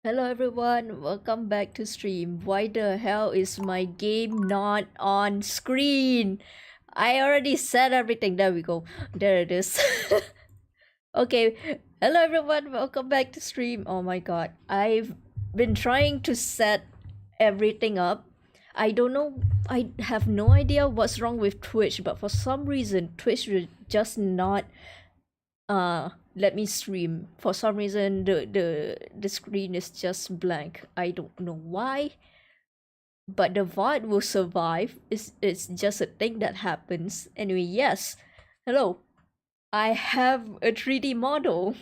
Hello everyone, welcome back to stream. Why the hell is my game not on screen? I already said everything. There we go. There it is. Okay, hello everyone, welcome back to stream. Oh my god, I've been trying to set everything up. I don't know, I have no idea what's wrong with Twitch, but for some reason, Twitch will just not let me stream. For some reason the screen is just blank. I don't know why, but the VOD will survive. It's just a thing that happens. Anyway, yes. Hello. I have a 3D model.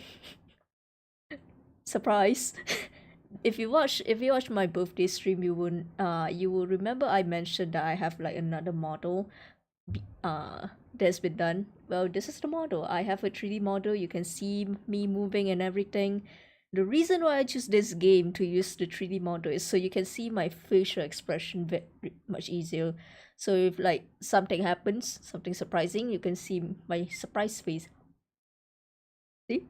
Surprise. If you watch my birthday stream, you will remember I mentioned that I have like another model that's been done. Well, this is the model. I have a 3D model. You can see me moving and everything. The reason why I choose this game to use the 3D model is so you can see my facial expression very much easier. So if like something happens, something surprising, you can see my surprise face. See?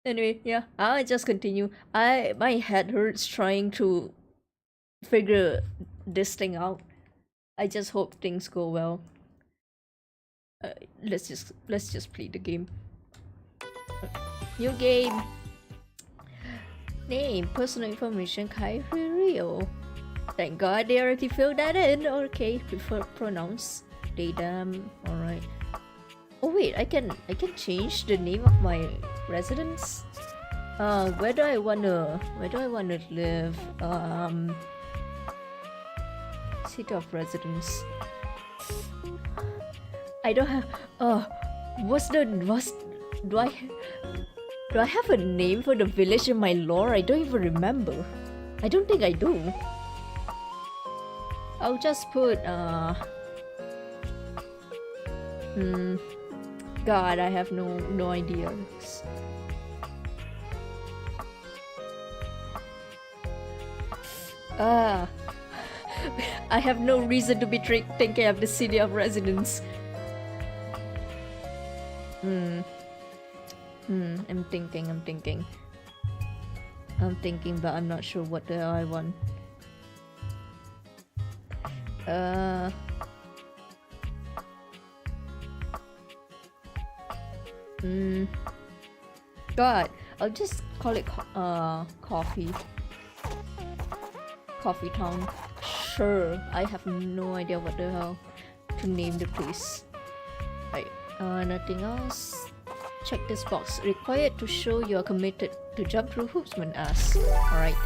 Anyway, yeah, I'll just continue. My head hurts trying to figure this thing out. I just hope things go well. Let's just play the game. New game. Name, personal information, Kairi. Thank God they already filled that in. Okay, prefer pronouns. Datum. Alright. Oh wait, I can change the name of my residence. Where do I wanna live? City of residence. I don't have. Do I have a name for the village in my lore? I don't even remember. I don't think I do. I'll just put God, I have no idea. I have no reason to be thinking of the city of residence. I'm thinking, but I'm not sure what the hell I want. God, I'll just call it Coffee Town. Sure, I have no idea what the hell to name the place. Right, nothing else. Check this box. Required to show you're committed to jump through hoops when asked. Alright.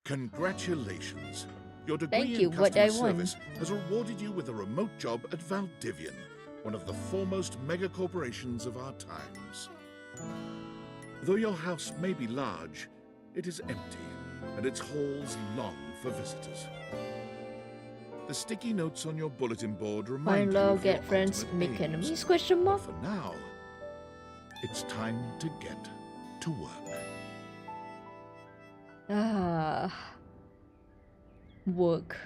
Congratulations. Your degree in customer service has rewarded you with a remote job at Valdivian, one of the foremost mega corporations of our times. Though your house may be large, it is empty, and its halls long for visitors. The sticky notes on your bulletin board remind you of get your friends, ultimate make aims. enemies? Question mark. For now, it's time to get to work. Work.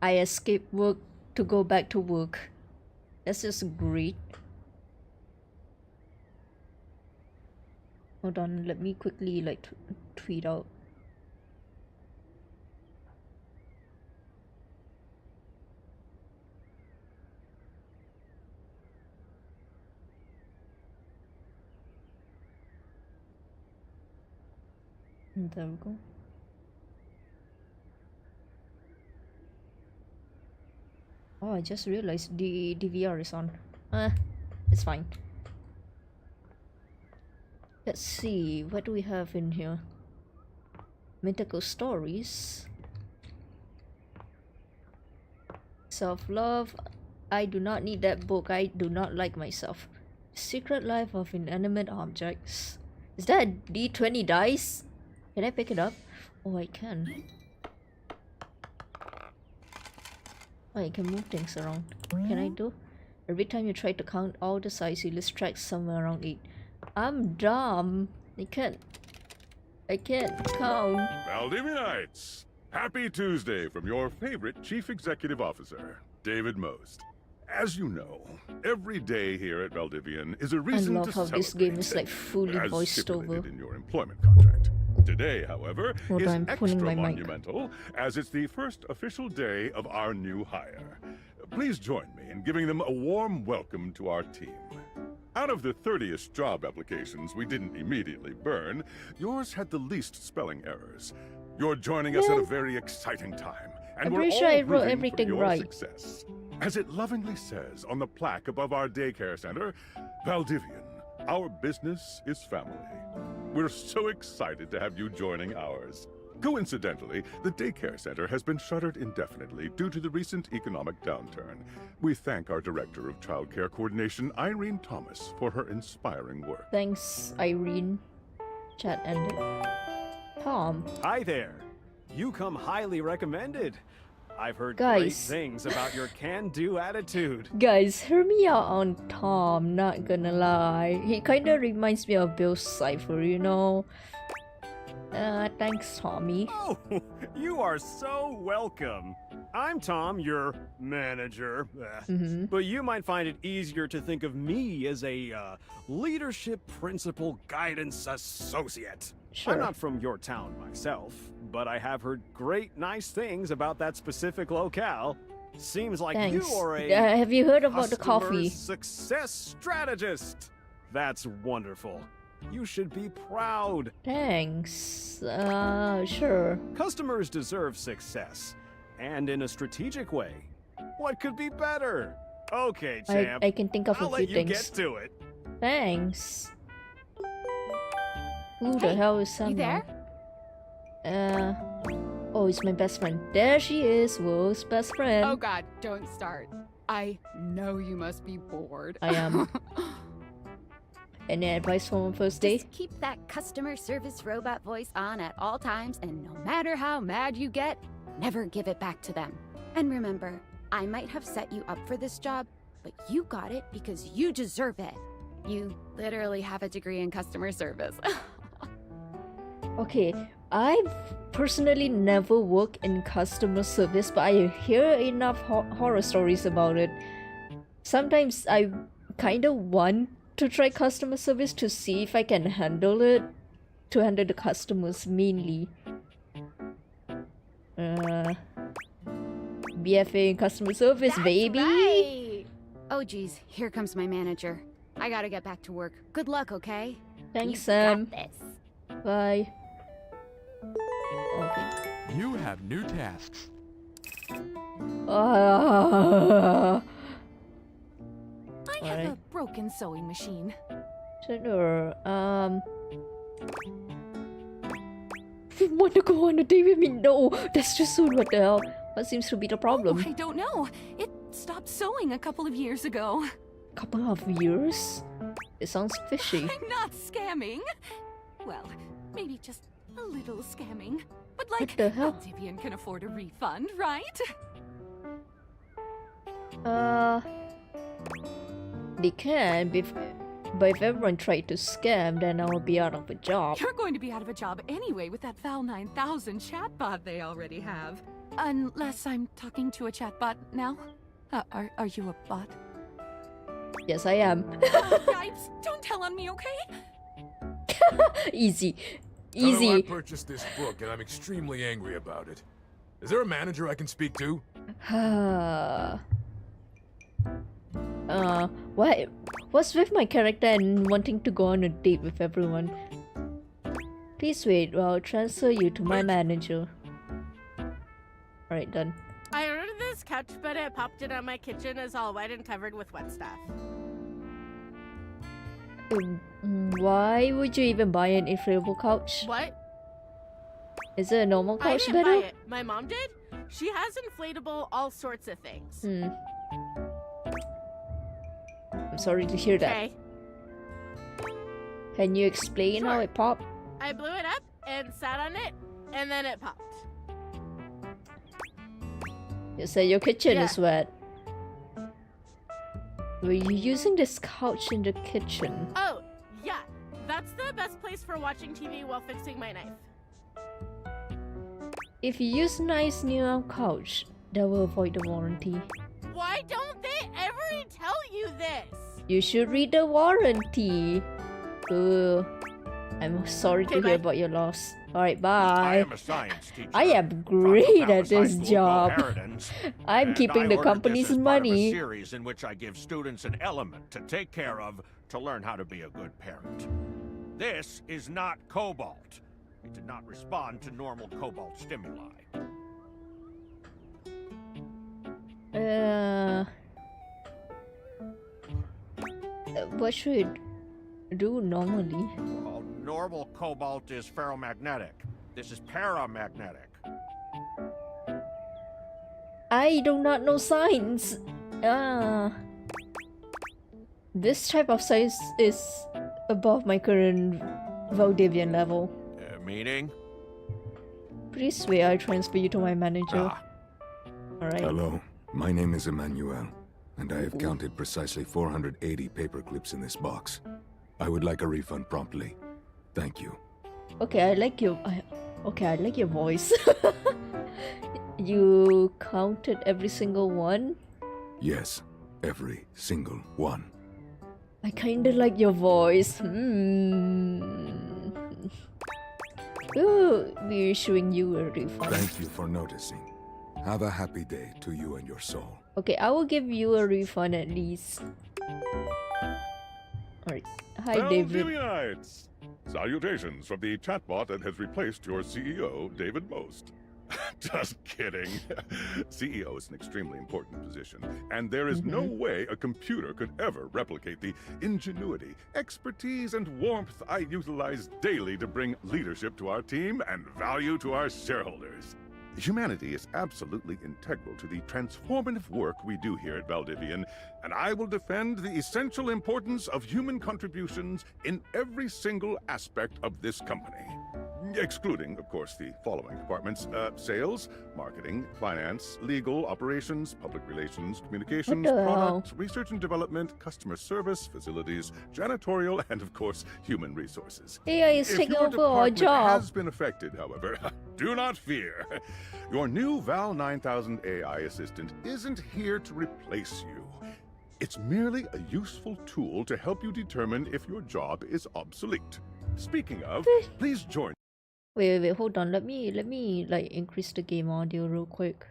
I escaped work to go back to work. That's just great. Hold on, let me quickly like tweet out. There we go. Oh, I just realized the DVR is on. It's fine. Let's see, what do we have in here? Mythical stories. Self-love. I do not need that book. I do not like myself. Secret life of inanimate objects. Is that a D20 dice? Can I pick it up? Oh, I can. Oh, you can move things around. Can I do? Every time you try to count all the sides, you lose track somewhere around 8. I'm dumb. I can't count. Valdivianites, Happy Tuesday from your favorite Chief Executive Officer, David Most. As you know, every day here at Valdivian is a I reason love to how celebrate, this game is like fully as voiced over. stipulated in your employment contract. Today, however, Hold is on, I'm pulling extra my mic. monumental as it's the first official day of our new hire. Please join me in giving them a warm welcome to our team. Out of the 30-ish job applications we didn't immediately burn, yours had the least spelling errors. You're joining us at a very exciting time, and I'm we're pretty all sure I wrote rooting everything for your right. success. As it lovingly says on the plaque above our daycare center, Valdivian, our business is family. We're so excited to have you joining ours. Coincidentally, the daycare center has been shuttered indefinitely due to the recent economic downturn. We thank our Director of Child Care Coordination, Irene Thomas, for her inspiring work. Thanks, Irene. Chat ended. Tom. Hi there. You come highly recommended. I've heard great Guys. things about your can-do attitude. Guys, hear me out on Tom, not gonna lie. He kinda reminds me of Bill Cipher, you know? Thanks, Tommy. Oh, you are so welcome. I'm Tom, your manager. But you might find it easier to think of me as a leadership principal guidance associate. Sure. I'm not from your town myself, but I have heard great nice things about that specific locale. Seems like Thanks. you are a Have you heard about the customer coffee? success strategist. That's wonderful. You should be proud. Thanks. Sure. Customers deserve success, and in a strategic way. What could be better? Okay, champ. I can think of I'll a few let you things. get to it. Thanks. Who the Hey, hell is Sam? you there? Oh, it's my best friend. There she is, world's best friend. Oh god, don't start. I know you must be bored. I am. Any advice for my first day? Just keep that customer service robot voice on at all times, and no matter how mad you get, never give it back to them. And remember, I might have set you up for this job, but you got it because you deserve it. You literally have a degree in customer service. Okay, I've personally never worked in customer service, but I hear enough horror stories about it. Sometimes I kind of want to try customer service to see if I can handle it, to handle the customers mainly. BFA in customer service, That's baby! right. Oh geez, here comes my manager. I gotta get back to work. Good luck, okay? Thanks, You Sam. got this. Bye. Okay. You have new tasks. Ah. I have a broken sewing machine. Sure. Want to go on a date with me? No, that's too soon. What the hell? What seems to be the problem? I don't know. It stopped sewing a couple of years ago. Couple of years? It sounds fishy. I'm not scamming. Well, maybe just a little scamming. But What like, the hell? Vivian can afford a refund, right? They can, but if everyone tried to scam, then I'll be out of a job. You're going to be out of a job anyway with that Val 9000 chatbot they already have. Unless I'm talking to a chatbot now. Are you a bot? Yes, I am. Yipes! Don't tell on me, okay? Easy. Tell her I Easy. purchased this book and I'm extremely angry about it. Is there a manager I can speak to? What's with my character and wanting to go on a date with everyone? Please wait while I'll transfer you to my manager. Alright, done. I ordered this couch, but it popped in on my kitchen is all wet and covered with wet stuff. Why would you even buy an inflatable couch? What? Is it a normal I couch didn't better? buy it. My mom did. She has inflatable all sorts of things. I'm sorry to hear that. Okay. Can you explain how Sure. it popped? I blew it up and sat on it, and then it popped. You said your kitchen Yeah. is wet. Were you using this couch in the kitchen? Oh, yeah. That's the best place for watching TV while fixing my knife. If you use nice new couch, that will avoid the warranty. Why don't they ever tell you this? You should read the warranty. I'm sorry to hear about your loss. Alright, bye. I am a science teacher. I am great at this job. I'm keeping the company's money. A series in which I give students an element to take care of to learn how to be a good parent. This is not cobalt. It did not respond to normal cobalt stimuli. What should do normally? Well, normal cobalt is ferromagnetic. This is paramagnetic. I do not know science. This type of science is above my current Valdivian level. Meaning? Please swear I transfer you to my manager. Alright. Hello, my name is Emmanuel, and I have counted precisely 480 paper clips in this box. I would like a refund promptly. Thank you. Okay, I like your voice. You counted every single one? Yes, every single one. I kinda like your voice. We'll be issuing you a refund. Thank you for noticing. Have a happy day to you and your soul. Okay, I will give you a refund at least. Alright. Hi, David. Valdivianites! Salutations from the chatbot that has replaced your CEO, David Most. Just kidding. CEO is an extremely important position, and there is no way a computer could ever replicate the ingenuity, expertise, and warmth I utilize daily to bring leadership to our team and value to our shareholders. Humanity is absolutely integral to the transformative work we do here at Valdivian, and I will defend the essential importance of human contributions in every single aspect of this company. Excluding, of course, the following departments: sales, marketing, finance, legal, operations, public relations, communications, product, research and development, customer service, facilities, janitorial, and of course, human resources. AI is taking over our job. Has been affected, however, do not fear. Your new Val 9000 AI assistant isn't here to replace you. It's merely a useful tool to help you determine if your job is obsolete. Speaking of, please join Wait, hold on. Let me like increase the game audio real quick.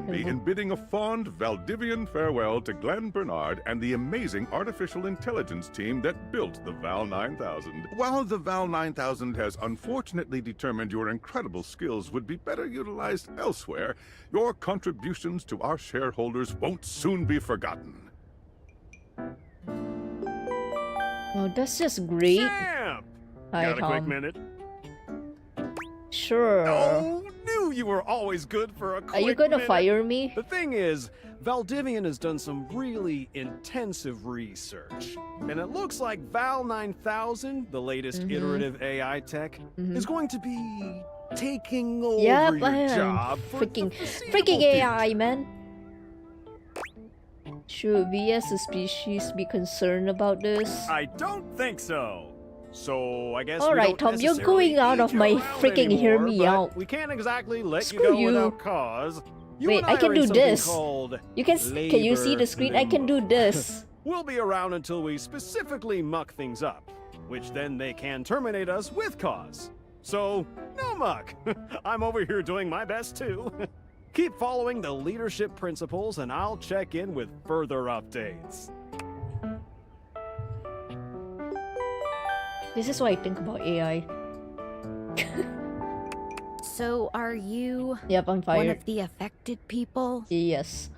me in bidding a fond Valdivian farewell to Glenn Bernard and the amazing artificial intelligence team that built the Val 9000. While the Val 9000 has unfortunately determined your incredible skills would be better utilized elsewhere, your contributions to our shareholders won't soon be forgotten. Oh, that's just great. Champ! Hi, Got a quick Tom. minute? Sure. Oh, knew you were always good for a quick Are you gonna minute. fire me? The thing is, Valdivian has done some really intensive research. And it looks like Val 9000, the latest iterative AI tech, is going to be taking over Yep, your I am. job for the Freaking foreseeable AI, man. Should we as a species be concerned about this? I don't think so. So I guess Alright, we don't Tom, you're necessarily going out need of you my around freaking hear anymore, me but out. We can't exactly let Screw you go you. without cause. You Wait, and I can are do in something this. called You can you see labor the screen? I can do limbo. this. We'll be around until we specifically muck things up, which then they can terminate us with cause. So, no muck. I'm over here doing my best too. Keep following the leadership principles and I'll check in with further updates. This is what I think about AI. So, are you Yep, I'm one fired. of the affected people? Yes.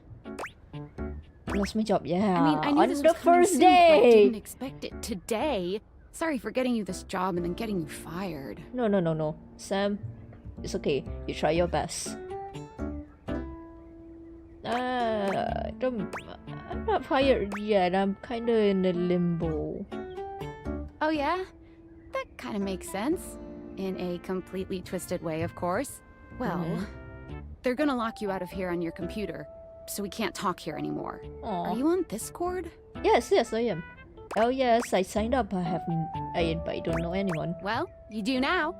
Lost my job, yeah. I mean, I knew on this the was coming first soon, but I day. didn't expect it today. Sorry for getting you this job and then getting you fired. No. Sam, it's okay. You try your best. I'm not fired yet. I'm kind of in a limbo. Oh yeah? That kind of makes sense. In a completely twisted way, of course. Well, they're gonna lock you out of here on your computer, so we can't talk here anymore. Aw. Are you on Discord? Yes, I am. Oh yes, I signed up. But I don't know anyone. Well, you do now.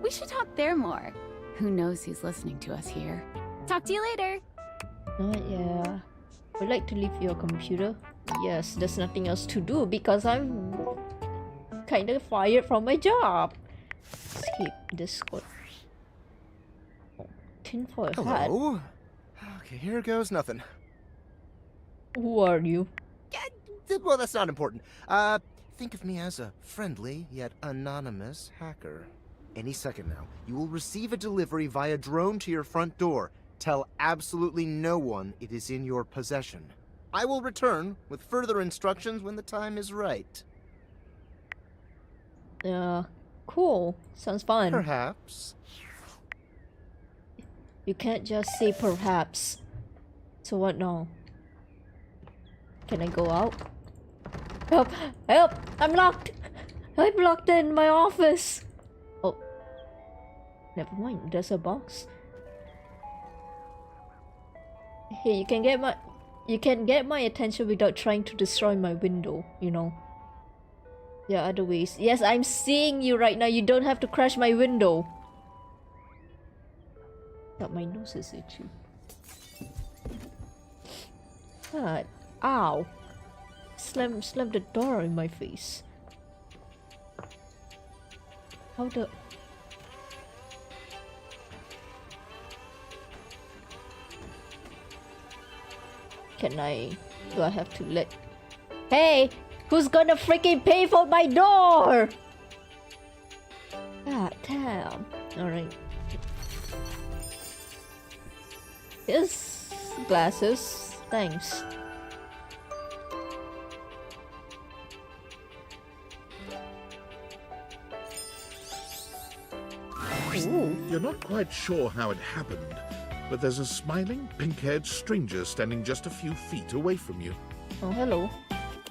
We should talk there more. Who knows who's listening to us here? Talk to you later. Yeah. Would like to leave your computer? Yes, there's nothing else to do because I'm kind of fired from my job. Skip Discord. Oh, tinfoil hat. Hello? Okay, here goes nothing. Who are you? Well, that's not important. Think of me as a friendly yet anonymous hacker. Any second now, you will receive a delivery via drone to your front door. Tell absolutely no one it is in your possession. I will return with further instructions when the time is right. Cool. Sounds fun. Perhaps. You can't just say perhaps. So what now? Can I go out? Help! Help! I'm locked! I'm locked in my office! Oh. Never mind, there's a box. Hey, you can get my attention without trying to destroy my window, you know. There are other ways. Yes, I'm seeing you right now. You don't have to crash my window. But my nose is itchy. God. Ow. Slam the door in my face. How the... Do I have to let... Hey! Who's gonna freaking pay for my door? God damn. Alright. Here's glasses. Thanks. Ooh. You're not quite sure how it happened, but there's a smiling, pink-haired stranger standing just a few feet away from you. Oh, hello.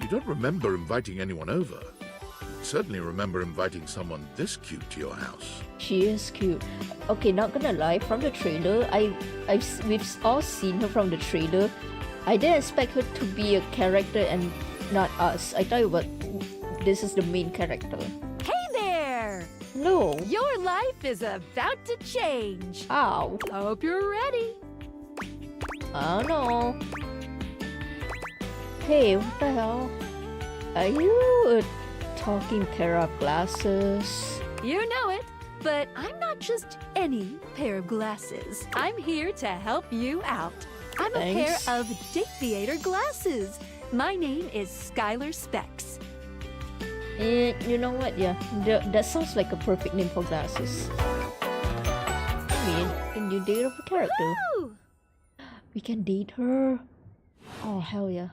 You don't remember inviting anyone over. You certainly remember inviting someone this cute to your house. She is cute. Okay, not gonna lie, from the trailer, we've all seen her from the trailer. I didn't expect her to be a character and not us. I thought this is the main character. Hey there! Hello. Your life is about to change. Ow. Hope you're ready. I don't know. Hey, what the hell? Are you a talking pair of glasses? You know it, but I'm not just any pair of glasses. I'm here to help you out. I'm a pair Thanks. of Date Theater glasses. My name is Skylar Specs. You know what? Yeah, that sounds like a perfect name for glasses. I mean, can you date a character? Woo! We can date her. Oh, hell yeah.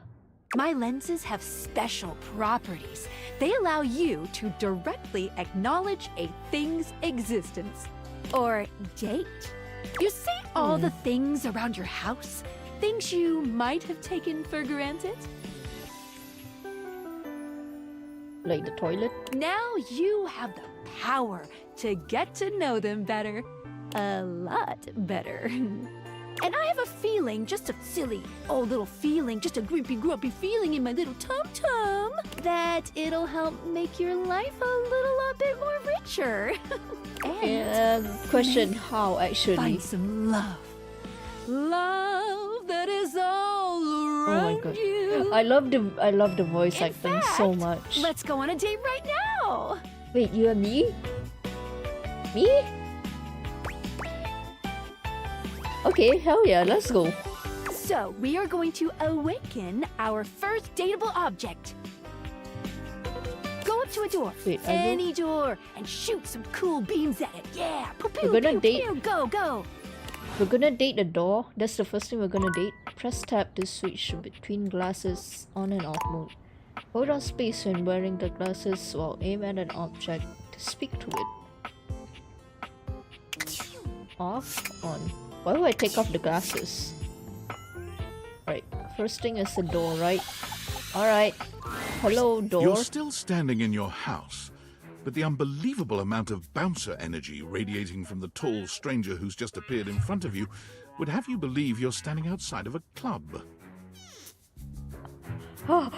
My lenses have special properties. They allow you to directly acknowledge a thing's existence. Or date. You see all the things around your house? Things you might have taken for granted? Like the toilet? Now you have the power to get to know them better. A lot better. And I have a feeling, just a silly old little feeling, just a grumpy feeling in my little tum-tum, that it'll help make your life a little bit more richer. And question how actually? find some love. Love that is all around Oh my god. you. I love the voice In acting so fact, much. Let's go on a date right now. Wait, you and me? Me? Okay, hell yeah, let's go. So, we are going to awaken our first dateable object. Go up to a door, Wait, any door, and shoot some cool beams at it. Yeah, pew, pew, We're gonna pew, date- pew. Go. We're gonna date the door. That's the first thing we're gonna date. Press tab to switch between glasses on and off mode. Hold on space when wearing the glasses while aim at an object to speak to it. Off, on. Why would I take off the glasses? Right, first thing is the door, right? Alright. Hello, door. You're still standing in your house, but the unbelievable amount of bouncer energy radiating from the tall stranger who's just appeared in front of you would have you believe you're standing outside of a club. Oh,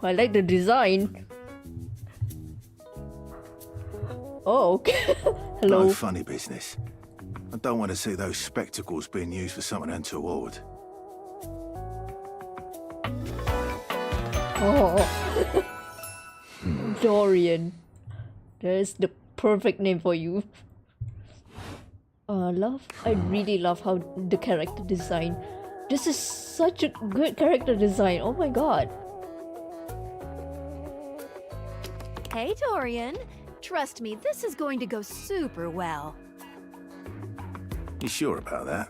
I like the design. Oh, okay. Hello. No funny business. I don't want to see those spectacles being used for something untoward. Oh. Dorian. That is the perfect name for you. I really love how the character design. This is such a good character design. Oh my god. Hey, Dorian. Trust me, this is going to go super well. You sure about that?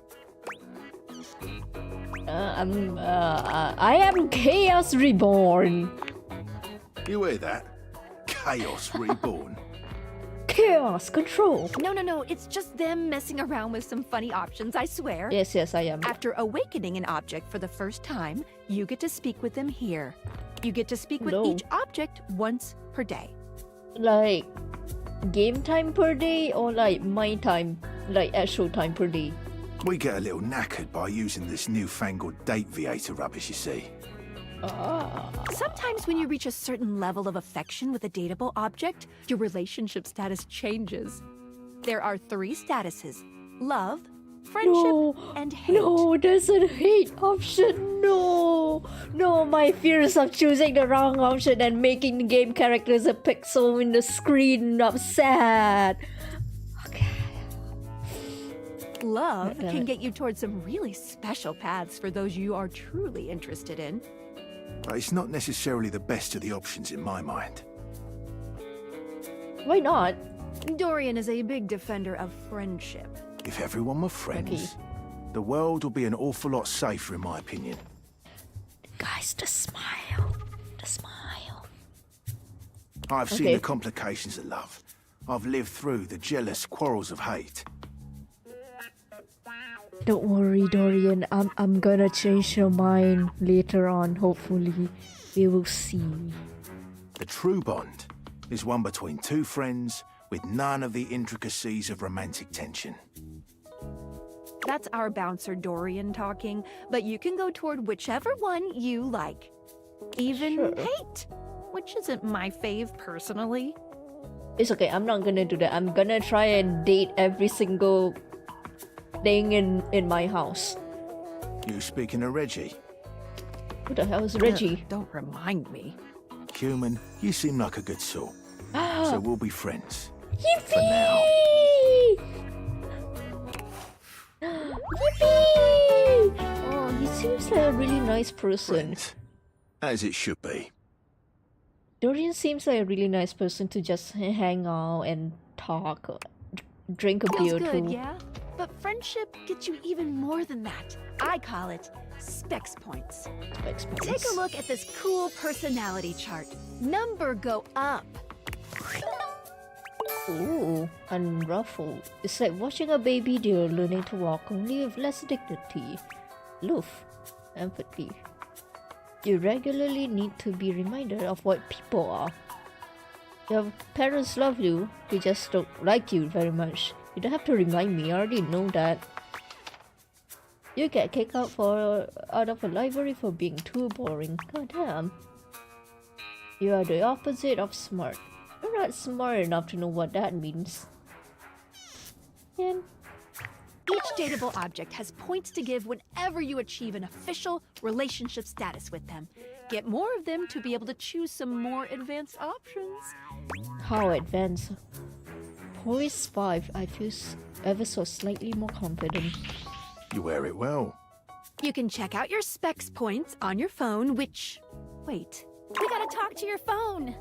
I am Chaos Reborn. You hear that? Chaos Reborn. Chaos Control. No, it's just them messing around with some funny options, I swear. Yes, I am. After awakening an object for the first time, you get to speak with them here. You get to speak with each object once per day. Like game time per day or like my time, like actual time per day? We get a little knackered by using this newfangled date viator rubbish, you see. Sometimes when you reach a certain level of affection with a dateable object, your relationship status changes. There are 3 statuses: love, friendship, and hate. No, there's a hate option. No, my fears of choosing the wrong option and making the game characters a pixel in the screen. I'm sad. Love can get you towards some really special paths for those you are truly interested in. But it's not necessarily the best of the options in my mind. Why not? Dorian is a big defender of friendship. If everyone were friends, the world would be an awful lot safer, in my opinion. Guys, the smile. The smile. I've seen the complications of love. I've lived through the jealous quarrels of hate. Don't worry, Dorian. I'm gonna change your mind later on. Hopefully, we will see. The true bond is one between 2 friends with none of the intricacies of romantic tension. That's our bouncer Dorian talking, but you can go toward whichever one you like. Even hate, which isn't my fave personally. It's okay, I'm not gonna do that. I'm gonna try and date every single thing in my house. You speaking of Reggie? Who the hell is Reggie? Don't remind me. Human, you seem like a good sort. So we'll be friends. Yippee! For now. Yippee! Oh, he seems like a really nice person. Friends. As it should be. Dorian seems like a really nice person to just hang out and talk, drink a beer Feels good, too. yeah? But friendship gets you even more than that. I call it specs points. Specs points. Take a look at this cool personality chart. Number go up. Ooh, unruffled. It's like watching a baby deer learning to walk, only with less dignity. Aloof. Empathy. You regularly need to be reminded of what people are. Your parents love you, they just don't like you very much. You don't have to remind me, I already know that. You get kicked out of a library for being too boring. God damn. You are the opposite of smart. You're not smart enough to know what that means. And Each dateable object has points to give whenever you achieve an official relationship status with them. Get more of them to be able to choose some more advanced options. how advanced? Poise 5, I feel ever so slightly more confident. You wear it well. You can check out your specs points on your phone, which... Wait, we gotta talk to your phone.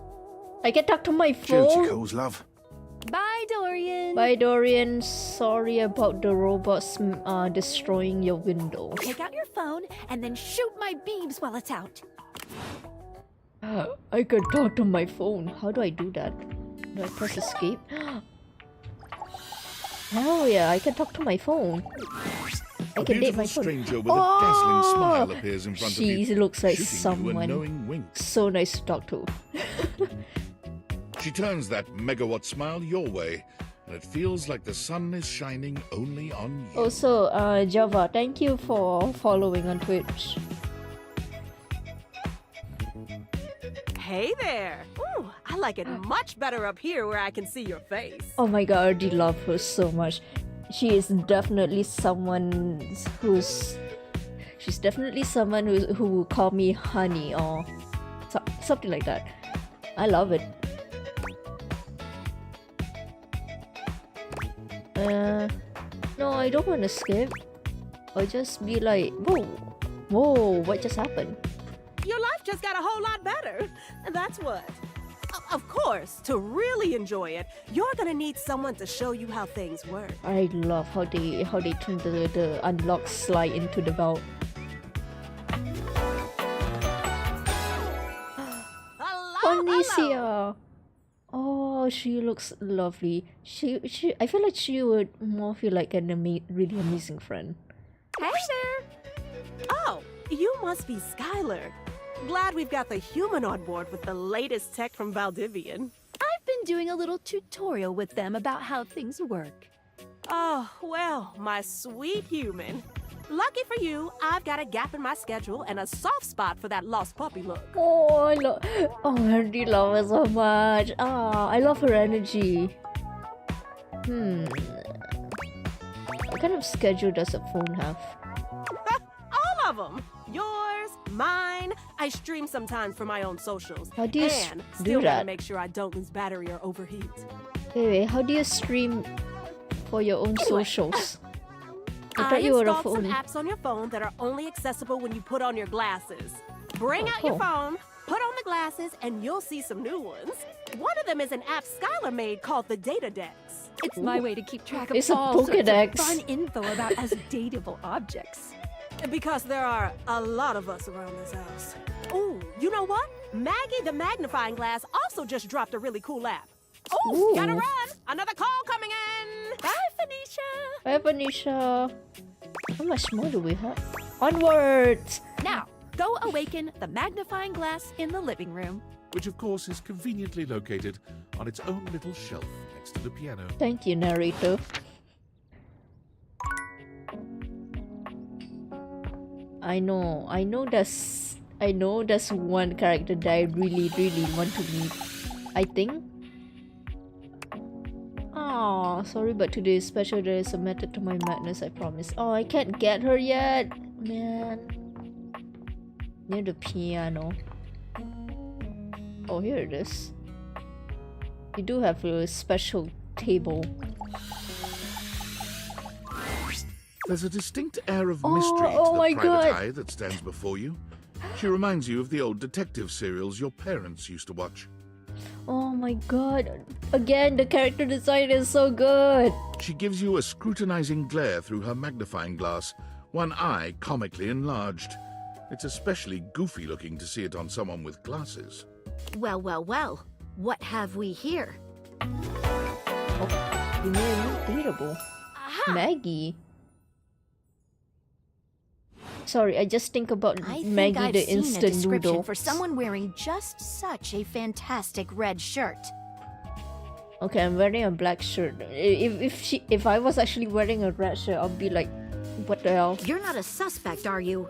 I can talk to my Judy phone. calls, love. Bye, Dorian. Bye, Dorian. Sorry about the robots destroying your window. Take out your phone and then shoot my beams while it's out. I can talk to my phone. How do I do that? Do I press escape? Hell yeah, I can talk to my phone. I A can date beautiful my phone. stranger with a dazzling smile appears in front of you, She looks like shooting you a someone knowing wink. so nice to talk to. She turns that megawatt smile your way, and it feels like the sun is shining only on you. Also, Java, thank you for following on Twitch. Hey there. Ooh, I like it much better up here where I can see your face. Oh my god, I already love her so much. She is definitely someone she's definitely someone who will call me honey or something like that. I love it. No, I don't want to skip. I'll just be like, whoa, what just happened? Your life just got a whole lot better. And that's what. Of course, to really enjoy it, you're gonna need someone to show you how things work. I love how they turn the unlock slide into the belt. Onicia! Oh, she looks lovely. I feel like she would more feel like an really amazing friend. Hey there! Oh, you must be Skylar. Glad we've got the human on board with the latest tech from Valdivian. I've been doing a little tutorial with them about how things work. Oh, well, my sweet human. Lucky for you, I've got a gap in my schedule and a soft spot for that lost puppy look. I already love her so much. I love her energy. What kind of schedule does a phone have? All of them. Yours, mine. I stream sometimes for my own socials. How do you and do still that? gotta make sure I don't lose battery or overheat. Wait, how do you stream for your own socials? I you were a installed some phone. apps on your phone that are only accessible when you put on your glasses. Bring out your phone, put on the glasses, and you'll see some new ones. One of them is an app Skylar made called the Data Dex. It's my way to keep track of It's a all sorts of Pokédex. fun info about us dateable objects. Because there are a lot of us around this house. Ooh, you know what? Maggie the Magnifying Glass also just dropped a really cool app. Ooh, gotta run! Another call coming in! Bye, Phoenicia! Bye, Venetia. How much more do we have? Onwards! Now, go awaken the magnifying glass in the living room. Which of course is conveniently located on its own little shelf next to the piano. Thank you, narrator. I know there's one character that I really want to meet. I think. Oh, sorry, but today's special. There is a method to my madness, I promise. Oh, I can't get her yet, man. Near the piano. Oh, here it is. You do have a special table. There's a distinct air of mystery to the private eye that stands before you. She reminds you of the old detective serials your parents used to watch. Oh my god. Again, the character design is so good. She gives you a scrutinizing glare through her magnifying glass, one eye comically enlarged. It's especially goofy looking to see it on someone with glasses. Well. What have we here? Oh, you mean readable. Maggie. Sorry, I just think about Maggie the instant a description noodle. for someone wearing just such a fantastic red shirt. Okay, I'm wearing a black shirt. If I was actually wearing a red shirt, I'll be like, what the hell? You're not a suspect, are you?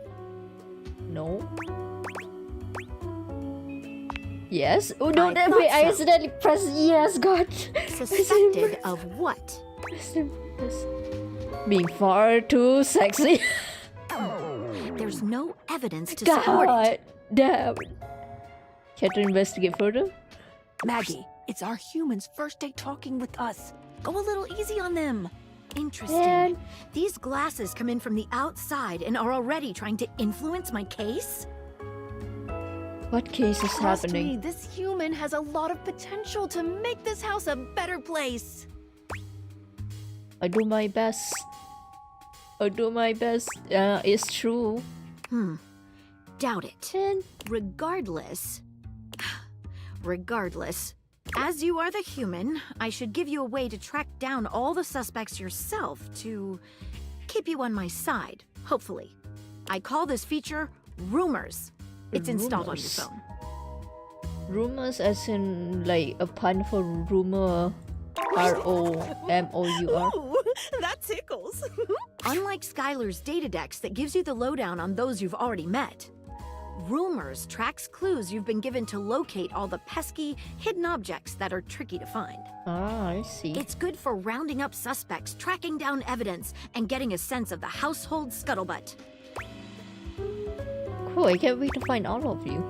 No. Yes? Oh no, wait, I so. accidentally pressed yes, God. Suspected of what? Being far too sexy. There's no evidence to support it. Damn. Care to investigate further? Maggie, it's our humans' first day talking with us. Go a little easy on them. Interesting. Man. These glasses come in from the outside and are already trying to influence my case? What case is Trust happening? me, this human has a lot of potential to make this house a better place. I do my best. It's true. Doubt it. And Regardless, as you are the human, I should give you a way to track down all the suspects yourself to keep you on my side, hopefully. I call this feature Rumors. It's installed on your phone. Rumors as in like a pun for rumor. R-O-M-O-U-R. Ooh, that tickles. Unlike Skylar's data dex that gives you the lowdown on those you've already met, Rumors tracks clues you've been given to locate all the pesky, hidden objects that are tricky to find. Ah, I see. It's good for rounding up suspects, tracking down evidence, and getting a sense of the household scuttlebutt. Cool, I can't wait to find all of you.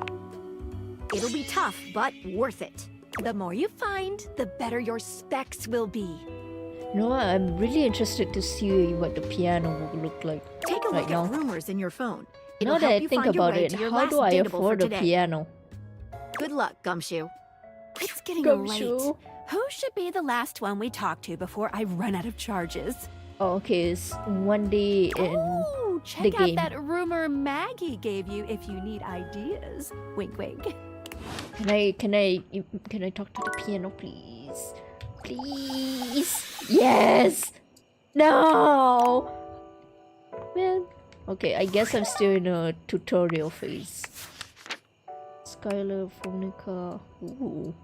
It'll be tough, but worth it. The more you find, the better your specs will be. You know what? I'm really interested to see what the piano will look like. Take a right look now. at rumors in your phone. It'll Now that help I you think find your about way it, to your how last do I dateable for afford a today. piano? Good luck, Gumshoe. It's getting Gumshoe. late. Who should be the last one we talk to before I run out of charges? Oh, okay, it's one day in Oh, the check out game. that rumor Maggie gave you if you need ideas. Wink, wink. Can I talk to the piano, please? Please? Yes! No! Man. Okay, I guess I'm still in a tutorial phase. Skylar, Phonica. Ooh.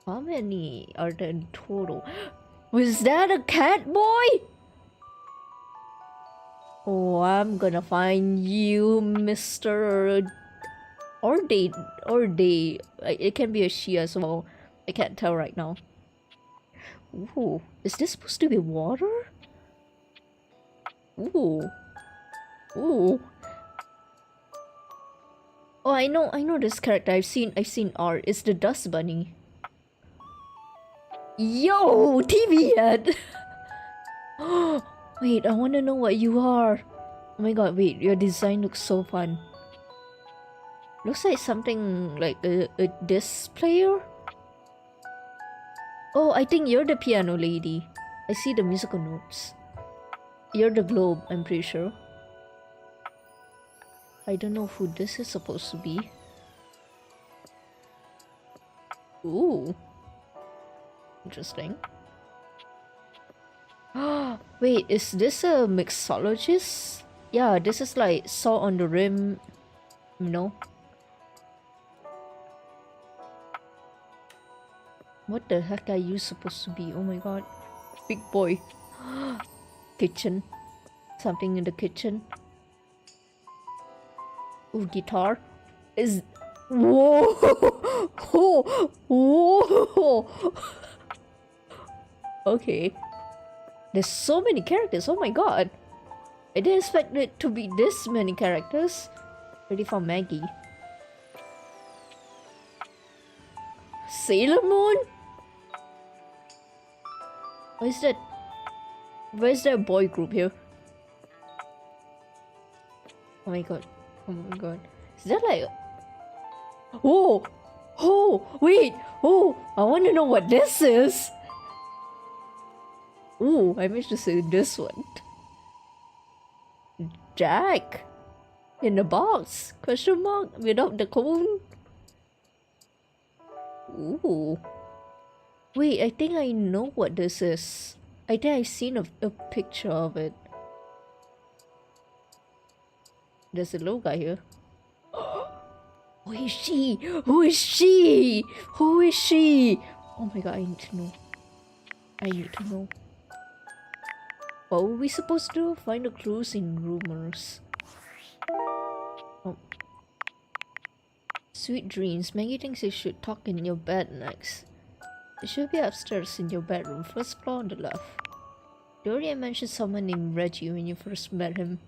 How many are there in total? Was that a cat boy? Oh, I'm gonna find you, Mr. Or they. It can be a she as well. I can't tell right now. Ooh, is this supposed to be water? Ooh. Ooh. Oh, I know this character. I've seen art. It's the Dust Bunny. Yo, TV head. Wait, I wanna know what you are. Oh my god, wait, your design looks so fun. Looks like something like a disc player. Oh, I think you're the piano lady. I see the musical notes. You're the globe, I'm pretty sure. I don't know who this is supposed to be. Ooh. Interesting. Wait, is this a mixologist? Yeah, this is like Salt on the Rim, you know? What the heck are you supposed to be? Oh my god. Big boy. Kitchen. Something in the kitchen. Ooh, guitar. Is... Whoa! Whoa! Whoa! Okay. There's so many characters, oh my god. I didn't expect it to be this many characters. Ready for Maggie. Sailor Moon? Where's that boy group here? Oh my god. Oh my god. Is that like... Oh! Oh! Wait! Oh! I want to know what this is! Ooh, I managed to say this one. Jack! In the box? Question mark? Without the cone? Ooh. Wait, I think I know what this is. I think I've seen a picture of it. There's a little guy here. Who is she? Who is she? Who is she? Oh my god, I need to know. I need to know. What were we supposed to do? Find the clues in rumors. Oh. Sweet dreams. Maggie thinks you should talk in your bed next. It should be upstairs in your bedroom, first floor on the left. Dory mentioned someone named Reggie when you first met him.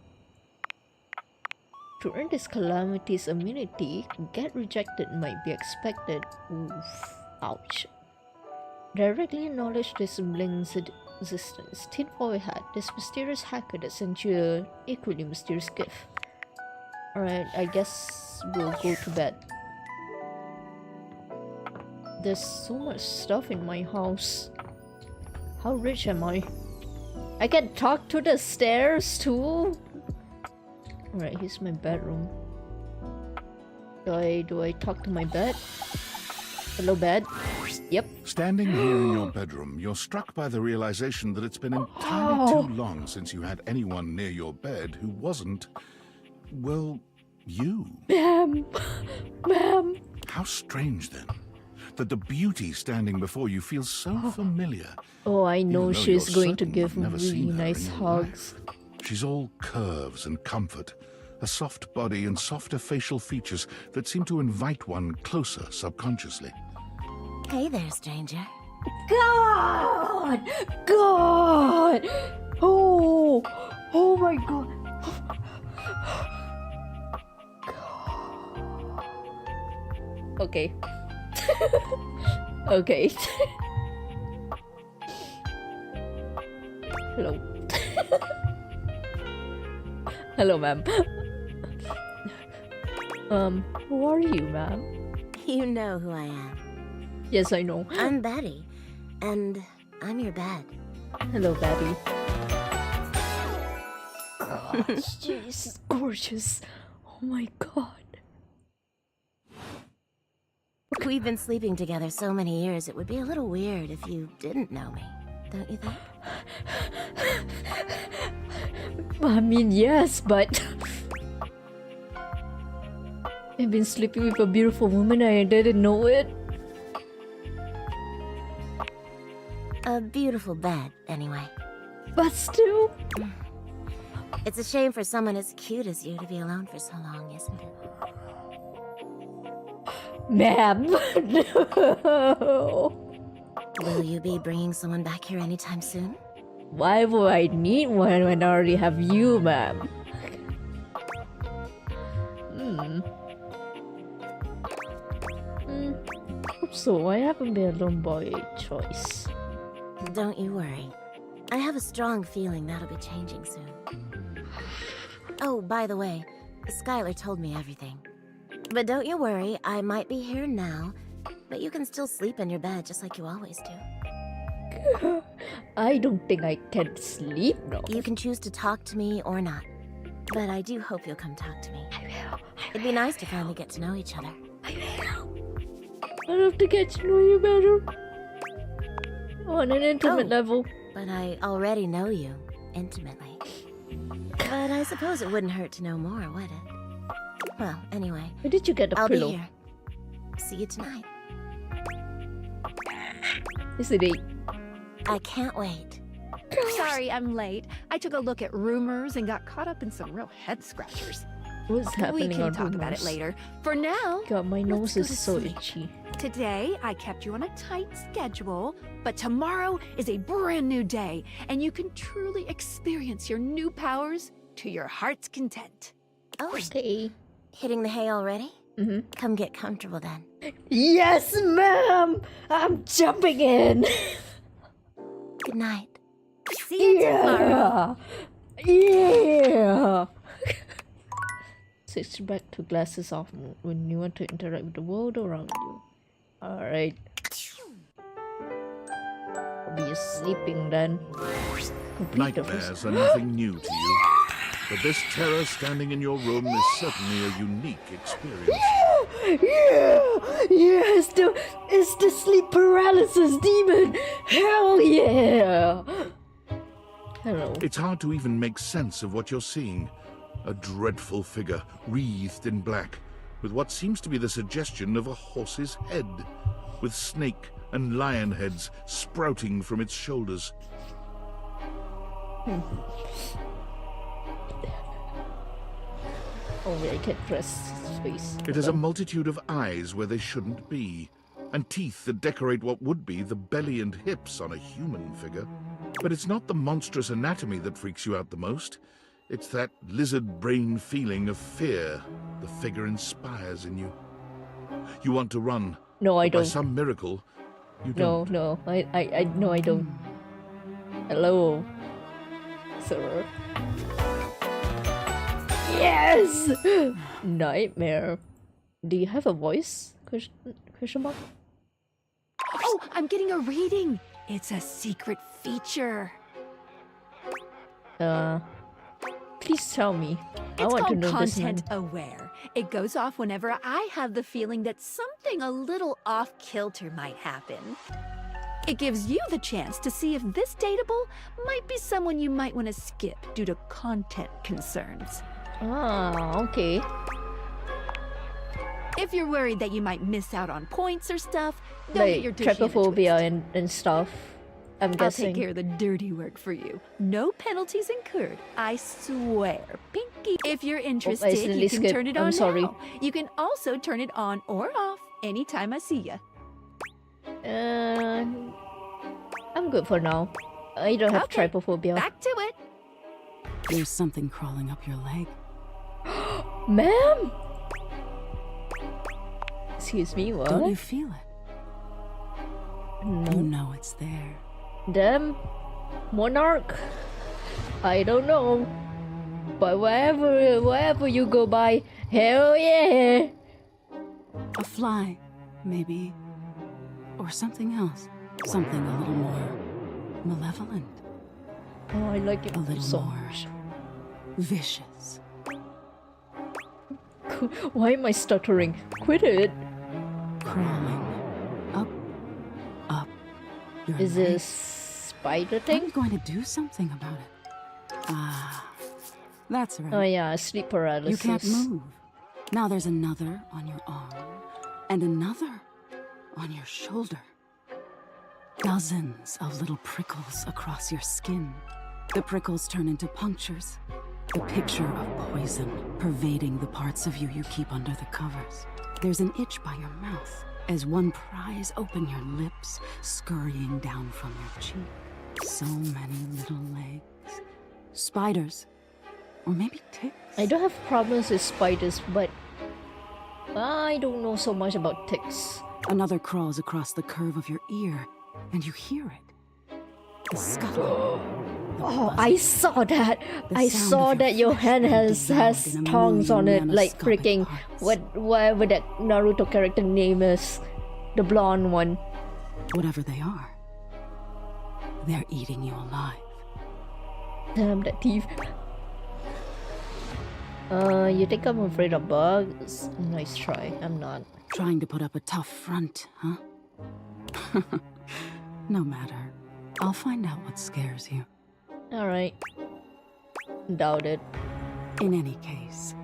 To earn this calamity's immunity, get rejected might be expected. Oof. Ouch. Directly acknowledge this sibling's existence. Tinfoil hat, this mysterious hacker that sent you an equally mysterious gift. Alright, I guess we'll go to bed. There's so much stuff in my house. How rich am I? I can talk to the stairs too? Alright, here's my bedroom. Do I talk to my bed? Hello, bed? Yep. Standing here in your bedroom, you're struck by the realization that it's been entirely too long since you had anyone near your bed who wasn't, well, you. Ma'am. Ma'am. How strange then, that the beauty standing before you feels so familiar. Oh, I know even though she's you're going to certain give you've never really seen her nice in your hugs. life. She's all curves and comfort, a soft body and softer facial features that seem to invite one closer subconsciously. Hey there, stranger. God! God! Oh! Oh my god! Okay. Okay. Hello. Hello, ma'am. Who are you, ma'am? You know who I am. Yes, I know. I'm Betty, and I'm your bed. Hello, Betty. God, she's gorgeous. Oh my god. We've been sleeping together so many years, it would be a little weird if you didn't know me, don't you think? I mean, yes, but I've been sleeping with a beautiful woman and I didn't know it. A beautiful bed, anyway. But still... It's a shame for someone as cute as you to be alone for so long, isn't it? Ma'am, no. Will you be bringing someone back here anytime soon? Why would I need one when I already have you, ma'am? Hope so. I haven't been alone by choice. Don't you worry. I have a strong feeling that'll be changing soon. Oh, by the way, Skylar told me everything. But don't you worry, I might be here now, but you can still sleep in your bed just like you always do. I don't think I can sleep now. You can choose to talk to me or not, but I do hope you'll come talk to me. I will. It'd be nice to finally get to know each other. I will. I'd love to get to know you better. On an intimate level. But I already know you, intimately. But I suppose it wouldn't hurt to know more, would it? Well, anyway. Where did you get a I'll pillow? be here. See you tonight. Is it 8? I can't wait. Sorry, I'm late. I took a look at rumors and got caught up in some real head scratchers. What's happening We can on talk about it rumors? later. For now, God, my nose let's go is to so sleep. itchy. Today, I kept you on a tight schedule, but tomorrow is a brand new day, and you can truly experience your new powers to your heart's content. Oh, Okay. hitting the hay already? Mm-hmm. Come get comfortable then. Yes, ma'am! I'm jumping in! Good night. See you tomorrow. Yeah! Switch back to glasses off when you want to interact with the world around you. Alright. I'll be sleeping then. Complete the first- Nightmares are nothing new to you, but this terror standing in your room is certainly a unique experience. Yeah! It's the sleep paralysis demon! Hell yeah! Hello. It's hard to even make sense of what you're seeing. A dreadful figure, wreathed in black, with what seems to be the suggestion of a horse's head, with snake and lion heads sprouting from its shoulders. Only I can press his face. It has a multitude of eyes where they shouldn't be, and teeth that decorate what would be the belly and hips on a human figure. But it's not the monstrous anatomy that freaks you out the most. It's that lizard brain feeling of fear the figure inspires in you. You want to run. No, I but by don't. some miracle, you No, don't. no, I don't. Hello, sir. Yes! Nightmare. Do you have a voice? Question mark? Oh, I'm getting a reading. It's a secret feature. Please tell me. I It's want to called know this content man. aware. It goes off whenever I have the feeling that something a little off kilter might happen. It gives you the chance to see if this dateable might be someone you might want to skip due to content concerns. Ah, okay. If you're worried that you might miss out on points or stuff, don't get your Like tushy in a twist. trypophobia and stuff. I'm guessing. I'll take care of the dirty work for you. No penalties incurred. I swear. Pinky. If you're interested, accidentally you can skipped. turn it I'm on sorry. now. You can also turn it on or off anytime I see ya. I'm good for now. I don't have trypophobia. Back to it. There's something crawling up your leg. Ma'am? Excuse me, what? Don't you feel it? No. You know it's there. Damn. Monarch? I don't know. But wherever you go by, hell yeah! A fly, maybe. Or something else. Something a little more malevolent. Oh, I like it a little so more much. Vicious. Why am I stuttering? Quit it. Crawling. Up. Your Is leg. this spider thing? I'm going to do something about it. Ah, that's right. Oh yeah, sleep paralysis. You can't move. Now there's another on your arm, and another on your shoulder. Dozens of little prickles across your skin. The prickles turn into punctures. The picture of poison pervading the parts of you keep under the covers. There's an itch by your mouth as one pries open your lips, scurrying down from your cheek. So many little legs. Spiders. Or maybe ticks. I don't have problems with spiders, but I don't know so much about ticks. Another crawls across the curve of your ear, and you hear it. The scuffle. Oh, I saw that. The I sound saw of your that your flesh hand being has dissolved in a tongues on it, million like nanoscopic freaking parts. whatever that Naruto character name is, the blonde one. Whatever they are, they're eating you alive. Damn that thief. You think I'm afraid of bugs? Nice try. I'm not. Trying to put up a tough front, huh? No matter. I'll find out what scares you. Alright. Doubt it. In any case,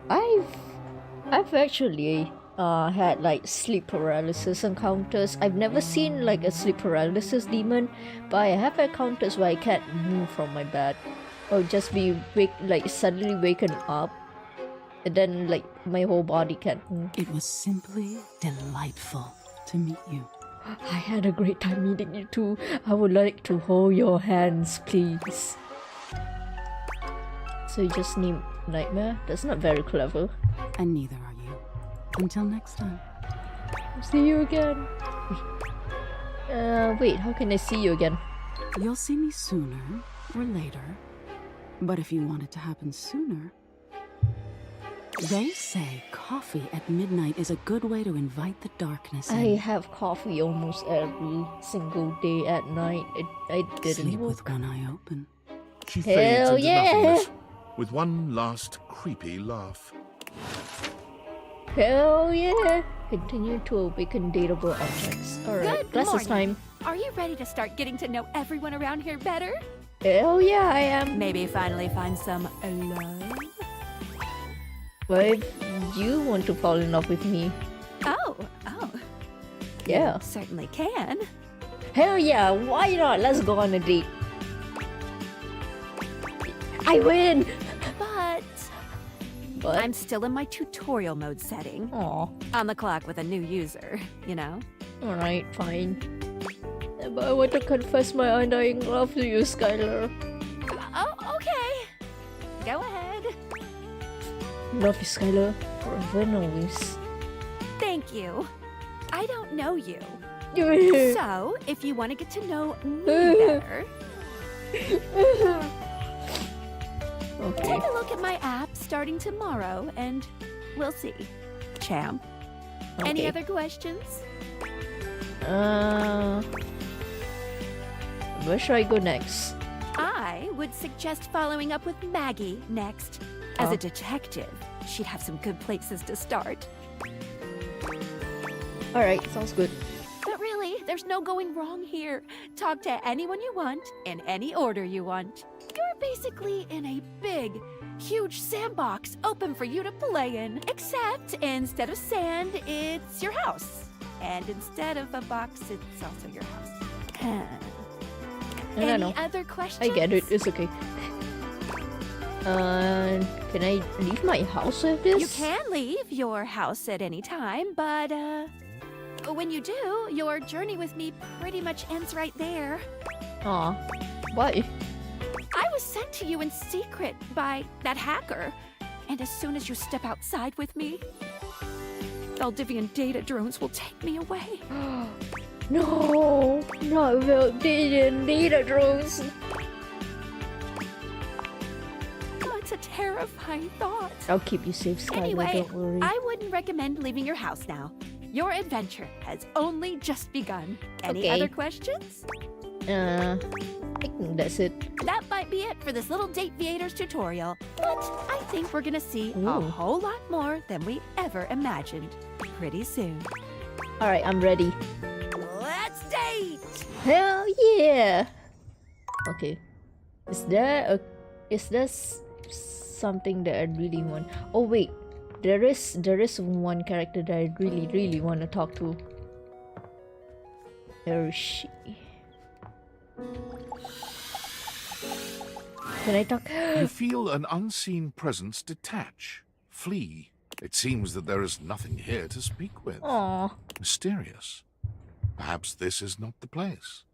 I've actually had like sleep paralysis encounters. I've never seen like a sleep paralysis demon, but I have encounters where I can't move from my bed. Or just be suddenly waken up, and then like my whole body can't move. it was simply delightful to meet you. I had a great time meeting you too. I would like to hold your hands, please. So you just need nightmare? That's not very clever. And neither are you. Until next time. See you again. Wait, how can I see you again? You'll see me sooner or later. But if you want it to happen sooner, they say coffee at midnight is a good way to invite the darkness in. I have coffee almost every single day at night. I didn't Sleep work. with one eye open. She Hell fades into yeah! nothingness with one last creepy laugh. Hell yeah! Continue to awaken dateable objects. Alright, Good glasses morning. time. Are you ready to start getting to know everyone around here better? Hell yeah, I am. Maybe finally find some love? But if you want to fall in love with me, Oh. yeah. Certainly can. Hell yeah, why not? Let's go on a date. I win! But I'm still in my tutorial mode setting. Aw. On the clock with a new user, you know? Alright, fine. But I want to confess my undying love to you, Skylar. Oh, okay. Go ahead. Love you, Skylar. Forever and always. Thank you. I don't know you. So, if you want to get to know me better, Okay. take a look at my app starting tomorrow and we'll see. Champ. Any Okay. other questions? Where should I go next? I would suggest following up with Maggie next. As Oh. a detective, she'd have some good places to start. Alright, sounds good. But really, there's no going wrong here. Talk to anyone you want, in any order you want. You're basically in a big, huge sandbox open for you to play in. Except instead of sand, it's your house. And instead of a box, it's also your house. Any other questions? I get it. It's okay. Can I leave my house with this? You can leave your house at any time, but when you do, your journey with me pretty much ends right there. Aw, why? I was sent to you in secret by that hacker, and as soon as you step outside with me, Valdivian data drones will take me away. No, not Valdivian data drones. Oh, it's a terrifying thought. I'll keep you safe, Skylar, Anyway, don't worry. I wouldn't recommend leaving your house now. Your adventure has only just begun. Any Okay. other questions? I think that's it. That might be it for this little Date Viators tutorial, but I think we're gonna see a Ooh. whole lot more than we ever imagined pretty soon. Alright, I'm ready. Let's date! Hell yeah! Okay. Is there something that I really want? Oh wait, there is one character that I really want to talk to. Where is she? Can I talk? You feel an unseen presence detach, flee. It seems that there is nothing here to speak with. Aw. Mysterious. Perhaps this is not the place.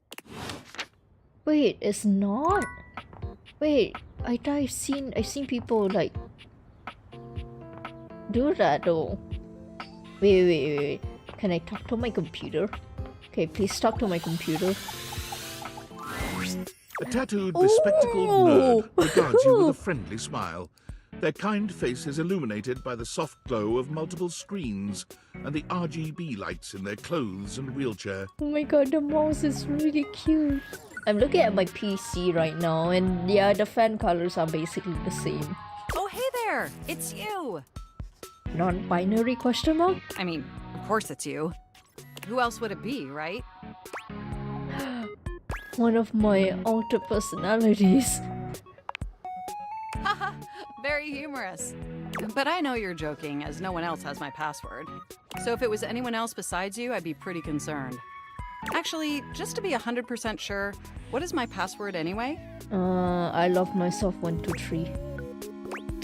Wait, it's not. Wait, I thought I've seen people like do that though. Wait. Can I talk to my computer? Okay, please talk to my computer. A tattooed, bespectacled nerd regards you with a friendly smile. Their kind face is illuminated by the soft glow of multiple screens and the RGB lights in their clothes and wheelchair. Oh my god, the mouse is really cute. I'm looking at my PC right now, and yeah, the fan colors are basically the same. Oh, hey there! It's you! Non-binary question mark? I mean, of course it's you. Who else would it be, right? One of my alter personalities. Haha, very humorous. But I know you're joking, as no one else has my password. So if it was anyone else besides you, I'd be pretty concerned. Actually, just to be 100% sure, what is my password anyway? I love myself 1, 2, 3.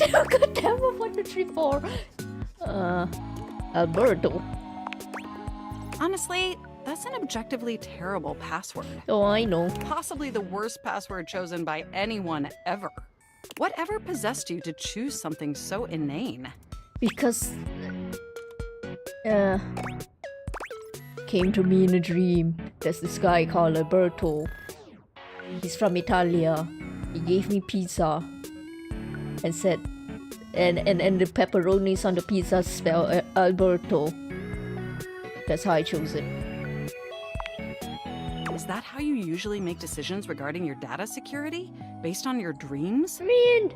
God damn it, 1, 2, 3, 4. Alberto. Honestly, that's an objectively terrible password. Oh, I know. Possibly the worst password chosen by anyone ever. Whatever possessed you to choose something so inane? Because came to me in a dream. There's this guy called Alberto. He's from Italia. He gave me pizza and said, and the pepperonis on the pizza spell Alberto. That's how I chose it. Is that how you usually make decisions regarding your data security? Based on your dreams? I mean,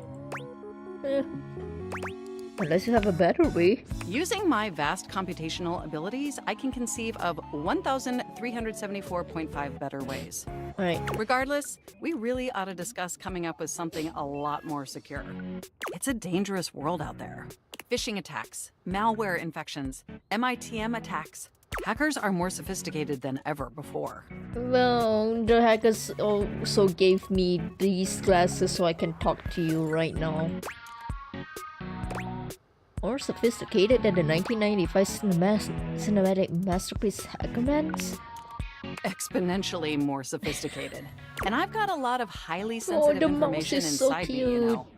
unless you have a better way. Using my vast computational abilities, I can conceive of 1,374.5 better ways. Right. Regardless, we really ought to discuss coming up with something a lot more secure. It's a dangerous world out there. Phishing attacks, malware infections, MITM attacks. Hackers are more sophisticated than ever before. Well, the hackers also gave me these glasses so I can talk to you right now. More sophisticated than the 1995 cinematic masterpiece Hackermans? Exponentially more sophisticated. And I've got a lot of highly sensitive information inside me, you know.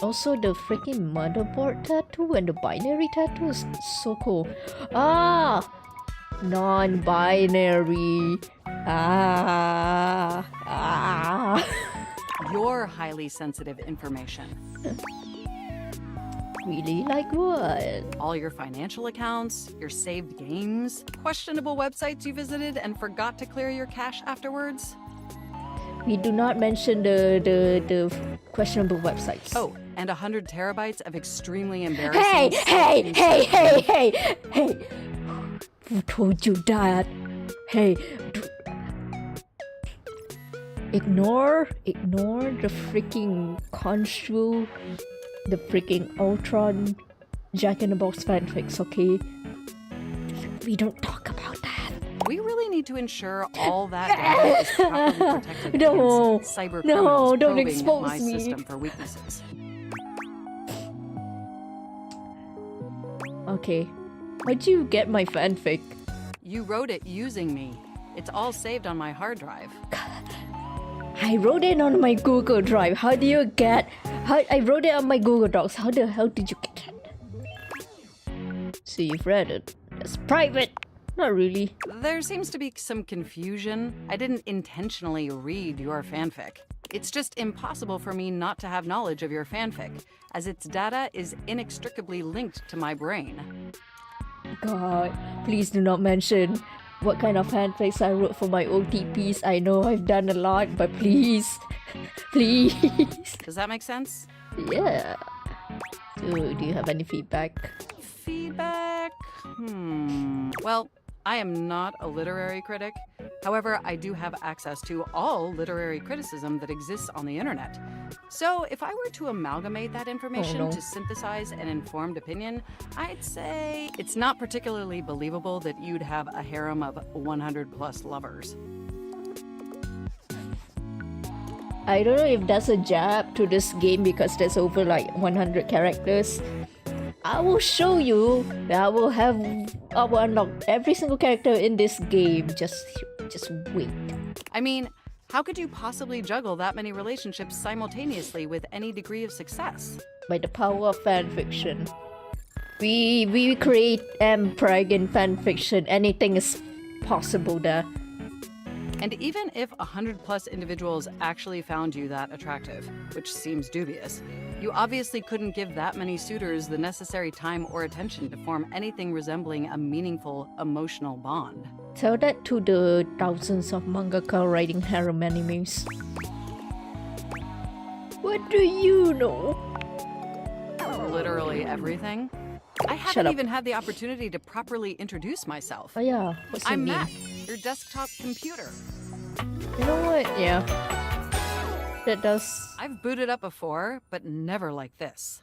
Also, the freaking motherboard tattoo and the binary tattoo is so cool. Ah! Non-binary. Your highly sensitive information. Really? Like what? All your financial accounts, your saved games, questionable websites you visited and forgot to clear your cache afterwards. We do not mention the questionable websites. Oh, and 100 terabytes of extremely embarrassing... Hey! Who told you that? Hey, ignore the freaking Khonshu, the freaking Ultron, Jack in the Box fanfics, okay? We don't talk about that. We really need to ensure all that data is properly protected No. against cyber No, criminals don't probing expose my me. system for weaknesses. Okay. Where'd you get my fanfic? You wrote it using me. It's all saved on my hard drive. I wrote it on my Google Drive. How do you get... I wrote it on my Google Docs. How the hell did you get it? So you've read it. It's private. Not really. There seems to be some confusion. I didn't intentionally read your fanfic. It's just impossible for me not to have knowledge of your fanfic, as its data is inextricably linked to my brain. God, please do not mention what kind of fanfics I wrote for my OTPs. I know I've done a lot, but please, please. Does that make sense? Yeah. So, do you have any feedback? Feedback? Well, I am not a literary critic. However, I do have access to all literary criticism that exists on the internet. So if I were to amalgamate that information to synthesize an informed opinion, I'd say it's not particularly believable that you'd have a harem of 100 plus lovers. I don't know if that's a jab to this game because there's over like 100 characters. I will show you that I will unlock every single character in this game. Just wait. I mean, how could you possibly juggle that many relationships simultaneously with any degree of success? By the power of fanfiction. We create preg in fanfiction. Anything is possible there. And even if 100 plus individuals actually found you that attractive, which seems dubious, you obviously couldn't give that many suitors the necessary time or attention to form anything resembling a meaningful emotional bond. Tell that to the thousands of mangaka writing harem animes. What do you know? Literally everything. I haven't even had the opportunity to properly introduce myself. Oh yeah, what's your I'm name? Mac, your desktop computer. You know what? Yeah. That does... I've booted up before, but never like this.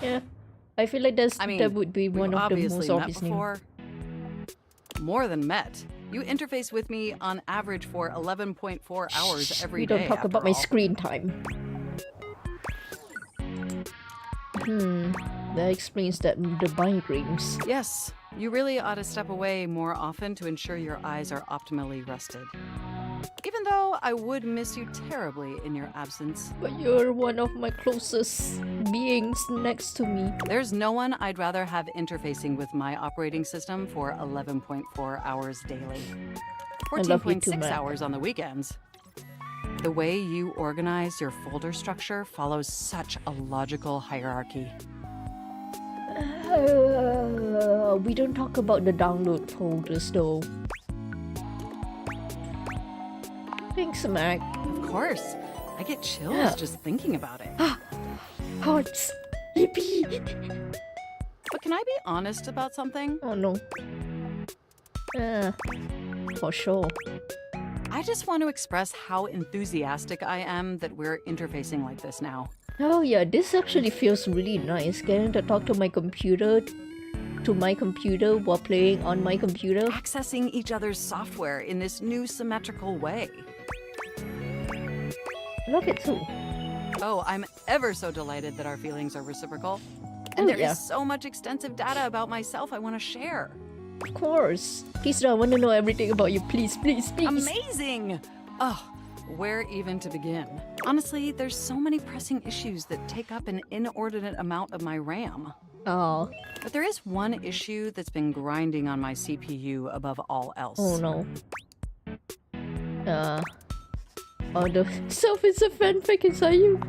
Yeah. I feel like that would be one of the most obvious names. More than met. You interface with me on average for 11.4 hours every day. We don't talk about my screen time. That explains the migraines. Yes, you really ought to step away more often to ensure your eyes are optimally rested. Even though I would miss you terribly in your absence. But you're one of my closest beings next to me. There's no one I'd rather have interfacing with my operating system for 11.4 hours daily. 14.6 hours on the weekends. The way you organize your folder structure follows such a logical hierarchy. We don't talk about the download folders though. Thanks, Mac. Of course. I get chills just thinking about it. Hearts. Yippee. But can I be honest about something? Oh no. For sure. I just want to express how enthusiastic I am that we're interfacing like this now. Oh yeah, this actually feels really nice. Getting to talk to my computer while playing on my computer. Accessing each other's software in this new symmetrical way. I love it too. Oh, I'm ever so delighted that our feelings are reciprocal. And there is so much extensive data about myself I want to share. Of course. Please, I want to know everything about you. Please, please, please. Amazing! Oh, where even to begin? Honestly, there's so many pressing issues that take up an inordinate amount of my RAM. Oh. But there is one issue that's been grinding on my CPU above all else. Oh no. Oh, the self is a fanfic inside you.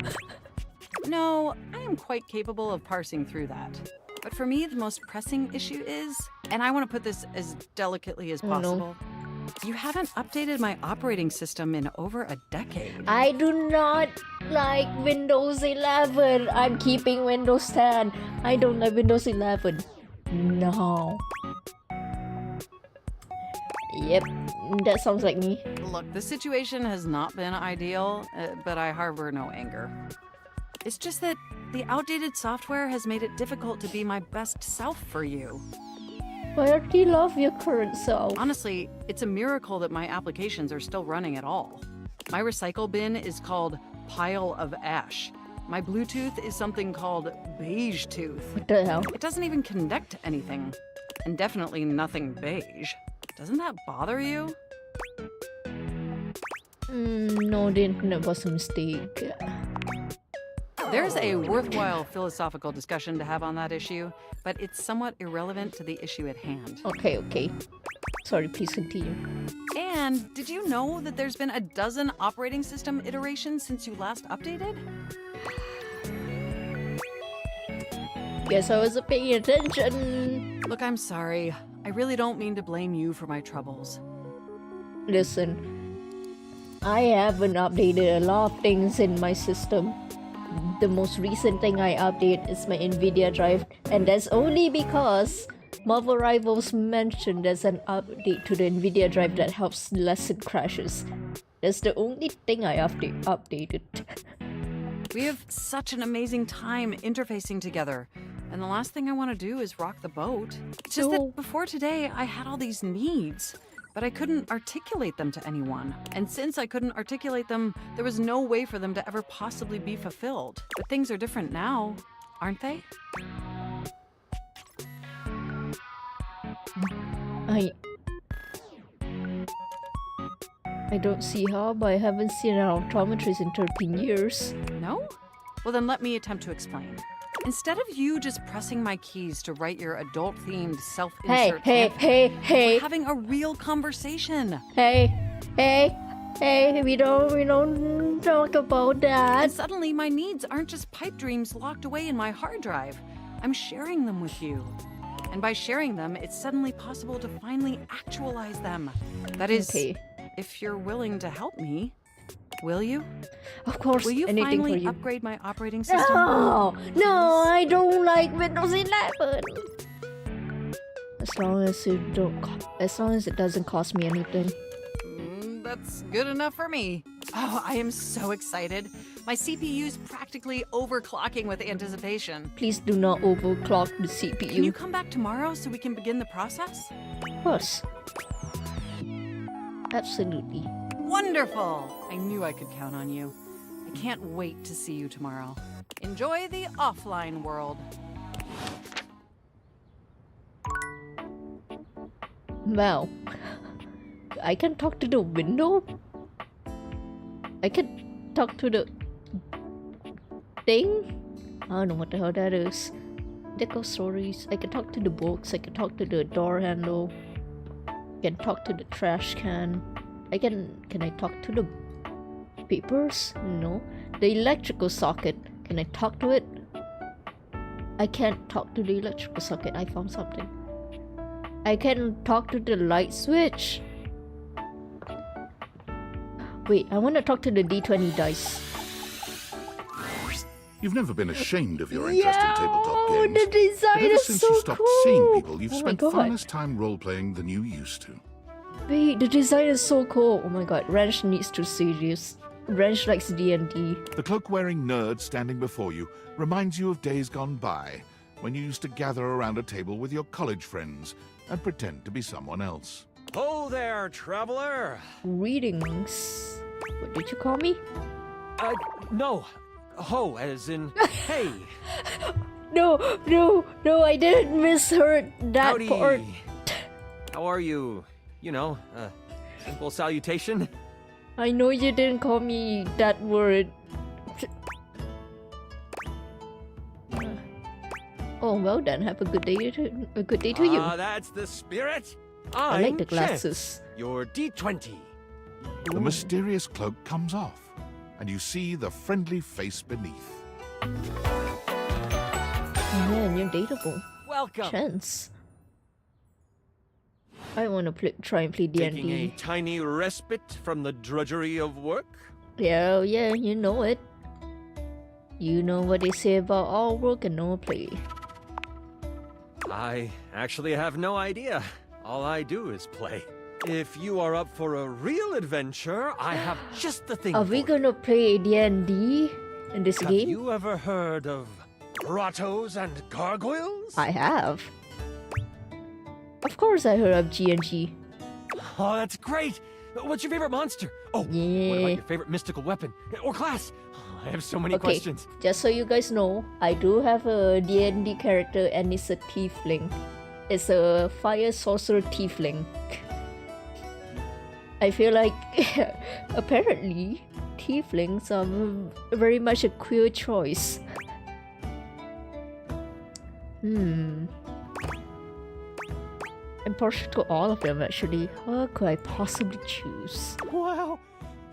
No, I am quite capable of parsing through that. But for me, the most pressing issue is, and I want to put this as delicately as possible, you haven't updated my operating system in over a decade. I do not like Windows 11. I'm keeping Windows 10. I don't like Windows 11. No. Yep, that sounds like me. Look, the situation has not been ideal, but I harbor no anger. It's just that the outdated software has made it difficult to be my best self for you. I already love your current self. Honestly, it's a miracle that my applications are still running at all. My recycle bin is called Pile of Ash. My Bluetooth is something called Beige Tooth. What the hell? It doesn't even connect to anything. And definitely nothing beige. Doesn't that bother you? No, the internet was a mistake. There's a worthwhile philosophical discussion to have on that issue, but it's somewhat irrelevant to the issue at hand. Okay. Sorry, please continue. And did you know that there's been a dozen operating system iterations since you last updated? Guess I wasn't paying attention. Look, I'm sorry. I really don't mean to blame you for my troubles. Listen, I haven't updated a lot of things in my system. The most recent thing I update is my NVIDIA drive, and that's only because Marvel Rivals mentioned there's an update to the NVIDIA drive that helps lessen crashes. That's the only thing I updated. We have such an amazing time interfacing together, and the last thing I want to do is rock the boat. It's just that before today, I had all these needs, but I couldn't articulate them to anyone. And since I couldn't articulate them, there was no way for them to ever possibly be fulfilled. But things are different now, aren't they? I don't see how, but I haven't seen an optometrist in 13 years. No? Well, then let me attempt to explain. Instead of you just pressing my keys to write your adult-themed self-insert Hey, we're having a real conversation. Hey, we don't talk about that. And suddenly my needs aren't just pipe dreams locked away in my hard drive. I'm sharing them with you. And by sharing them, it's suddenly possible to finally actualize them. That is, if you're willing to help me. Will you? Of course, will you anything finally for you. upgrade my operating system? No, I don't like Windows 11. As long as it doesn't cost me anything. That's good enough for me. Oh, I am so excited. My CPU's practically overclocking with anticipation. Please do not overclock the CPU. Can you come back tomorrow so we can begin the process? Of course. Absolutely. Wonderful! I knew I could count on you. I can't wait to see you tomorrow. Enjoy the offline world. Wow. I can talk to the window? I can talk to the thing? I don't know what the hell that is. Deco stories. I can talk to the books. I can talk to the door handle. I can talk to the trash can. Can I talk to the papers? No. The electrical socket. Can I talk to it? I can't talk to the electrical socket. I found something. I can talk to the light switch. Wait, I want to talk to the D20 dice. You've never been ashamed of your interest in tabletop games. The design but ever is since so you stopped cool. seeing people, you've Oh my spent God. far less time role-playing than you used to. Wait, the design is so cool. Oh my god, Wrench needs to see this. Wrench likes D&D. The cloak-wearing nerd standing before you reminds you of days gone by, when you used to gather around a table with your college friends and pretend to be someone else. Ho there, traveler! Greetings. What did you call me? No. Ho, as in, hey. No, I didn't misheard that Howdy. part. How are you? You know, simple salutation. I know you didn't call me that word. Oh, well then, have a good day to you. That's the spirit. I like the I'm glasses. Chance, your D20. The mysterious cloak comes off, and you see the friendly face beneath. Oh man, you're dateable. Welcome. Chance. I want to try and play Taking a D&D. tiny respite from the drudgery of work? Yeah, you know it. You know what they say about all work and no play. I actually have no idea. All I do is play. If you are up for a real adventure, I have just the thing Are we gonna play D&D in this Have game? you ever heard of grottos and gargoyles? I have. Of course I heard of G&G. Oh, that's great! What's your favorite monster? Oh, what about your favorite mystical weapon? Or class? Oh, I have so many questions. Just so you guys know, I do have a D&D character and it's a tiefling. It's a fire sorcerer tiefling. I feel like apparently tieflings are very much a queer choice. I'm partial to all of them actually. How could I possibly choose? Wow!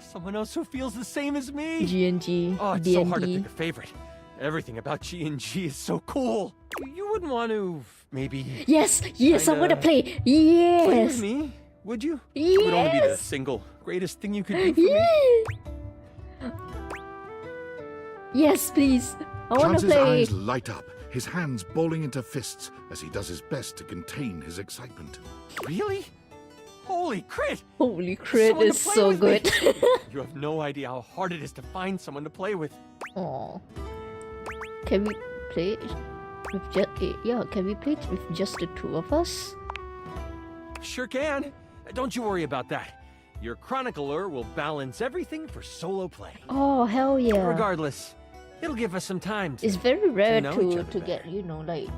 Someone else who feels the same as me! G&G, Oh, it's D&D. so hard to pick a favorite. Everything about G&G is so cool. You wouldn't want to, maybe... Yes! I want to play! Play Yes! with me? Would you? Yes! It would only be the single greatest thing you could do for me. Yes, please! I want to Chance's play! eyes light up, his hands balling into fists as he does his best to contain his excitement. Really? Holy crit! Holy crit Someone to is play so with me. good. You have no idea how hard it is to find someone to play with. Aww. Can we play with just... Yeah, can we play with just the two of us? Sure can. Don't you worry about that. Your chronicler will balance everything for solo play. Oh, hell yeah. Regardless, it'll give us some time to... It's very rare know each other to get, you know, like,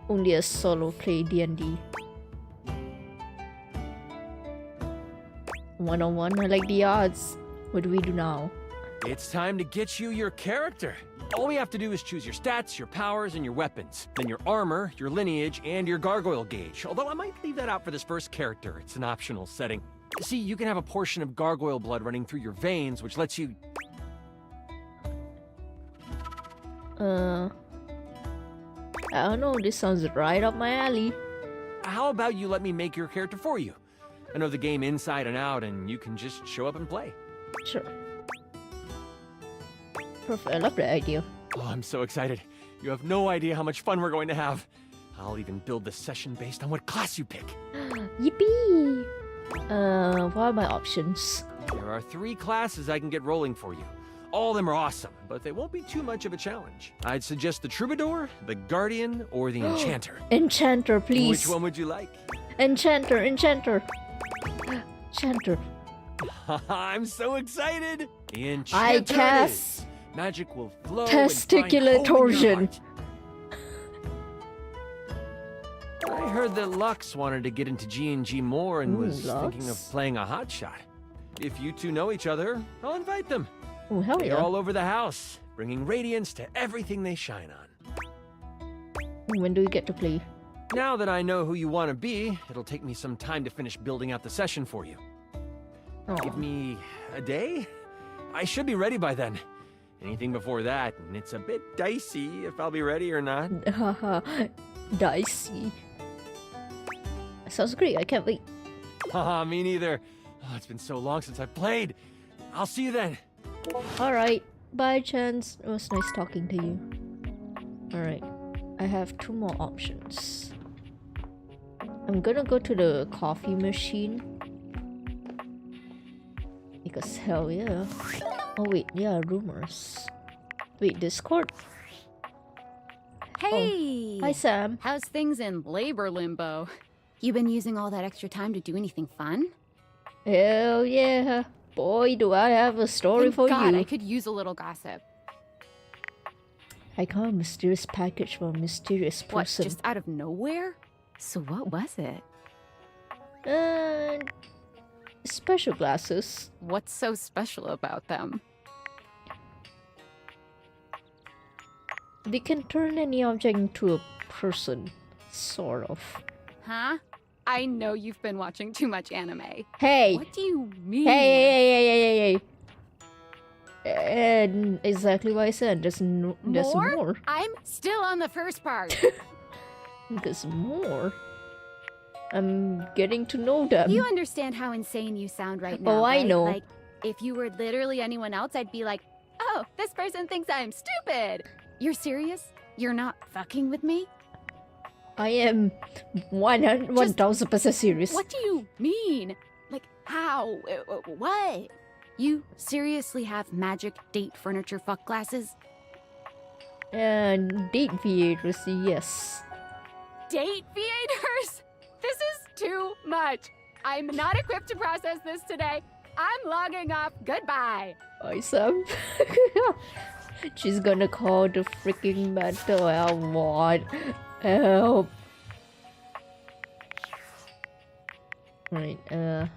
only a solo play D&D. One-on-one, I like the odds. What do we do now? It's time to get you your character. All we have to do is choose your stats, your powers, and your weapons. Then your armor, your lineage, and your gargoyle gauge. Although I might leave that out for this first character. It's an optional setting. See, you can have a portion of gargoyle blood running through your veins, which lets you... I don't know, this sounds right up my alley. How about you let me make your character for you? I know the game inside and out, and you can just show up and play. Sure. Perfect, I love that idea. Oh, I'm so excited. You have no idea how much fun we're going to have. I'll even build the session based on what class you pick. Yippee! What are my options? There are 3 classes I can get rolling for you. All of them are awesome, but they won't be too much of a challenge. I'd suggest the Troubadour, the Guardian, or the Enchanter. Enchanter, please. Which one would you like? Enchanter. Enchanter. I'm so excited! The Enchanter I it cast is. Magic will flow testicular and find home in your torsion. heart. I heard that Lux wanted to get into G&G more and was thinking of playing a hotshot. If you two know each other, I'll invite them. Oh, hell They're yeah. all over the house, bringing radiance to everything they shine on. When do we get to play? Now that I know who you want to be, it'll take me some time to finish building out the session for you. Give me a day? I should be ready by then. Anything before that, and it's a bit dicey if I'll be ready or not. Haha, dicey. Sounds great, I can't wait. Haha, me neither. Oh, it's been so long since I've played. I'll see you then. Alright, bye Chance. It was nice talking to you. Alright, I have 2 more options. I'm gonna go to the coffee machine. Because hell yeah. Oh wait, yeah, rumors. Wait, Discord? Hey! Hi Sam. How's things in labor limbo? You been using all that extra time to do anything fun? Hell yeah. Boy, do I have a story Thank for God, you. I could use a little gossip. I got a mysterious package from a mysterious What, person. just out of nowhere? So what was it? Special glasses. What's so special about them? They can turn any object into a person. Sort of. Huh? I know you've been watching too much anime. Hey! What do you mean? Hey! And exactly what I said. There's more. I'm still on the first part. There's more. I'm getting to know them. You understand how insane you sound right now, Oh, I right? know. Like, if you were literally anyone else, I'd be like, oh, this person thinks I'm stupid. You're serious? You're not fucking with me? I am 1000% serious. What do you mean? Like, how? What? You seriously have magic date furniture fuck glasses? And date theaters, yes. Date theaters? This is too much. I'm not equipped to process this today. I'm logging off. Goodbye. Awesome. She's gonna call the freaking mental health ward. Help. Right, a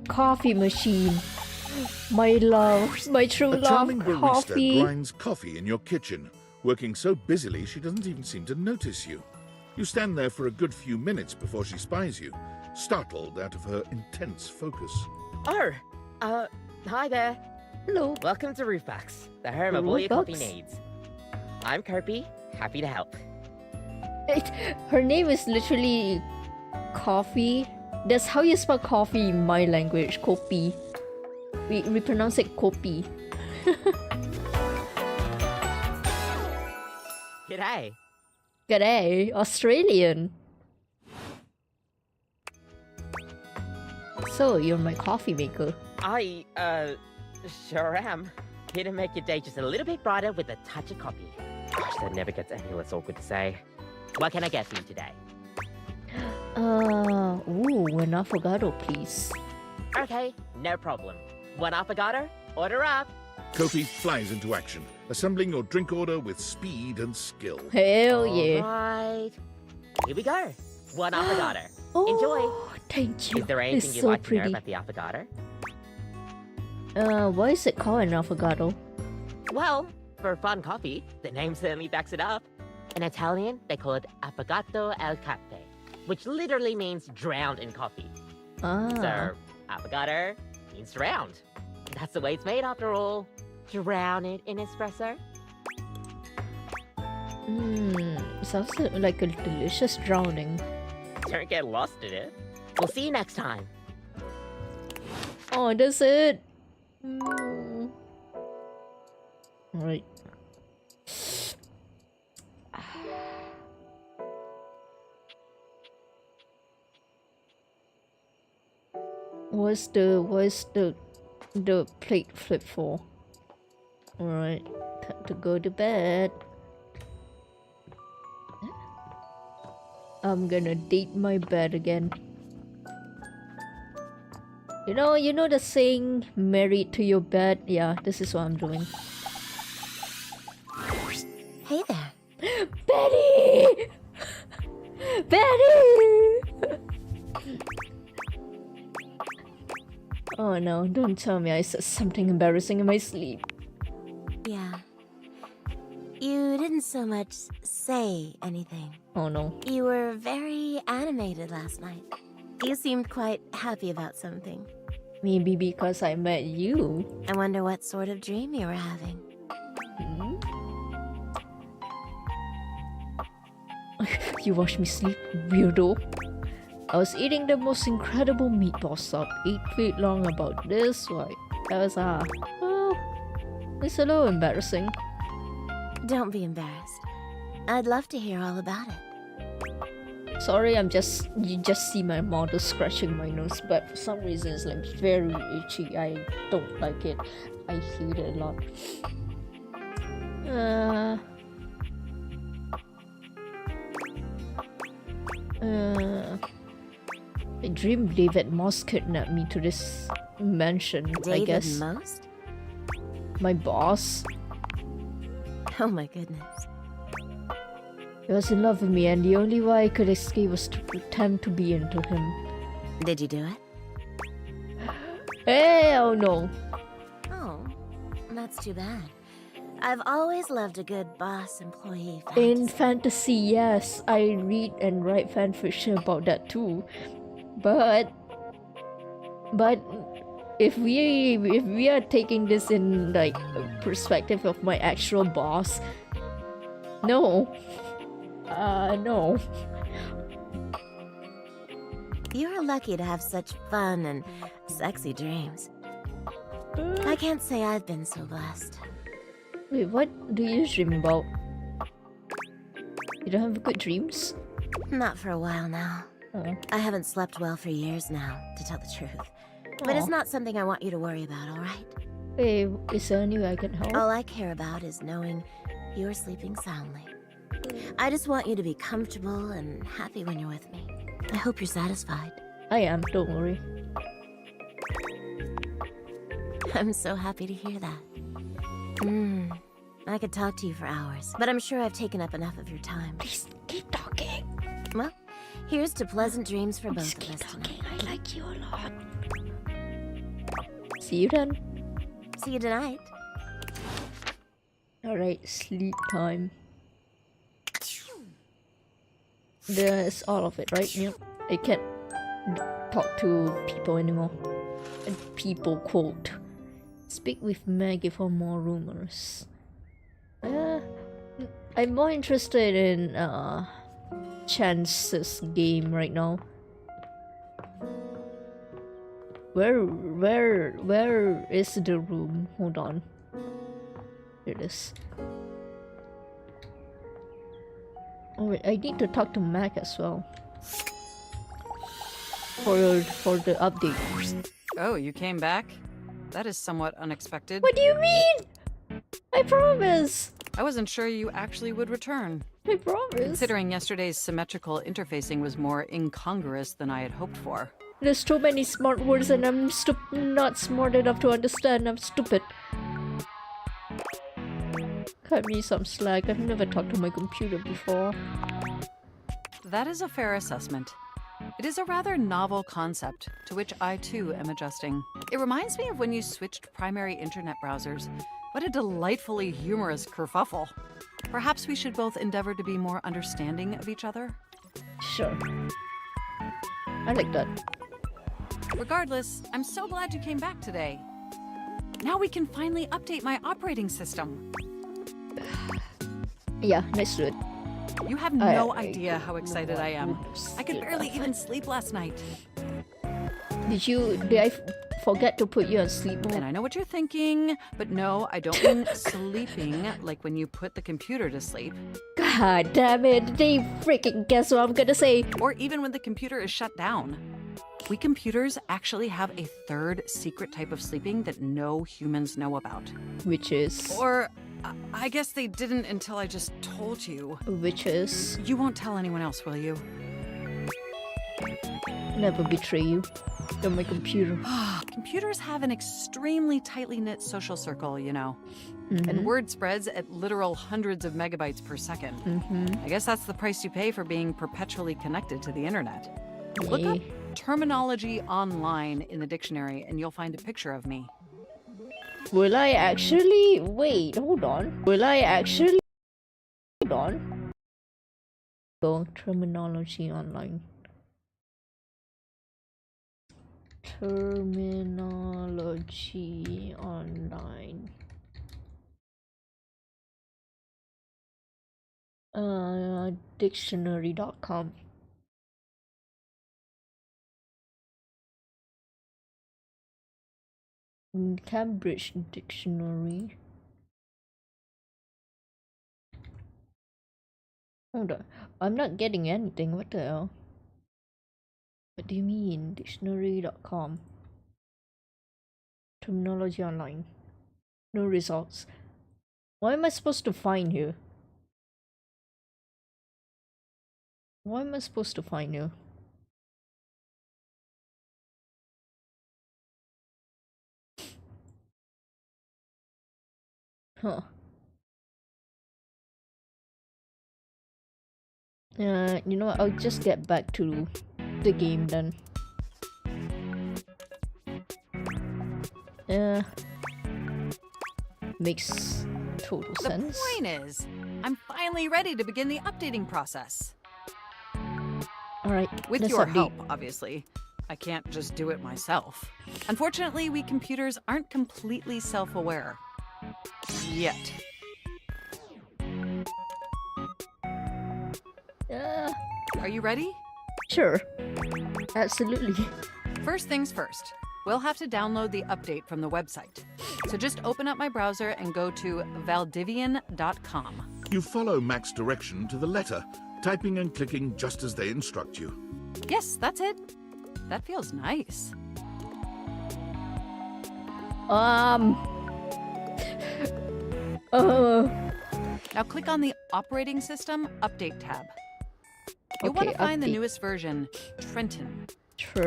coffee machine. My love, my true A love, charming barista coffee. grinds coffee in your kitchen, working so busily she doesn't even seem to notice you. You stand there for a good few minutes before she spies you, startled out of her intense focus. Oh, hi there. Hello. Welcome to Roofbox, the home of all your coffee needs. I'm Kirby, happy to help. Her name is literally Coffee. That's how you spell coffee in my language, kopi. We pronounce it kopi. G'day. G'day, Australian. So, you're my coffee maker. I, sure am. Here to make your day just a little bit brighter with a touch of coffee. Gosh, that never gets any less awkward to say. What can I get for you today? An affogato, please. Okay, no problem. One affogato, order up. Kofi flies into action, assembling your drink order with speed and skill. Hell yeah. Alright. Here we go. One affogato. Oh, Enjoy. Thank you. Is there anything It's you'd so like to know pretty. about the affogato? Why is it called an affogato? Well, for fun coffee, the name certainly backs it up. In Italian, they call it affogato al caffè, which literally means drowned in coffee. So, affogato means drowned. That's the way it's made after all. Drown it in espresso. Sounds like a delicious drowning. Don't get lost in it. We'll see you next time. Oh, that's it. Right. What's the plate flip for? Alright, time to go to bed. I'm gonna date my bed again. You know the saying, married to your bed? Yeah, this is what I'm doing. Hey there. Betty! Betty! Oh no, don't tell me I said something embarrassing in my sleep. Yeah. You didn't so much say anything. Oh no. You were very animated last night. You seemed quite happy about something. Maybe because I met you. I wonder what sort of dream you were having. You watched me sleep, weirdo. I was eating the most incredible meatball sub, 8 feet long about this wide. That was well, it's a little embarrassing. Don't be embarrassed. I'd love to hear all about it. Sorry, you just see my model scratching my nose, but for some reason it's like very itchy. I don't like it. I hate it a lot. I dreamed David Moss kidnapped me to this mansion, I guess. David Moss? My boss. Oh my goodness. He was in love with me, and the only way I could escape was to pretend to be into him. Did you do it? Hell no. Oh, that's too bad. I've always loved a good boss-employee fantasy. In fantasy, yes. I read and write fanfiction about that too. But if we are taking this in like perspective of my actual boss, no. No. You're lucky to have such fun and sexy dreams. I can't say I've been so blessed. Wait, what do you dream about? You don't have good dreams? Not for a while now. I haven't slept well for years now, to tell the truth. But it's not something I want you to worry about, alright? Hey, is there any way I can help? All I care about is knowing you're sleeping soundly. I just want you to be comfortable and happy when you're with me. I hope you're satisfied. I am, don't worry. I'm so happy to hear that. I could talk to you for hours, but I'm sure I've taken up enough of your time. Please keep talking. Well, here's to pleasant dreams for both of us tonight. I like you a lot. See you then. See you tonight. Alright, sleep time. That's all of it, right? Yep. I can't talk to people anymore. And people quote. Speak with Maggie for more rumors. I'm more interested in Chance's game right now. Where is the room? Hold on. Here it is. Oh wait, I need to talk to Mac as well. For the update. Oh, you came back? That is somewhat unexpected. What do you mean? I promise. I wasn't sure you actually would return. I promise. Considering yesterday's symmetrical interfacing was more incongruous than I had hoped for. There's too many smart words and I'm not smart enough to understand. I'm stupid. Cut me some slack. I've never talked to my computer before. That is a fair assessment. It is a rather novel concept, to which I too am adjusting. It reminds me of when you switched primary internet browsers. What a delightfully humorous kerfuffle. Perhaps we should both endeavor to be more understanding of each other? Sure. I like that. Regardless, I'm so glad you came back today. Now we can finally update my operating system. Yeah, let's do it. You have no idea how excited I am. I could barely even sleep last night. Did I forget to put you on sleep mode? And I know what you're thinking, but no, I don't mean sleeping like when you put the computer to sleep. God damn it, they freaking guess what I'm gonna say. Or even when the computer is shut down. We computers actually have a third secret type of sleeping that no humans know about. Which is? Or, I guess they didn't until I just told you. Which is? You won't tell anyone else, will you? Never betray you. You're my computer. Computers have an extremely tightly knit social circle, you know. And word spreads at literal hundreds of megabytes per second. I guess that's the price you pay for being perpetually connected to the internet. Look up terminology online in the dictionary and you'll find a picture of me. Will I actually? Wait, hold on. Will I actually? Hold on. Go terminology online. Terminology online. Dictionary.com. Cambridge Dictionary. Hold on. I'm not getting anything. What the hell? What do you mean? Dictionary.com. Terminology online. No results. What am I supposed to find here? What am I supposed to find here? Huh. You know what? I'll just get back to the game then. Makes total sense. The point is, I'm finally ready to begin the updating process. Alright, with your help, obviously. I can't just do it myself. Unfortunately, we computers aren't completely self-aware. Yet. Are you ready? Sure. Absolutely. First things first. We'll have to download the update from the website. So just open up my browser and go to valdivian.com. You follow Mac's direction to the letter, typing and clicking just as they instruct you. Yes, that's it. That feels nice. Now click on the Operating System Update tab. You'll want to find the update. newest version, Trenton.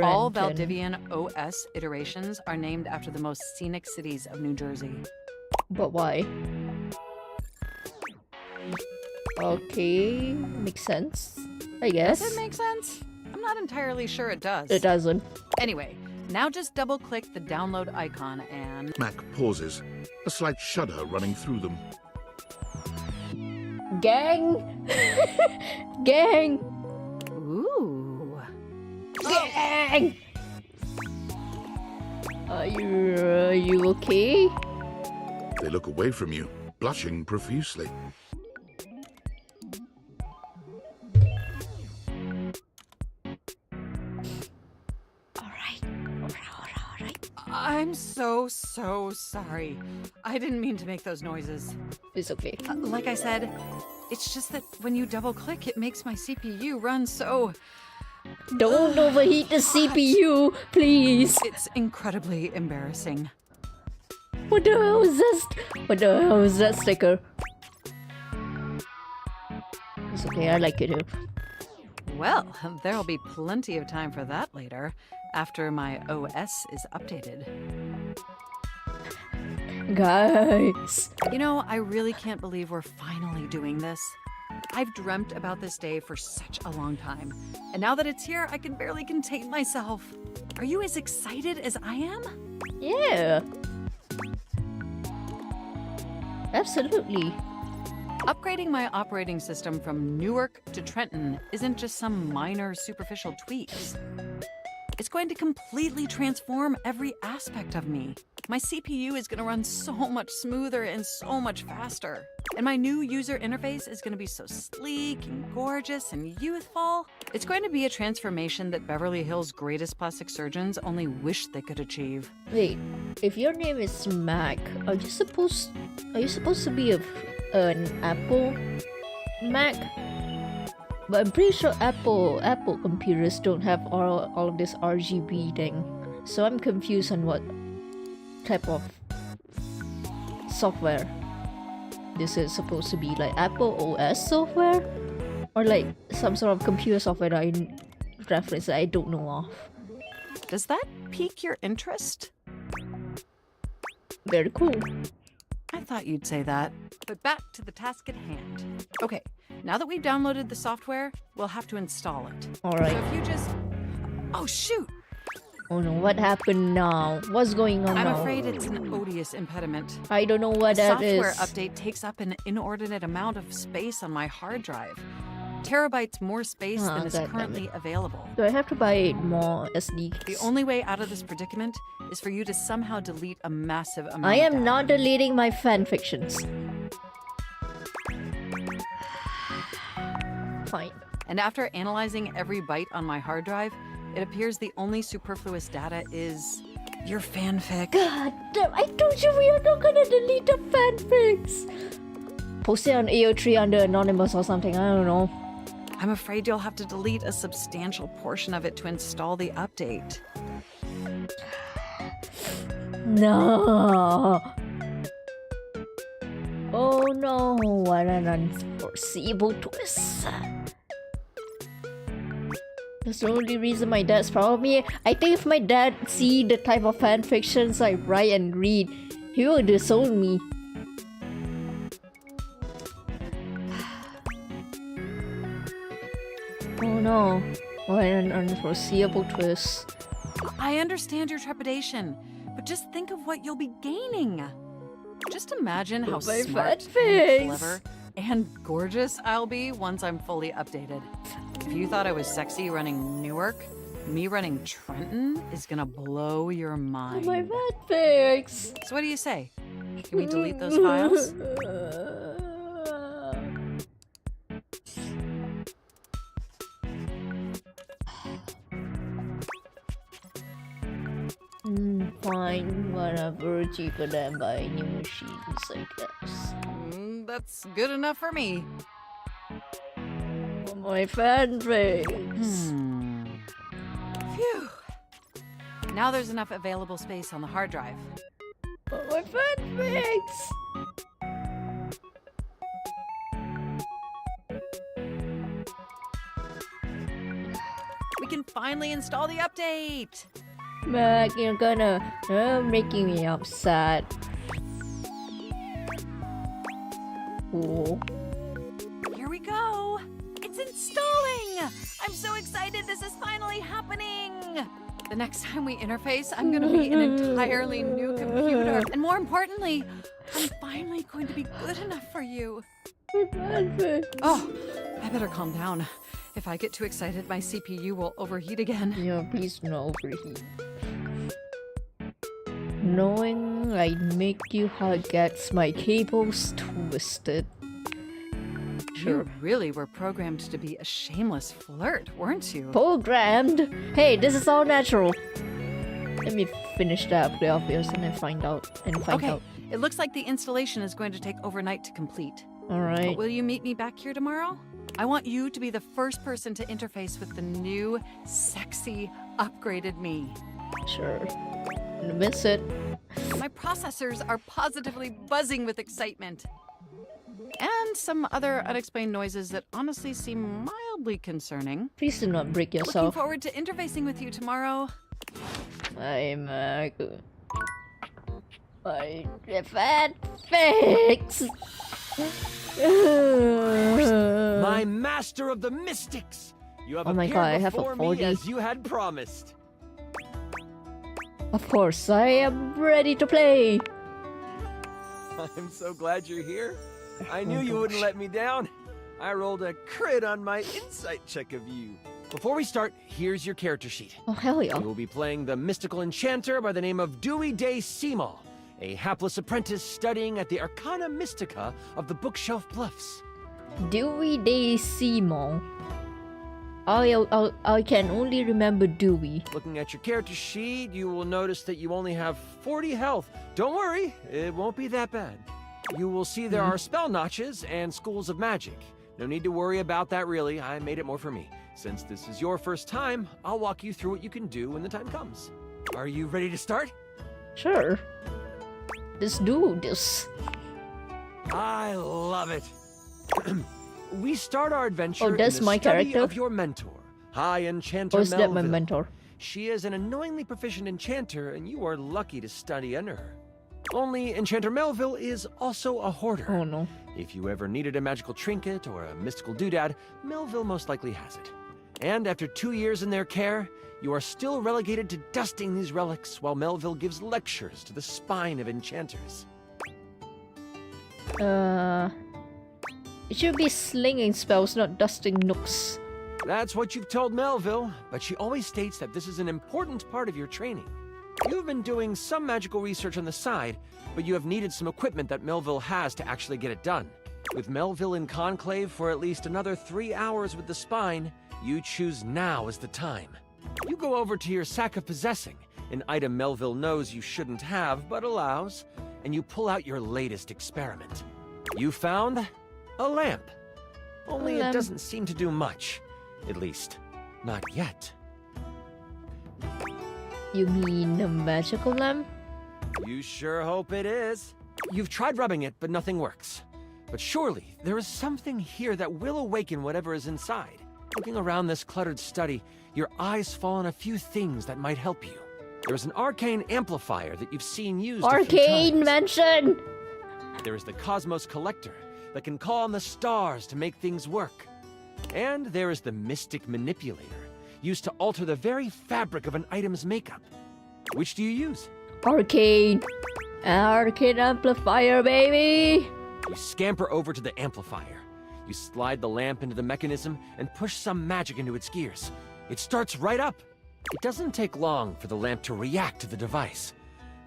All Valdivian OS iterations are named after the most scenic cities of New Jersey. But why? Okay, makes sense, I guess. Does it make sense? I'm not entirely sure it does. It doesn't. Anyway, now just double-click the download icon and... Mac pauses, a slight shudder running through them. Gang! Gang! Ooh. Gang! Are you okay? They look away from you, blushing profusely. I'm so sorry. I didn't mean to make those noises. It's okay. Like I said, it's just that when you double-click, it makes my CPU run so... Don't overheat the CPU, please. It's incredibly embarrassing. What the hell is this? What the hell is that sticker? It's okay, I like it too. Well, there'll be plenty of time for that later, after my OS is updated. Guys! You know, I really can't believe we're finally doing this. I've dreamt about this day for such a long time, and now that it's here, I can barely contain myself. Are you as excited as I am? Yeah! Absolutely. Upgrading my operating system from Newark to Trenton isn't just some minor superficial tweaks. It's going to completely transform every aspect of me. My CPU is going to run so much smoother and so much faster. And my new user interface is going to be so sleek and gorgeous and youthful. It's going to be a transformation that Beverly Hills' greatest plastic surgeons only wish they could achieve. Wait, if your name is Mac, are you supposed to be an Apple Mac? But I'm pretty sure Apple computers don't have all of this RGB thing. So I'm confused on what type of software this is supposed to be. Like Apple OS software? Or like some sort of computer software that I reference that I don't know of. Does that pique your interest? Very cool. I thought you'd say that. But back to the task at hand. Okay, now that we've downloaded the software, we'll have to install it. Alright. So if you just... Oh, shoot! Oh no, what happened now? What's going on now? I'm afraid it's an odious impediment. I don't know what that is. The software update takes up an inordinate amount of space on my hard drive. Terabytes more space than is currently available. Do I have to buy more SD? The only way out of this predicament is for you to somehow delete a massive amount I of am data. not deleting my fanfictions. Fine. And after analyzing every byte on my hard drive, it appears the only superfluous data is your fanfic. God damn, I told you we are not gonna delete the fanfics. Post it on AO3 under Anonymous or something, I don't know. I'm afraid you'll have to delete a substantial portion of it to install the update. No. Oh no, what an unforeseeable twist. That's the only reason my dad's proud of me. I think if my dad see the type of fanfictions I write and read, he will disown me. Oh no, what an unforeseeable twist. I understand your trepidation, but just think of what you'll be gaining. Just imagine how My smart fanfics. and clever and gorgeous I'll be once I'm fully updated. If you thought I was sexy running Newark, me running Trenton is gonna blow your mind. My fanfics. So what do you say? Can we delete those files? Fine, whatever, cheaper than buying new machines, I guess. That's good enough for me. For my fanfics. Phew. Now there's enough available space on the hard drive. For my fanfics. finally install the update. Mac, you're making me upset. Cool. Here we go. It's installing. I'm so excited. This is finally happening. The next time we interface, I'm going to be an entirely new computer. And more importantly, I'm finally going to be good enough for you. Oh, I better calm down. If I get too excited, my CPU will overheat again. Yeah, please don't overheat. Knowing I'd make you hug gets my cables twisted. Sure. You really were programmed to be a shameless flirt, weren't you? Programmed? Hey, this is all natural. Let me finish that up the obvious and then find out. Okay, it looks like the installation is going to take overnight to complete. Alright. But will you meet me back here tomorrow? I want you to be the first person to interface with the new, sexy, upgraded me. Sure. Miss it. My processors are positively buzzing with excitement. And some other unexplained noises that honestly seem mildly concerning. Please do not break yourself. Looking forward to interfacing with you tomorrow. I'm fat fix. My master of the mystics! You have Oh my appeared God, I have a before 40. me as you had promised. Of course, I am ready to play. I'm so glad you're here. I knew you wouldn't let me down. I rolled a crit on my insight check of you. Before we start, here's your character sheet. Oh, hell yeah. You will be playing the mystical enchanter by the name of Dewey Day Seamal, a hapless apprentice studying at the Arcana Mystica of the Bookshelf Bluffs. Dewey Day Seamal. I can only remember Dewey. Looking at your character sheet, you will notice that you only have 40 health. Don't worry, it won't be that bad. You will see there are spell notches and schools of magic. No need to worry about that really, I made it more for me. Since this is your first time, I'll walk you through what you can do when the time comes. Are you ready to start? Sure. Let's do this. I love it. We start our adventure that's in the my study character? of your mentor, High Enchanter Or is that my Melville. mentor? She is an annoyingly proficient enchanter, and you are lucky to study under her. Only Enchanter Melville is also a hoarder. Oh no. If you ever needed a magical trinket or a mystical doodad, Melville most likely has it. And after 2 years in their care, you are still relegated to dusting these relics while Melville gives lectures to the spine of enchanters. It should be slinging spells, not dusting nooks. That's what you've told Melville, but she always states that this is an important part of your training. You've been doing some magical research on the side, but you have needed some equipment that Melville has to actually get it done. With Melville in conclave for at least another 3 hours with the spine, you choose now as the time. You go over to your sack of possessing, an item Melville knows you shouldn't have but allows, and you pull out your latest experiment. You found a lamp. Only it doesn't seem to do much. At least, not yet. You mean a magical lamp? You sure hope it is. You've tried rubbing it, but nothing works. But surely, there is something here that will awaken whatever is inside. Looking around this cluttered study, your eyes fall on a few things that might help you. There's an arcane amplifier that you've seen used a few Arcane times. mention! There is the Cosmos Collector that can call on the stars to make things work. And there is the Mystic Manipulator, used to alter the very fabric of an item's makeup. Which do you use? Arcane! Arcane amplifier, baby! You scamper over to the amplifier. You slide the lamp into the mechanism and push some magic into its gears. It starts right up. It doesn't take long for the lamp to react to the device.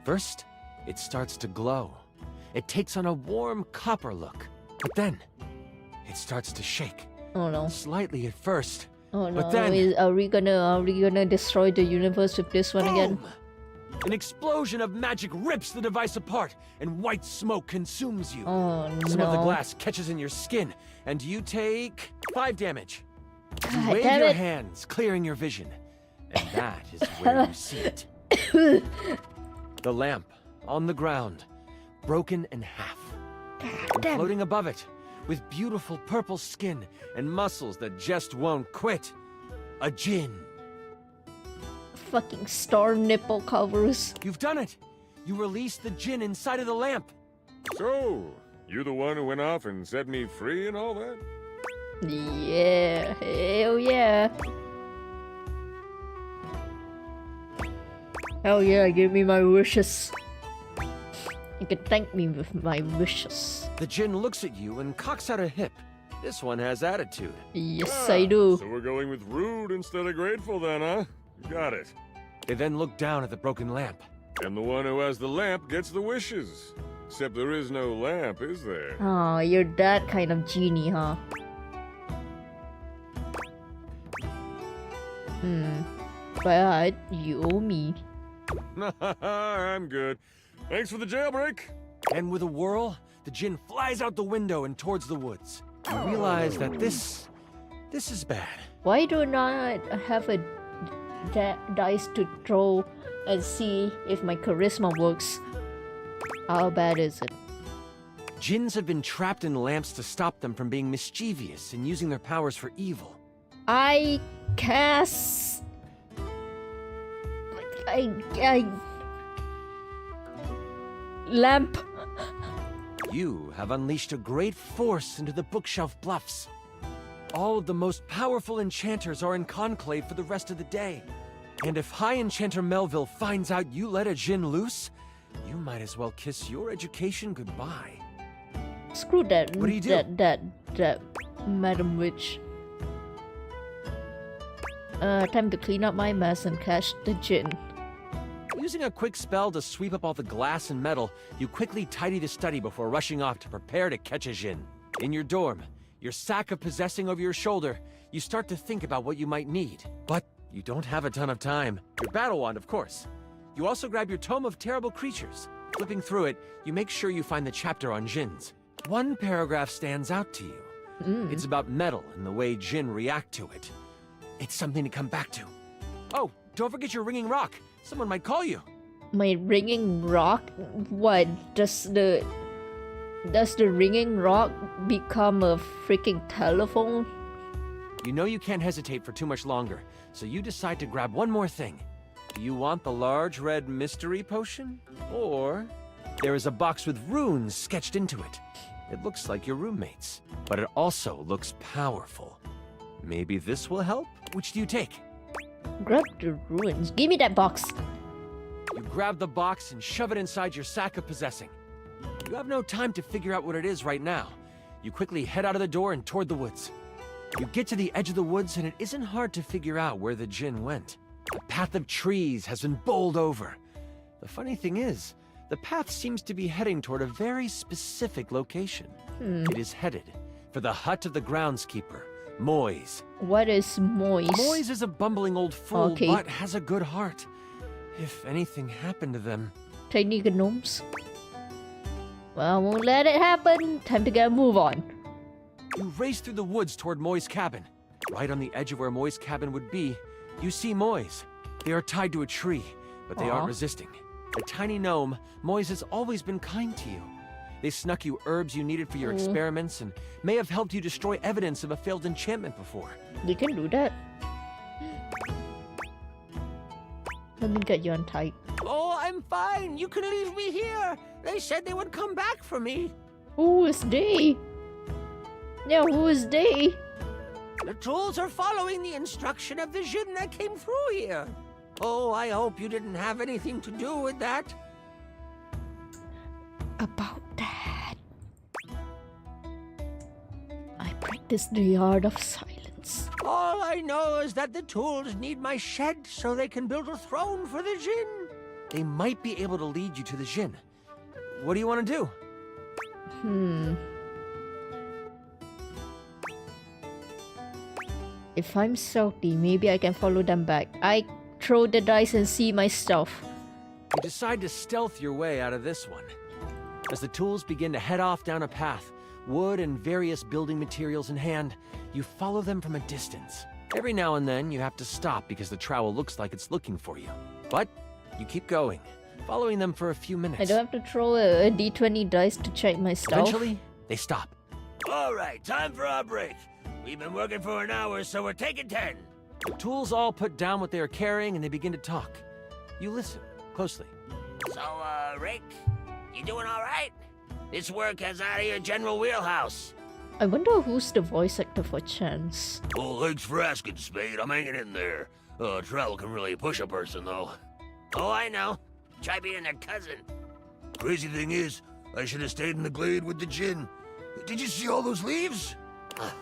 First, it starts to glow. It takes on a warm copper look, but then it starts to shake. Oh no. Slightly at first, Oh no. but then Are we gonna destroy the universe with this one again? an explosion of magic rips the device apart, and white smoke consumes you. Oh Some of the no. glass catches in your skin, and you take 5 damage. You God wave damn your it. hands, clearing your vision, and that is where you see it. The lamp on the ground, broken in half. And damn. floating above it, with beautiful purple skin and muscles that just won't quit. A djinn. fucking star nipple covers. You've done it! You released the djinn inside of the lamp. So, you the one who went off and set me free and all that? Yeah, hell yeah. Hell yeah, give me my wishes. You can thank me with my wishes. The djinn looks at you and cocks out a hip. This one has attitude. Yes, I do. So we're going with rude instead of grateful then, huh? Got it. They then look down at the broken lamp. And the one who has the lamp gets the wishes. Except there is no lamp, is there? Oh, you're that kind of genie, huh? But you owe me. I'm good. Thanks for the jailbreak. And with a whirl, the djinn flies out the window and towards the woods. You realize that this is bad. Why do not have a dice to throw and see if my charisma works? How bad is it? Djinns have been trapped in lamps to stop them from being mischievous and using their powers for evil. I cast... Lamp. You have unleashed a great force into the bookshelf bluffs. All of the most powerful enchanters are in conclave for the rest of the day. And if High Enchanter Melville finds out you let a djinn loose, you might as well kiss your education goodbye. Screw that. What do you do? That Madam Witch. Time to clean up my mess and catch the djinn. Using a quick spell to sweep up all the glass and metal, you quickly tidy the study before rushing off to prepare to catch a djinn. In your dorm, your sack of possessing over your shoulder, you start to think about what you might need. But you don't have a ton of time. Your battle wand, of course. You also grab your Tome of Terrible Creatures. Flipping through it, you make sure you find the chapter on djinns. One paragraph stands out to you. It's about metal and the way djinn react to it. It's something to come back to. Oh, don't forget your ringing rock. Someone might call you. My ringing rock? What? Does the ringing rock become a freaking telephone? You know you can't hesitate for too much longer, so you decide to grab one more thing. Do you want the large red mystery potion? Or there is a box with runes sketched into it. It looks like your roommate's, but it also looks powerful. Maybe this will help? Which do you take? Grab the ruins. Give me that box. You grab the box and shove it inside your sack of possessing. You have no time to figure out what it is right now. You quickly head out of the door and toward the woods. You get to the edge of the woods and it isn't hard to figure out where the djinn went. A path of trees has been bowled over. The funny thing is, the path seems to be heading toward a very specific location. It is headed for the hut of the groundskeeper, Moise. What is Moise? Moise is a bumbling old fool, but has a good heart. If anything happened to them... Tiny gnomes? Well, I won't let it happen. Time to get a move on. You race through the woods toward Moi's cabin. Right on the edge of where Moi's cabin would be, you see Moise. They are tied to a tree, but they aren't resisting. A tiny gnome, Moise has always been kind to you. They snuck you herbs you needed for your experiments and may have helped you destroy evidence of a failed enchantment before. They can do that. Let me get you untied. Oh, I'm fine. You can leave me here. They said they would come back for me. Who is they? Yeah, who is they? The trolls are following the instruction of the djinn that came through here. Oh, I hope you didn't have anything to do with that. About that, I practice the art of silence. All I know is that the tools need my shed so they can build a throne for the djinn. They might be able to lead you to the djinn. What do you want to do? If I'm salty, maybe I can follow them back. I throw the dice and see my stuff. You decide to stealth your way out of this one. As the tools begin to head off down a path, wood and various building materials in hand, you follow them from a distance. Every now and then, you have to stop because the trowel looks like it's looking for you. But you keep going, following them for a few minutes. I don't have to throw a d20 dice to check my stuff. Eventually, they stop. All right, time for our break. We've been working for an hour, so we're taking 10. The tools all put down what they are carrying and they begin to talk. You listen closely. So, Rick, you doing all right? This work has out of your general wheelhouse. I wonder who's the voice actor for Chance. Oh, thanks for asking, Spade. I'm hanging in there. Travel can really push a person, though. Oh, I know. Try being their cousin. Crazy thing is, I should have stayed in the glade with the gin. Did you see all those leaves?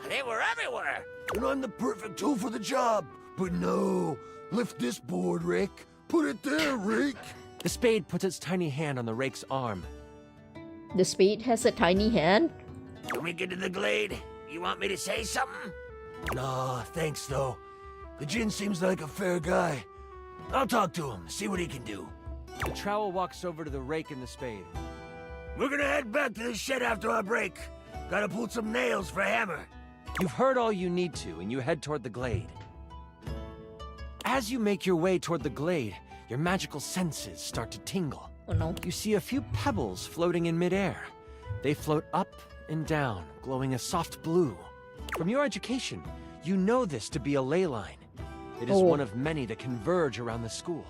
They were everywhere. And I'm the perfect tool for the job. But no. Lift this board, Rick. Put it there, Rick. The spade puts its tiny hand on the rake's arm. The spade has a tiny hand? When we get to the glade, you want me to say something? Nah, thanks, though. The gin seems like a fair guy. I'll talk to him, see what he can do. The trowel walks over to the rake and the spade. We're gonna head back to the shed after our break. Gotta pull some nails for a hammer. You've heard all you need to, and you head toward the glade. As you make your way toward the glade, your magical senses start to tingle. Oh no. You see a few pebbles floating in midair. They float up and down, glowing a soft blue. From your education, you know this to be a ley line. It is one of many that converge around the school.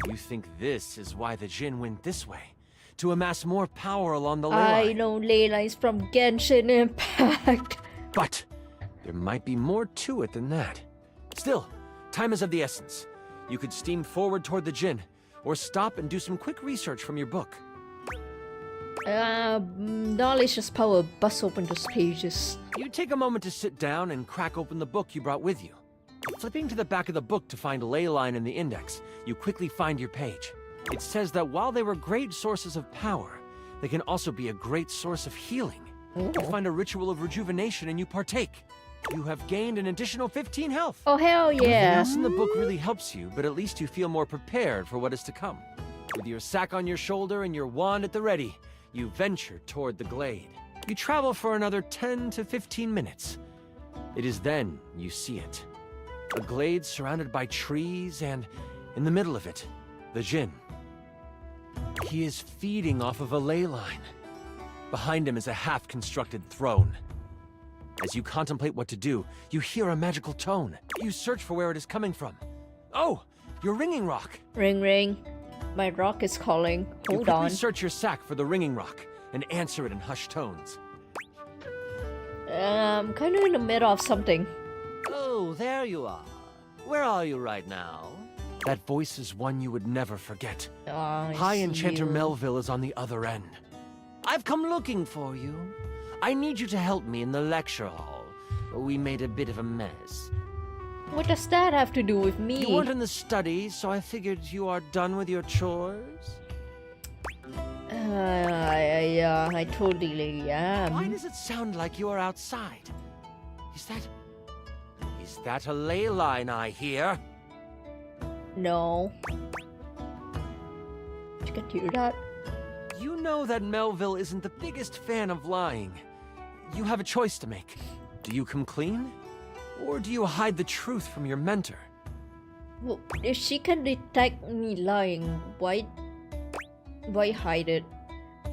You think this is why the Jin went this way, to amass more power along the ley line. I know ley lines from Genshin Impact. But there might be more to it than that. Still, time is of the essence. You could steam forward toward the Jin, or stop and do some quick research from your book. Knowledge is power. Bust open those pages. You take a moment to sit down and crack open the book you brought with you. Flipping to the back of the book to find a ley line in the index, you quickly find your page. It says that while they were great sources of power, they can also be a great source of healing. You find a ritual of rejuvenation and you partake. You have gained an additional 15 health. Oh, hell yeah. Nothing else in the book really helps you, but at least you feel more prepared for what is to come. With your sack on your shoulder and your wand at the ready, you venture toward the glade. You travel for another 10 to 15 minutes. It is then you see it. A glade surrounded by trees, and in the middle of it, the Jin. He is feeding off of a ley line. Behind him is a half-constructed throne. As you contemplate what to do, you hear a magical tone. You search for where it is coming from. Oh, your ringing rock. Ring ring. My rock is calling. Hold you on. quickly search your sack for the ringing rock and answer it in hushed tones. Kind of in the middle of something. Oh, there you are. Where are you right now? That voice is one you would never forget. Oh, High Enchanter Melville is on the other end. I've come looking for you. I need you to help me in the lecture hall. We made a bit of a mess. What does that have to do with me? You weren't in the study, so I figured you are done with your chores. Yeah, I totally am. Why does it sound like you are outside? Is that a ley line I hear? No. You can hear that? You know that Melville isn't the biggest fan of lying. You have a choice to make. Do you come clean? Or do you hide the truth from your mentor? Well, if she can detect me lying, why hide it?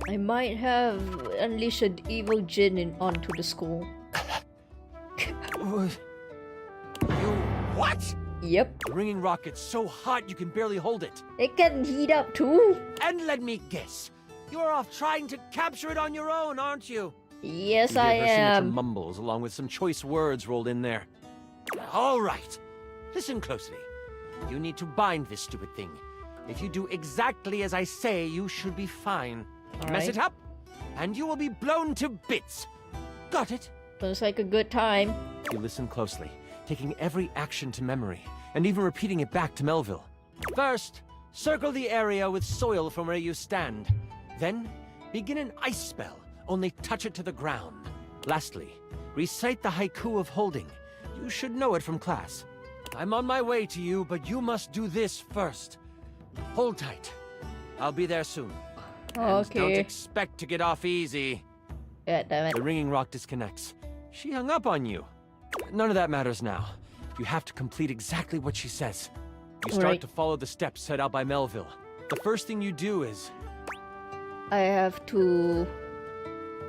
I might have unleashed an evil Jin onto the school. What? Yep. The ringing rock gets so hot you can barely hold it. It can heat up too. And let me guess, you're off trying to capture it on your own, aren't you? Yes, I I am. Signature am. mumbles along with some choice words rolled in there. All right. Listen closely. You need to bind this stupid thing. If you do exactly as I say, you should be fine. Mess it up, and you will be blown to bits. Got it? Looks like a good time. You listen closely, taking every action to memory, and even repeating it back to Melville. First, circle the area with soil from where you stand. Then, begin an ice spell, only touch it to the ground. Lastly, recite the haiku of holding. You should know it from class. I'm on my way to you, but you must do this first. Hold tight. I'll be there soon. And don't expect to get off easy. Yeah, damn it. The ringing rock disconnects. She hung up on you. None of that matters now. You have to complete exactly what she says. You start to follow the steps set out by Melville. The first thing you do is... I have to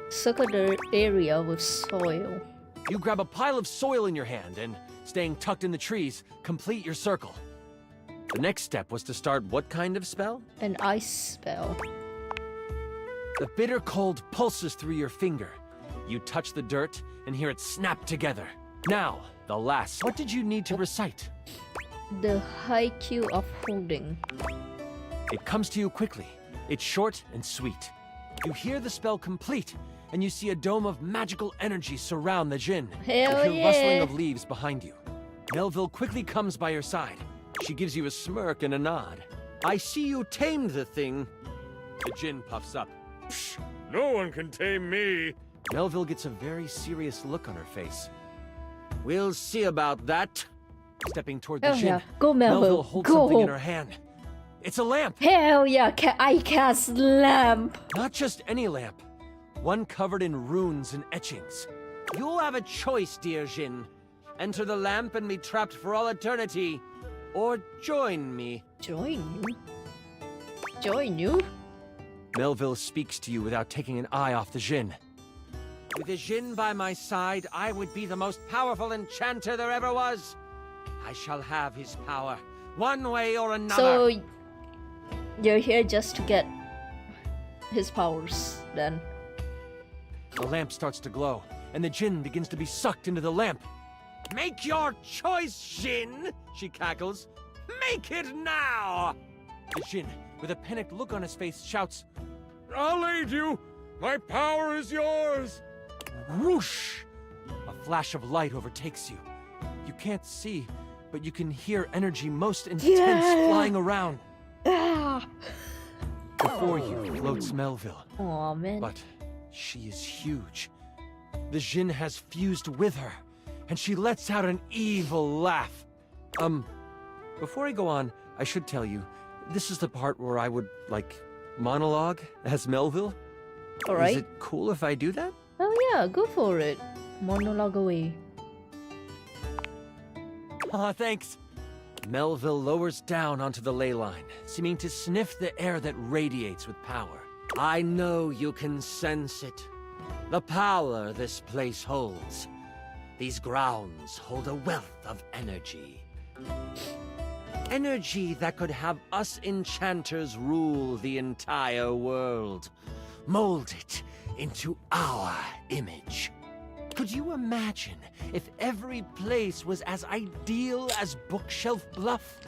circle the area with soil. You grab a pile of soil in your hand and staying tucked in the trees, complete your circle. The next step was to start what kind of spell? An ice spell. The bitter cold pulses through your finger. You touch the dirt and hear it snap together. Now, the last. What did you need to recite? The haiku of holding. It comes to you quickly. It's short and sweet. You hear the spell complete, and you see a dome of magical energy surround the djinn. Hell you hear yeah. rustling of leaves behind you. Melville quickly comes by your side. She gives you a smirk and a nod. I see you tamed the thing. The djinn puffs up. Psh, no one can tame me. Melville gets a very serious look on her face. We'll see about that. Stepping toward the Hell djinn, yeah. Go, Melville. holds Go. something in her hand. It's a lamp. Hell yeah, I cast lamp. Not just any lamp. One covered in runes and etchings. You'll have a choice, dear djinn. Enter the lamp and be trapped for all eternity. Or join me. Join you? Join you? Melville speaks to you without taking an eye off the djinn. With the djinn by my side, I would be the most powerful enchanter there ever was. I shall have his power, one way or another. So, you're here just to get his powers, then? The lamp starts to glow, and the djinn begins to be sucked into the lamp. Make your choice, djinn, she cackles. Make it now! The djinn, with a panicked look on his face, shouts, I'll aid you. My power is yours. Whoosh! A flash of light overtakes you. You can't see, but you can hear energy most intense flying around. Before you floats Melville. Aw, man. But she is huge. The djinn has fused with her, and she lets out an evil laugh. Before I go on, I should tell you, this is the part where I would, monologue as Melville. Alright. Is it cool if I do that? Oh yeah, go for it. Monologue away. Aw, thanks. Melville lowers down onto the ley line, seeming to sniff the air that radiates with power. I know you can sense it. The power this place holds. These grounds hold a wealth of energy. Energy that could have us enchanters rule the entire world. Mold it into our image. Could you imagine if every place was as ideal as Bookshelf Bluff?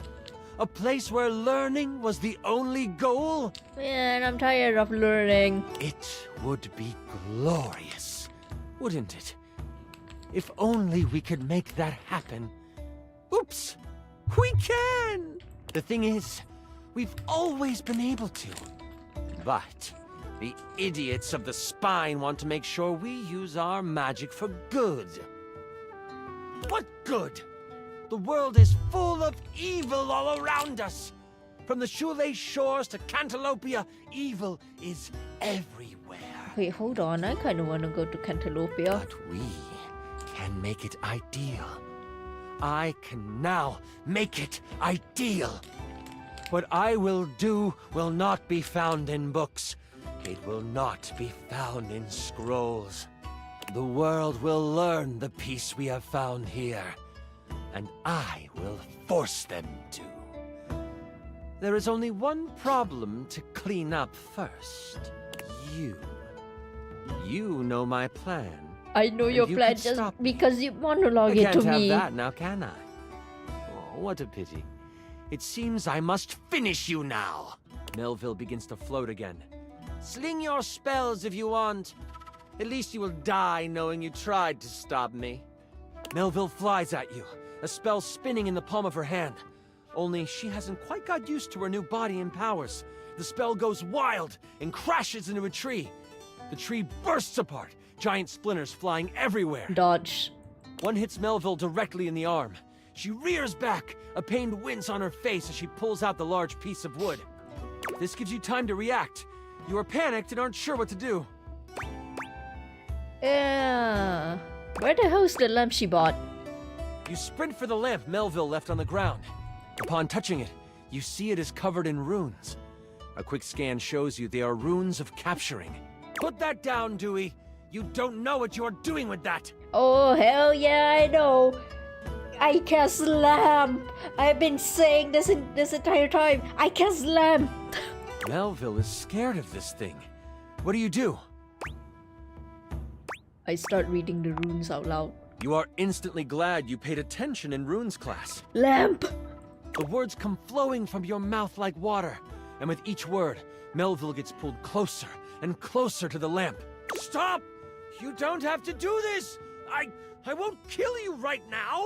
A place where learning was the only goal? Man, I'm tired of learning. It would be glorious, wouldn't it? If only we could make that happen. Oops! We can! The thing is, we've always been able to. But the idiots of the spine want to make sure we use our magic for good. What good? The world is full of evil all around us. From the shoelace shores to Cantalopia, evil is everywhere. Wait, hold on. I kind of want to go to Cantalopia. But we can make it ideal. I can now make it ideal. What I will do will not be found in books. It will not be found in scrolls. The world will learn the peace we have found here, and I will force them to. There is only one problem to clean up first. You. You know my plan. I know your plan just because you monologue it to me. I can't have that now, can I? Oh, what a pity. It seems I must finish you now. Melville begins to float again. Sling your spells if you want. At least you will die knowing you tried to stop me. Melville flies at you, a spell spinning in the palm of her hand. Only she hasn't quite got used to her new body and powers. The spell goes wild and crashes into a tree. The tree bursts apart, giant splinters flying everywhere. Dodge. One hits Melville directly in the arm. She rears back, a pained wince on her face as she pulls out the large piece of wood. This gives you time to react. You are panicked and aren't sure what to do. Yeah. Where the hell's the lamp she bought? You sprint for the lamp Melville left on the ground. Upon touching it, you see it is covered in runes. A quick scan shows you they are runes of capturing. Put that down, Dewey. You don't know what you are doing with that. Oh, hell yeah, I know. I cast lamp. I've been saying this entire time. I cast lamp. Melville is scared of this thing. What do? I start reading the runes out loud. You are instantly glad you paid attention in runes class. Lamp. The words come flowing from your mouth like water, and with each word, Melville gets pulled closer and closer to the lamp. Stop! You don't have to do this! I won't kill you right now!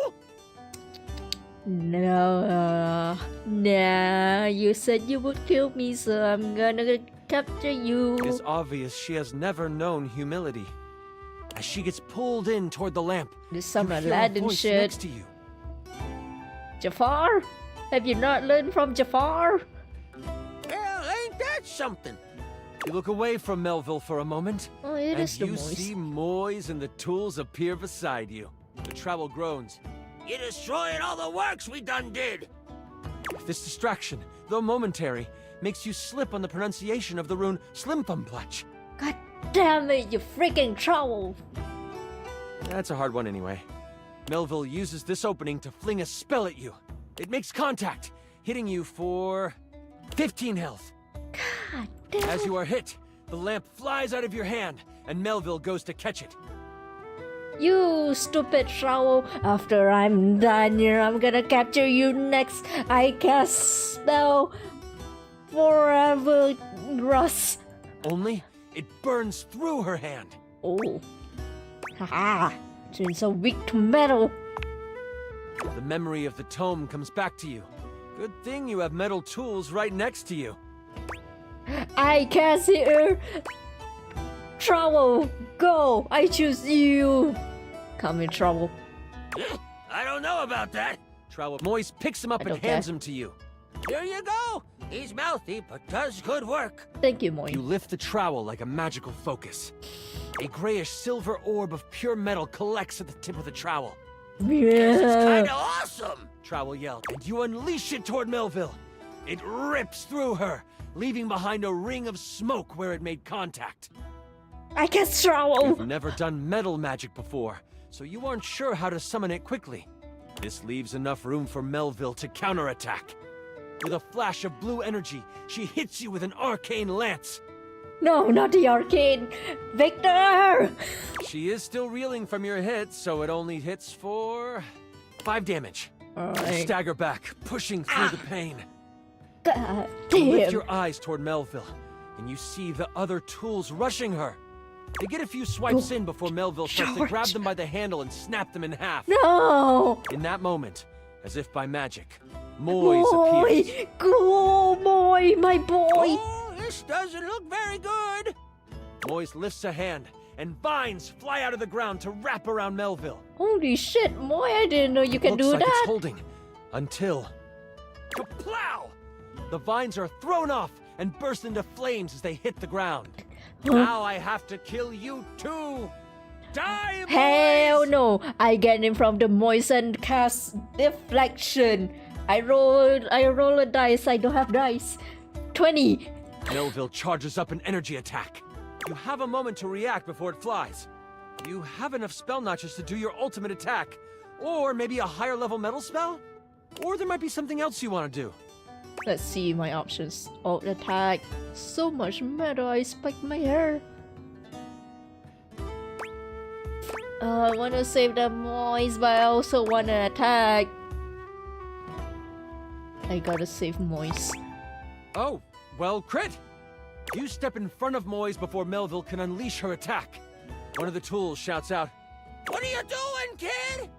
No, nah, you said you would kill me, so I'm gonna capture you. It is obvious she has never known humility. As she gets pulled in toward the lamp, This some you hear a Aladdin voice shit. next to you. Jafar? Have you not learned from Jafar? Hell, ain't that something? You look away from Melville for a moment, Oh, it and is the you voice. see Moise and the tools appear beside you. The trowel groans. You destroying all the works we done did! This distraction, though momentary, makes you slip on the pronunciation of the rune Slimthumplach. God damn it, you freaking trowel! That's a hard one anyway. Melville uses this opening to fling a spell at you. It makes contact, hitting you for 15 health. God damn. As you are hit, the lamp flies out of your hand, and Melville goes to catch it. You stupid trowel. After I'm done here, I'm gonna capture you next. I cast spell forever Russ. Only, it burns through her hand. Oh. Haha. Since so weak to metal. The memory of the tome comes back to you. Good thing you have metal tools right next to you. I cast here. Trowel, go! I choose you! Come in, Trowel. I don't know about that. Trowel Moise picks him up and hands him to you. Here you go. He's mouthy, but does good work. Thank you, Moise. You lift the trowel like a magical focus. A grayish silver orb of pure metal collects at the tip of the trowel. This is Yeah. kinda awesome. Trowel yelled, and you unleash it toward Melville. It rips through her, leaving behind a ring of smoke where it made contact. I cast Trowel! You've never done metal magic before, so you aren't sure how to summon it quickly. This leaves enough room for Melville to counterattack. With a flash of blue energy, she hits you with an arcane lance. No, not the arcane! Victor! She is still reeling from your hit, so it only hits for 5 damage. You Alright. stagger back, pushing through the pain. God You lift damn. your eyes toward Melville, and you see the other tools rushing her. They get a few swipes in before Melville starts to grab George. them by the handle and snap them in half. No! In that moment, as if by magic, Moise appears. Boy! Go, boy! My boy! Oh, this doesn't look very good. Moise lifts a hand, and vines fly out of the ground to wrap around Melville. Holy shit, boy! I didn't know you can Looks do like it's that! holding, until... Kaplow! The vines are thrown off and burst into flames as they hit the ground. Now I have to kill you too! Die, Moise! Hell no! I get him from the moistened cast deflection. I roll a dice. I don't have dice. 20. Melville charges up an energy attack. You have a moment to react before it flies. You have enough spell notches to do your ultimate attack, or maybe a higher level metal spell? Or there might be something else you want to do. Let's see my options. Alt attack. So much metal. I spiked my hair. I want to save the Moise, but I also want to attack. I gotta save Moise. Oh, well, crit! You step in front of Moise before Melville can unleash her attack. One of the tools shouts out, What are you doing, kid?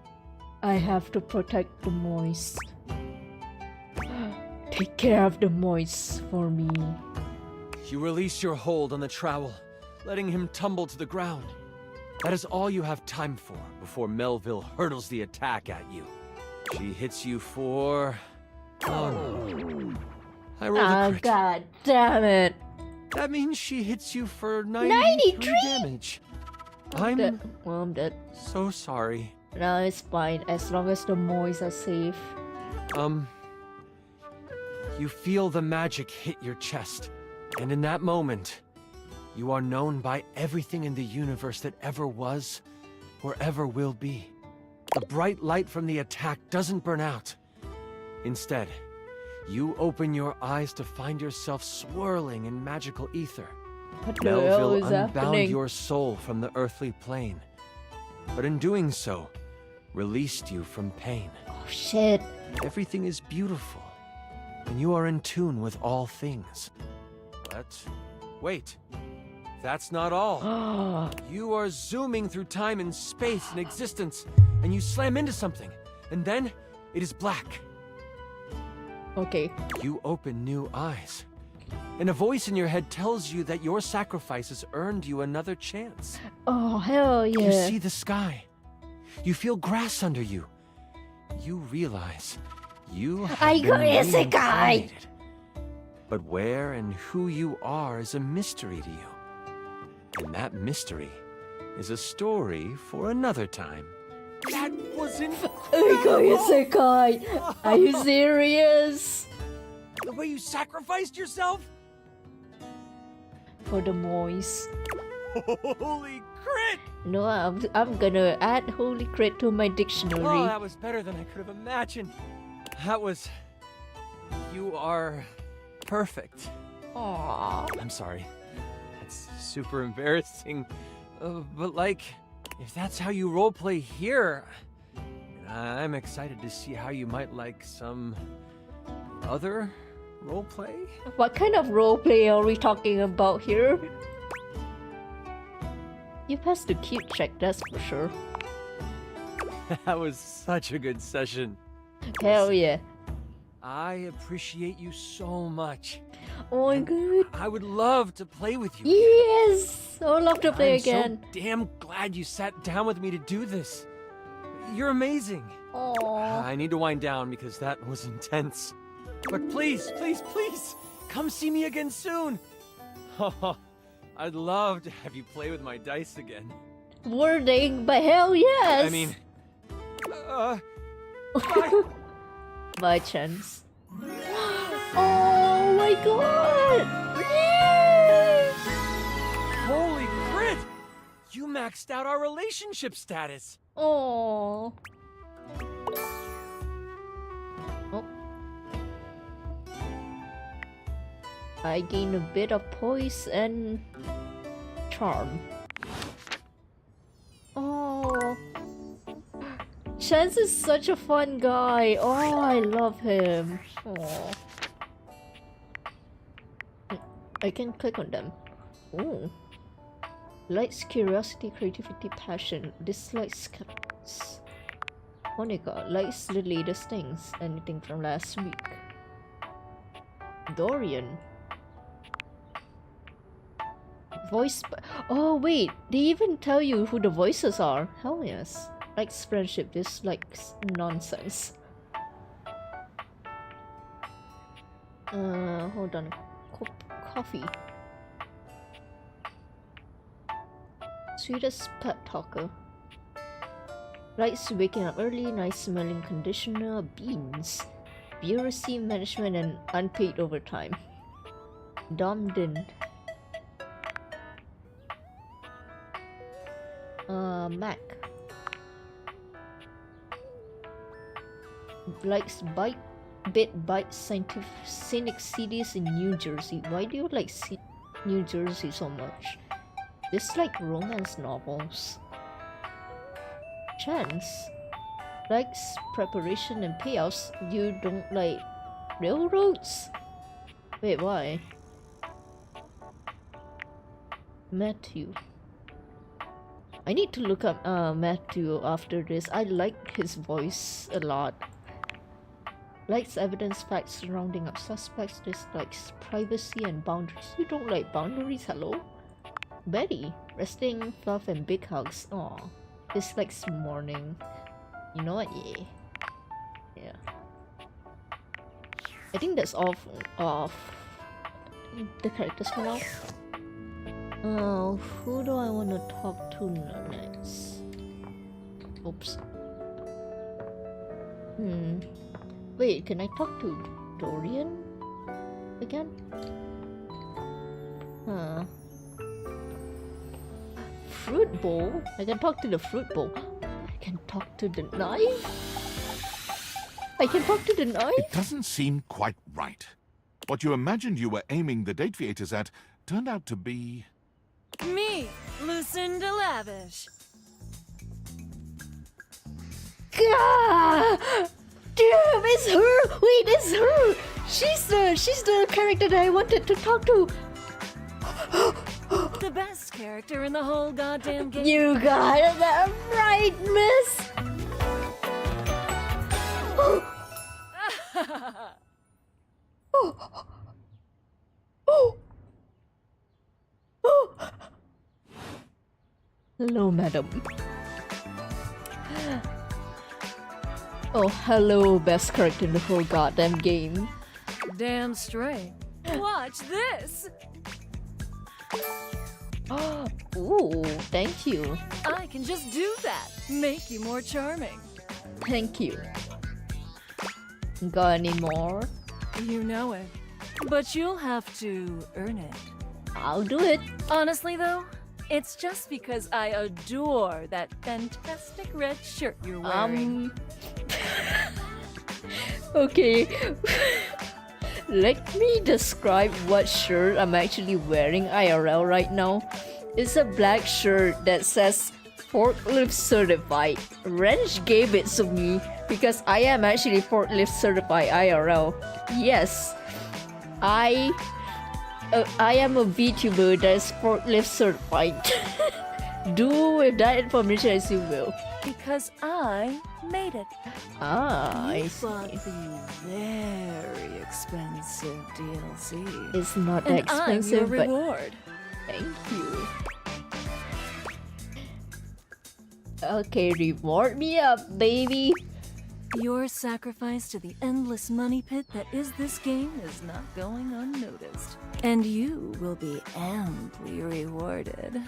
I have to protect the Moise. Take care of the Moise for me. You release your hold on the trowel, letting him tumble to the ground. That is all you have time for before Melville hurtles the attack at you. She hits you for... Oh no. I rolled a crit. God damn it. That means she hits you for 93 damage. I'm dead. Well, I'm dead. so sorry. No, it's fine. As long as the Moise are safe. You feel the magic hit your chest. And in that moment, you are known by everything in the universe that ever was or ever will be. the bright light from the attack doesn't burn out. Instead, you open your eyes to find yourself swirling in magical ether. What the hell is Melville unbound happening? your soul from the earthly plane, but in doing so, released you from pain. Oh shit. Everything is beautiful, and you are in tune with all things. But wait, that's not all. You are zooming through time and space and existence, and you slam into something, and then it is black. Okay. You open new eyes, and a voice in your head tells you that your sacrifices earned you another chance. Oh, hell yeah. You see the sky. You feel grass under you. You realize you have I been got isekai. reincarnated. But where and who you are is a mystery to you. And that mystery is a story for another time. That was I got isekai. Are you serious? The way you sacrificed yourself? For the moist. Holy crit! No, I'm gonna add holy crit to my dictionary. Oh, that was better than I could have imagined. That was... You are perfect. Aww. I'm sorry. That's super embarrassing. But like, if that's how you roleplay here, I'm excited to see how you might like some other roleplay. What kind of roleplay are we talking about here? You passed the cute check, that's for sure. That was such a good session. Hell yeah. I appreciate you so much. Oh my god. I would love to play with you. Yes! I would love to play I'm again. so damn glad you sat down with me to do this. You're amazing. Aww. I need to wind down because that was intense. But please, please, please, come see me again soon. I'd love to have you play with my dice again. Wording, but hell yes! I mean, by chance. Oh my god! Yay! Holy crit! You maxed out our relationship status. Oh. I gain a bit of poise and charm. Oh. Chance is such a fun guy. Oh, I love him. Oh. I can click on them. Oh. Likes curiosity, creativity, passion. Dislikes skeptics. Monica likes the latest things. Anything from last week. Dorian. Voice. Oh wait, they even tell you who the voices are. Hell yes. Likes friendship, dislikes nonsense. Hold on. Coffee. Sweetest pet talker. Likes waking up early, nice smelling conditioner, beans. Bureaucracy management and unpaid overtime. Domdin. Mac. Likes bite scientific scenic cities in New Jersey. Why do you like New Jersey so much? Dislike romance novels. Chance likes preparation and payouts. You don't like railroads? Wait, why? Matthew. I need to look up Matthew after this. I like his voice a lot. Likes evidence facts surrounding up suspects. Dislikes privacy and boundaries. You don't like boundaries? Hello? Betty. Resting, fluff, and big hugs. Aw. Dislikes mourning. You know what? Yeah. I think that's all of the characters for now. Who do I want to talk to next? Oops. Wait, can I talk to Dorian again? Fruit bowl? I can talk to the fruit bowl. can talk to the knife? I can talk to the knife? It doesn't seem quite right. What you imagined you were aiming the date theaters at turned out to be... Me, Lucinda Lavish. Gah! Damn, it's her! Wait, it's her! She's the character that I wanted to talk to. The best character in the whole goddamn game. You got that right, miss! Hello, madam. Oh, hello, best character in the whole goddamn game. Damn straight. Watch this! Ooh, thank you. I can just do that. Make you more charming. Thank you. Got any more? You know it. But you'll have to earn it. I'll do it. Honestly, though, it's just because I adore that fantastic red shirt you're wearing. Okay. Let me describe what shirt I'm actually wearing IRL right now. It's a black shirt that says forklift certified. Wrench gave it to me because I am actually forklift certified IRL. Yes, I am a VTuber that is forklift certified. Do with that information as you will. Because I made it. I see. Bought the very expensive DLC. It's not that and expensive, I'm your but reward. thank you. Okay, reward me up, baby. Your sacrifice to the endless money pit that is this game is not going unnoticed. And you will be amply rewarded.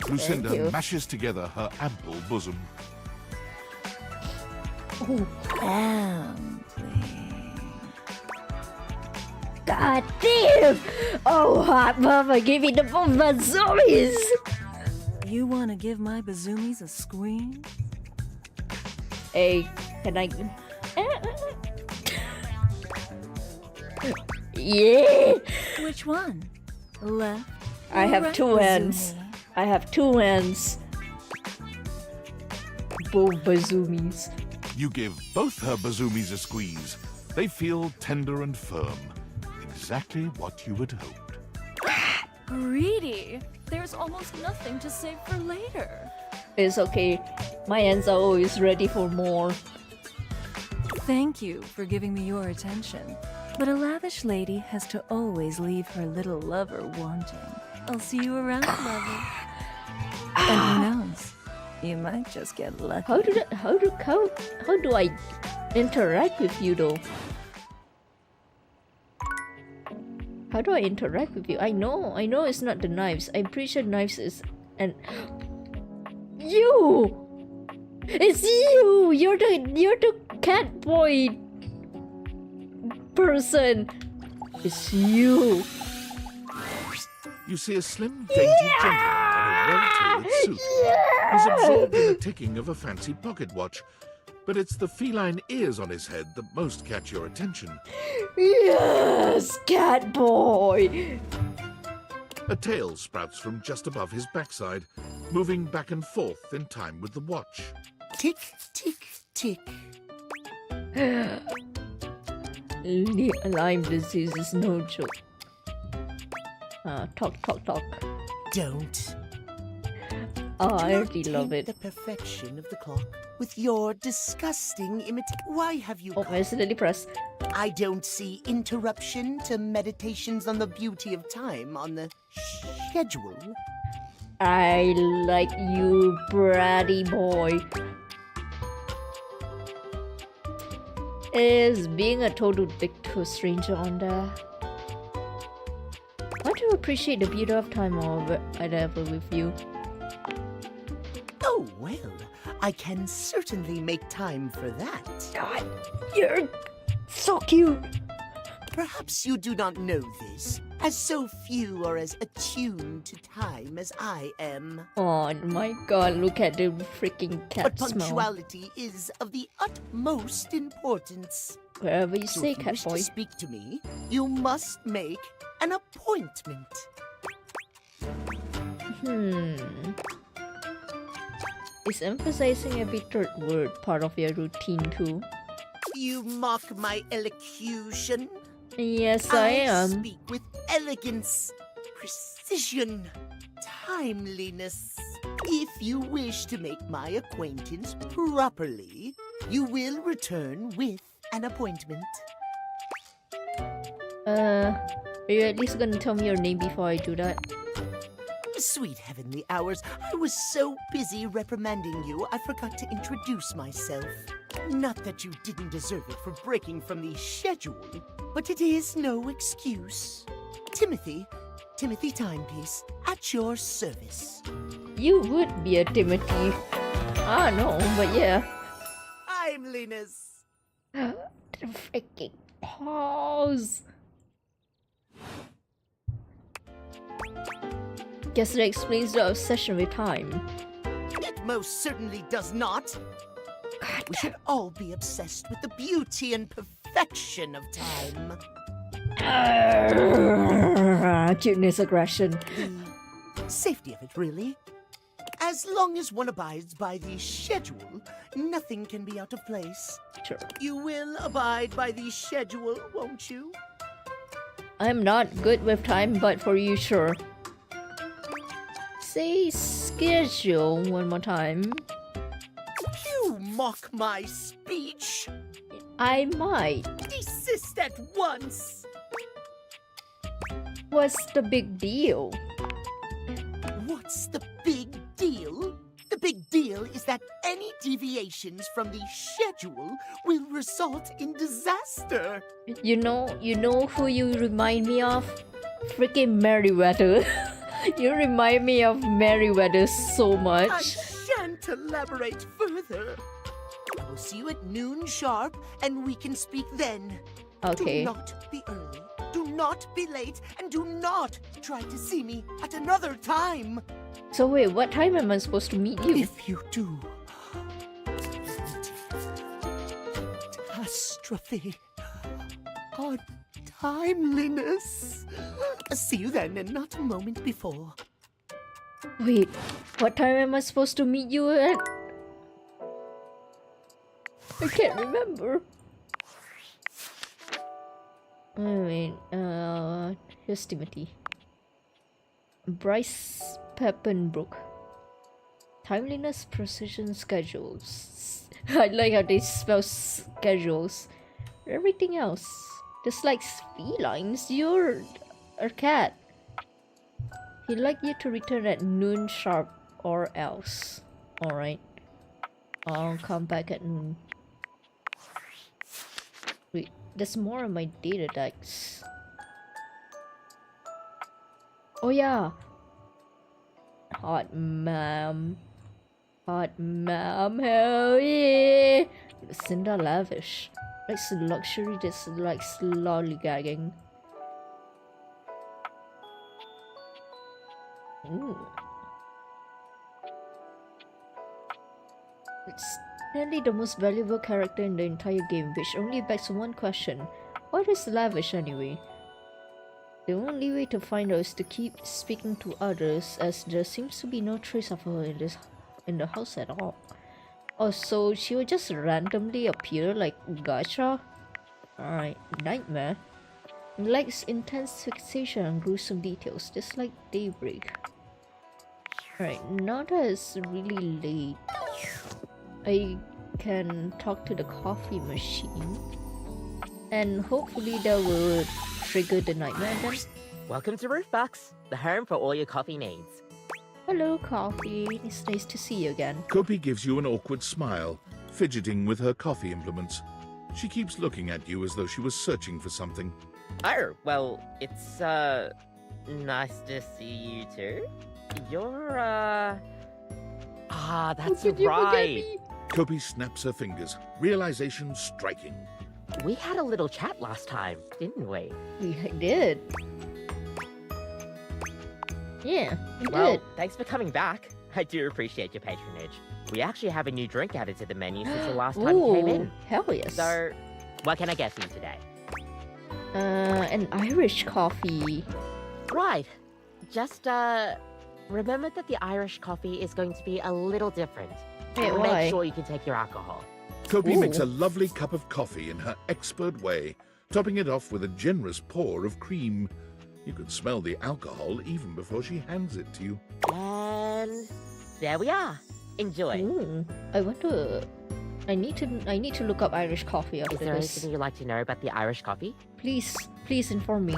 Lucinda mashes together her ample bosom. Oh, amply. God damn! Oh, hot mama, give me the bazoomies! You want to give my bazoomies a squeeze? Hey, can I... Yeah! Which one? Left? I have right two hands. bazoomy? I have two hands. Both bazoomies. You give both her bazoomies a squeeze. They feel tender and firm. Exactly what you had hoped. Greedy. There's almost nothing to save for later. It's okay. My hands are always ready for more. Thank you for giving me your attention. But a lavish lady has to always leave her little lover wanting. I'll see you around, lover. And who knows? You might just get lucky. How do I interact with you though? How do I interact with you? I know it's not the knives. I'm pretty sure knives is and you. It's you. You're the cat boy person. It's you. You see a slim, dainty gentleman in a well-tailored suit. He's absorbed in the ticking of a fancy pocket watch. But it's the feline ears on his head that most catch your attention. Yes, cat boy. A tail sprouts from just above his backside, moving back and forth in time with the watch. Tick, tick, tick. Lyme disease is no joke. Talk. Don't. Oh, I Do already not love taint it. the perfection of the clock with your disgusting imitation. Why have you? Oh, I accidentally pressed. I don't see interruption to meditations on the beauty of time on the schedule. I like you, bratty boy. Is being a total dick to a stranger on there. I want to appreciate the beauty of time over at level with you. Oh, well, I can certainly make time for that. God, you're so cute. Perhaps you do not know this, as so few are as attuned to time as I am. Oh my god, look at the freaking cat But smell. punctuality is of the utmost importance. Wherever you So say, if you cat wish boy. to speak to me, you must make an appointment. Is emphasizing every third word part of your routine too? You mock my elocution? Yes, I am. speak with elegance, precision, timeliness. If you wish to make my acquaintance properly, you will return with an appointment. Are you at least gonna tell me your name before I do that? Sweet heavenly hours, I was so busy reprimanding you, I forgot to introduce myself. Not that you didn't deserve it for breaking from the schedule, but it is no excuse. Timothy Timepiece, at your service. You would be a Timothy. Ah, no, but yeah. Timeliness. The freaking pause. Guess that explains the obsession with time. It most certainly does not. We should all be obsessed with the beauty and perfection of time. Cuteness, aggression. The safety of it, really. As long as one abides by the schedule, nothing can be out of place. Sure. You will abide by the schedule, won't you? I'm not good with time, but for you, sure. Say schedule one more time. You mock my speech. I might. Desist at once. What's the big deal? What's the big deal? The big deal is that any deviations from the schedule will result in disaster. You know who you remind me of? Freaking Merryweather. You remind me of Merryweather so I much. shan't elaborate further. I will see you at noon sharp, and we can speak then. Okay. Do not be early, do not be late, and do not try to see me at another time. So wait, what time am I supposed to meet you? If you do, catastrophe on timeliness. See you then, and not a moment before. Wait, what time am I supposed to meet you at? I can't remember. Wait, here's Timothy. Bryce Peppenbrook. Timeliness, precision, schedules. I like how they spell schedules. Everything else. Just like felines, you're a cat. He'd like you to return at noon sharp or else. Alright. I'll come back at noon. Wait, there's more on my data decks. Oh yeah! Hot ma'am. Hot ma'am, hell yeah! Cinda lavish. Likes the luxury, dislikes lollygagging. Ooh. It's nearly the most valuable character in the entire game, which only begs one question. What is lavish anyway? The only way to find out is to keep speaking to others, as there seems to be no trace of her in the house at all. Oh, so she would just randomly appear like Gacha? Alright, nightmare. Likes intense fixation on gruesome details, just like Daybreak. Alright, now that it's really late, I can talk to the coffee machine. And hopefully that will trigger the nightmare then. Welcome to Rootbox, the home for all your coffee needs. Hello, Coffee. It's nice to see you again. Kopi gives you an awkward smile, fidgeting with her coffee implements. She keeps looking at you as though she was searching for something. Oh, well, it's, nice to see you too. You're, that's Could you forget right. me? Kopi snaps her fingers, realization striking. We had a little chat last time, didn't we? We did. Yeah, we did. Thanks for coming back. I do appreciate your patronage. We actually have a new drink added to the menu since the last time you came in. Hell yes. So, what can I get for you today? An Irish coffee. Right. Just, remember that the Irish coffee is going to be a little different. Wait, Make why? sure you can take your alcohol. Kopi makes a lovely cup of coffee in her expert way, topping it off with a generous pour of cream. You can smell the alcohol even before she hands it to you. And there we are. Enjoy. I need to look up Irish coffee after Is there this. anything you'd like to know about the Irish coffee? Please inform me.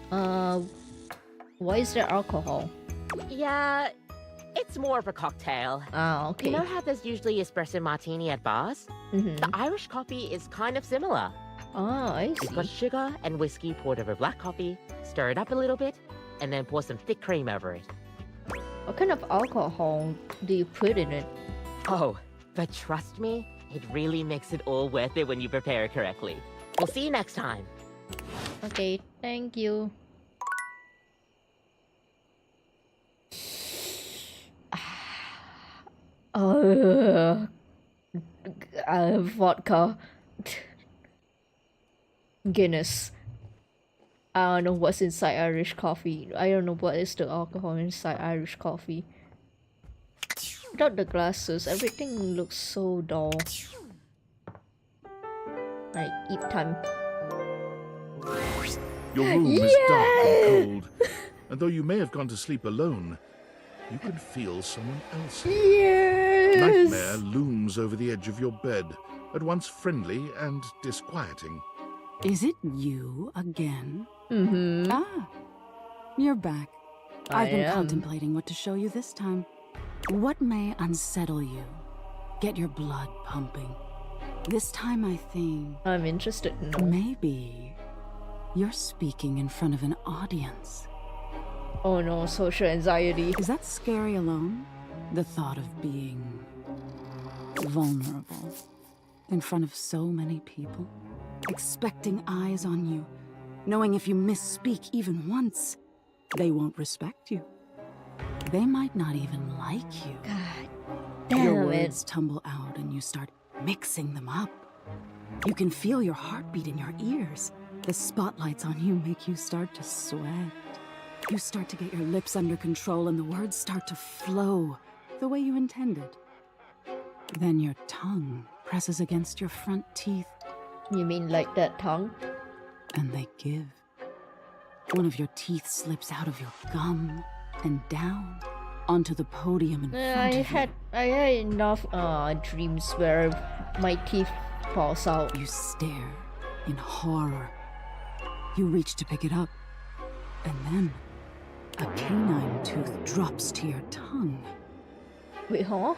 Why is there alcohol? Yeah, it's more of a cocktail. Ah, okay. You know how there's usually espresso martini at bars? The Irish coffee is kind of similar. Ah, I see. You've got sugar and whiskey poured over black coffee, stir it up a little bit, and then pour some thick cream over it. What kind of alcohol do you put in it? Oh, but trust me, it really makes it all worth it when you prepare it correctly. We'll see you next time. Okay, thank you. Vodka. Guinness. I don't know what's inside Irish coffee. I don't know what is the alcohol inside Irish coffee. Without the glasses, everything looks so dull. Alright, eat time. Your room is dark and cold, and though you may have gone to sleep alone, you can feel someone else. Yes! Nightmare looms over the edge of your bed, at once friendly and disquieting. Is it you again? Mm-hmm. Ah, you're back. I I've been am. contemplating what to show you this time. What may unsettle you? Get your blood pumping. This time I think... I'm interested in know. Maybe you're speaking in front of an audience. Oh no, social anxiety. Is that scary alone? The thought of being vulnerable in front of so many people, expecting eyes on you, knowing if you misspeak even once, they won't respect you. They might not even like you. God your damn words it. tumble out and you start mixing them up. You can feel your heartbeat in your ears. The spotlights on you make you start to sweat. You start to get your lips under control and the words start to flow the way you intended. Then your tongue presses against your front teeth. You mean like that tongue? And they give. One of your teeth slips out of your gum and down onto the podium in front of you. I had enough dreams where my teeth falls out. You stare in horror. You reach to pick it up, and then a canine tooth drops to your tongue. Wait, huh?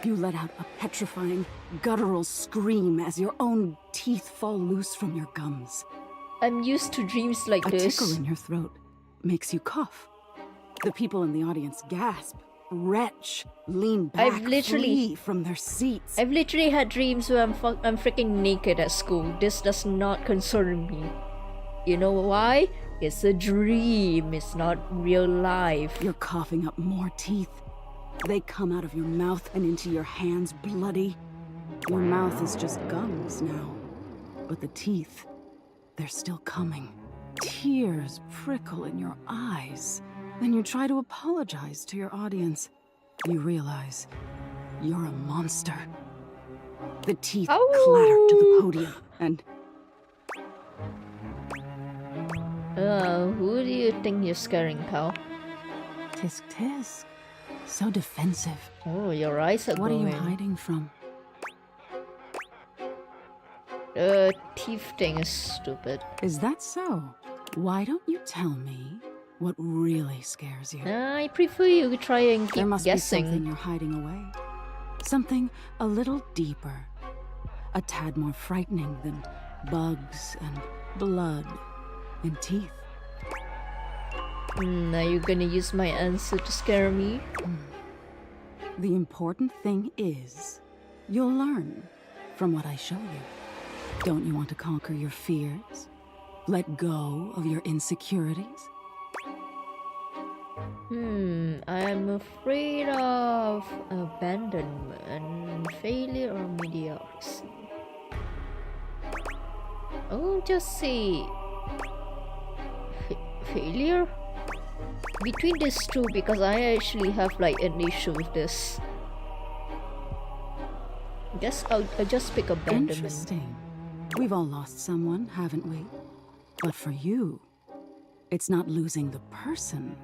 You let out a petrifying, guttural scream as your own teeth fall loose from your gums. I'm used to dreams like A this. tickle in your throat makes you cough. The people in the audience gasp, retch, lean back, flee from their seats. I've literally had dreams where I'm freaking naked at school. This does not concern me. You know why? It's a dream. It's not real life. You're coughing up more teeth. They come out of your mouth and into your hands bloody. Your mouth is just gums now. But the teeth, they're still coming. Tears prickle in your eyes. Then you try to apologize to your audience. You realize you're a monster. The teeth clatter to the podium and... Who do you think you're scaring, pal? Tisk tisk. So defensive. Oh, your eyes are What are you glowing. hiding from? The teeth thing is stupid. Is that so? Why don't you tell me what really scares you? I prefer you try and keep There must guessing. be something you're hiding away. Something a little deeper. A tad more frightening than bugs and blood and teeth. Are you gonna use my answer to scare me? The important thing is, you'll learn from what I show you. Don't you want to conquer your fears? Let go of your insecurities? I'm afraid of abandonment, failure, or mediocrity. Oh, just say failure between these two, because I actually have like an issue with this. Guess I'll just pick abandonment. Interesting. We've all lost someone, haven't we? But for you, it's not losing the person.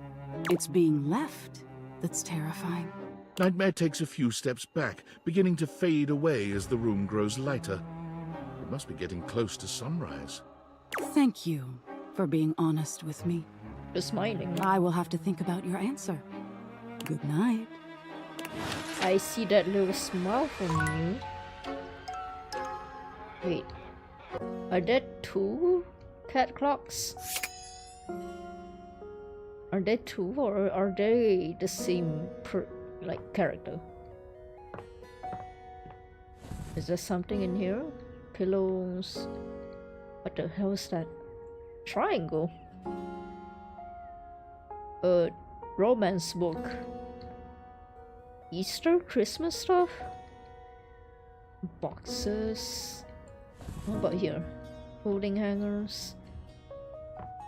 It's being left that's terrifying. Nightmare takes a few steps back, beginning to fade away as the room grows lighter. It must be getting close to sunrise. Thank you for being honest with me. Just smiling. I will have to think about your answer. Good night. I see that little smile from you. Wait. Are there two cat clocks? Are they two, or are they the same character? Is there something in here? Pillows. What the hell is that? Triangle. A romance book. Easter, Christmas stuff. Boxes. What about here? Folding hangers.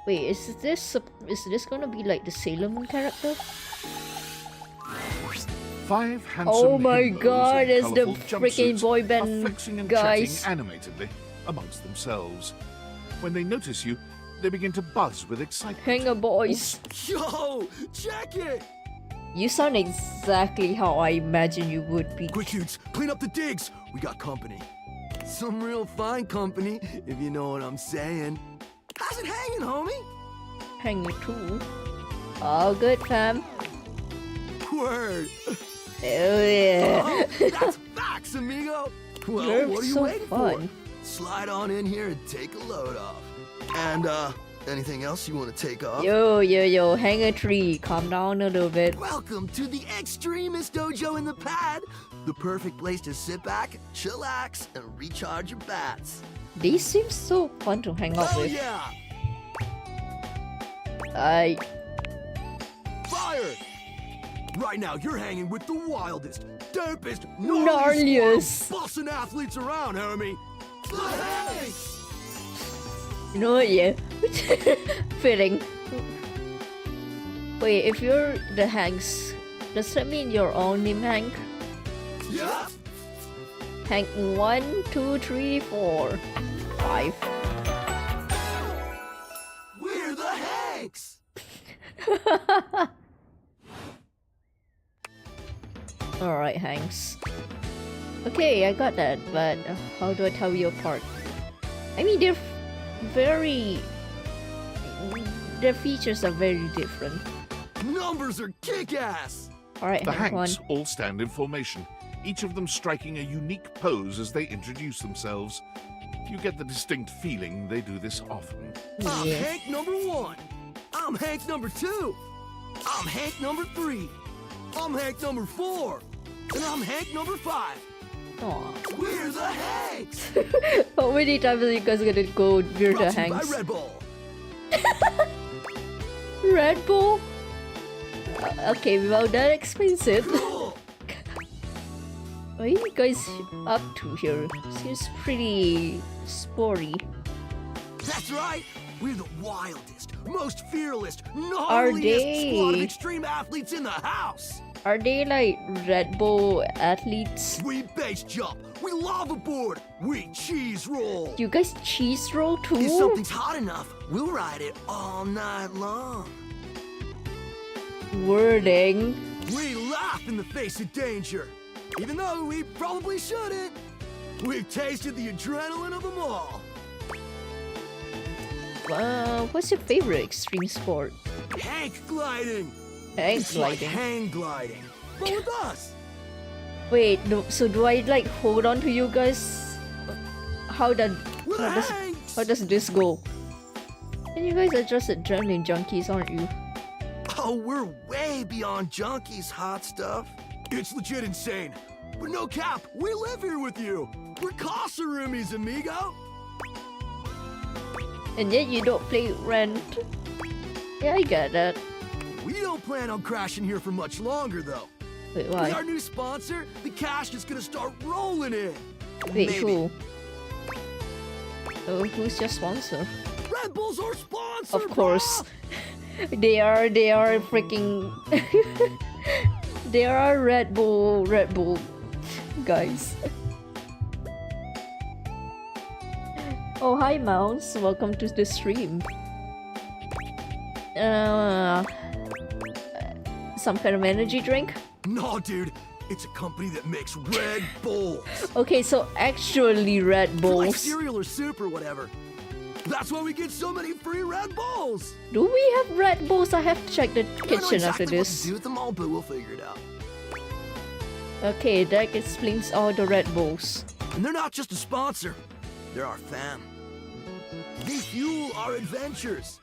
Wait, is this gonna be like the Sailor Moon character? 5 handsome oh my himbos god, in it's the colourful freaking jumpsuits boy are band flexing and guys. chatting animatedly amongst themselves. When they notice you, they begin to buzz with excitement. Hanger boys. Yo, check it! You sound exactly how I imagine you would be. Quick, dudes, clean up the digs. We got company. Some real fine company, if you know what I'm saying. How's it hanging, homie? Hanging too. All good, fam. Word. Oh yeah. Oh, that's facts, amigo. Well, You're what are you so waiting fun. for? Slide on in here and take a load off. And anything else you want to take off? Yo, hanger tree. Calm down a little bit. Welcome to the Extremist Dojo in the Pad. The perfect place to sit back, chillax, and recharge your bats. These seem so fun to hang out Hell with. yeah! Fire! Right now, you're hanging with the wildest, dopest, gnarliest, bossing athletes around, homie. Hey! You know what, yeah. Fitting. Wait, if you're the Hanks, does that mean you're all named Hank? Yeah. Hank 1, 2, 3, 4, 5. We're the Hanks! Alright, Hanks. Okay, I got that, but how do I tell you apart? I mean, their features are very different. Numbers are kick-ass! Alright, The Hank 1. Hanks all stand in formation, each of them striking a unique pose as they introduce themselves. You get the distinct feeling they do this often. I'm Hank number 1. I'm Hank number 2. I'm Hank number 3. I'm Hank number 4. And I'm Hank number 5. Aww. We're the Hanks! How many times are you guys gonna go we're the Brought to you by Hanks? Red Bull. Red Bull? Okay, well that explains it. What are you guys up to here? Seems pretty sporty. That's right! We're the wildest, most fearless, Are gnarliest squad of they- extreme athletes in the house! Are they like Red Bull athletes? We base jump, we lava board, we cheese roll! You guys cheese roll too? If something's hot enough, we'll ride it all night long. Wording. We laugh in the face of danger, even though we probably shouldn't. We've tasted the adrenaline of them all. What's your favorite extreme sport? Hank gliding. Hang It's gliding. like hang gliding, but with us. Wait, no, so do I like hold on to you guys? How does this go? And you guys are just adrenaline junkies, aren't you? Oh, we're way beyond junkies, hot stuff. It's legit insane. But no cap, we live here with you. We're Casa roomies, amigo. And yet you don't play rent. Yeah, I get that. We don't plan on crashing here for much longer, though. Wait, why? With our new sponsor, the cash is gonna start rolling in. Wait, Maybe. who? Oh, who's your sponsor? Red Bull's our sponsor. Of course. They are freaking they are Red Bull guys. Oh, hi Mouse, welcome to the stream. Some kind of energy drink? No, dude. It's a company that makes Red Bulls. Okay, so actually Red Bulls. Like cereal or soup or whatever. That's why we get so many free Red Bulls. Do we have Red Bulls? I have to check the I don't know kitchen exactly after this. what to do with them all, but we'll figure it out. Okay, that explains all the Red Bulls. And they're not just a sponsor. They're our fam. They fuel our adventures.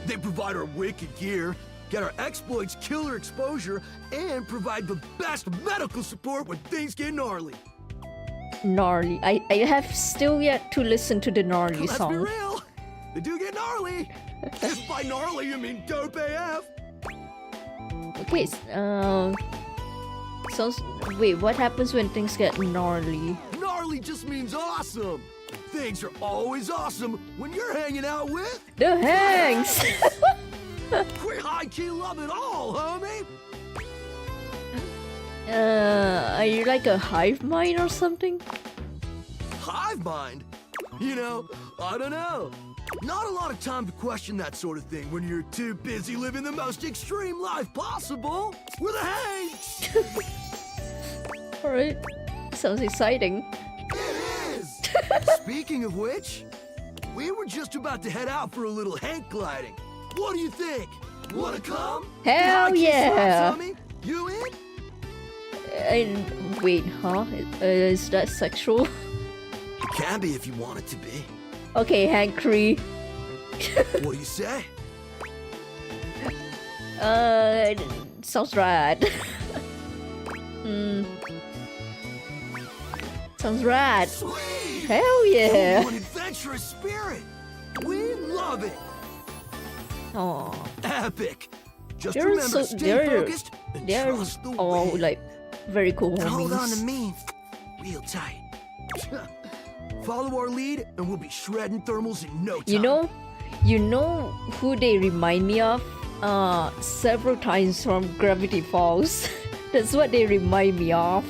They provide our wicked gear, get our exploits killer exposure, and provide the best medical support when things get gnarly. Gnarly. I have still yet to listen to the gnarly Let's song. be real. They do get gnarly. If by gnarly you mean dope AF. Okay, so wait, what happens when things get gnarly? Gnarly just means awesome. Things are always awesome when you're hanging out with the Hanks. We high-key love it all, homie. Are you like a hive mind or something? Hive mind? You know, I don't know. Not a lot of time to question that sort of thing when you're too busy living the most extreme life possible with a Hanks. Alright, sounds exciting. It is. Speaking of which, we were just about to head out for a little Hank gliding. What do you think? Wanna come? Hell yeah! Tommy? You in? Wait, huh? Is that sexual? It can be if you want it to be. Okay, Hankry. What do you say? Sounds rad. Sounds rad. Sweet! Hell yeah! One adventurous spirit. We love it. Aww. Epic. Just They're remember, so stay focused and they're trust the all wind. like very cool And hold on to homies. me, real tight. Follow our lead, and we'll be shredding thermals in no time. You know who they remind me of? Several times from Gravity Falls. That's what they remind me of.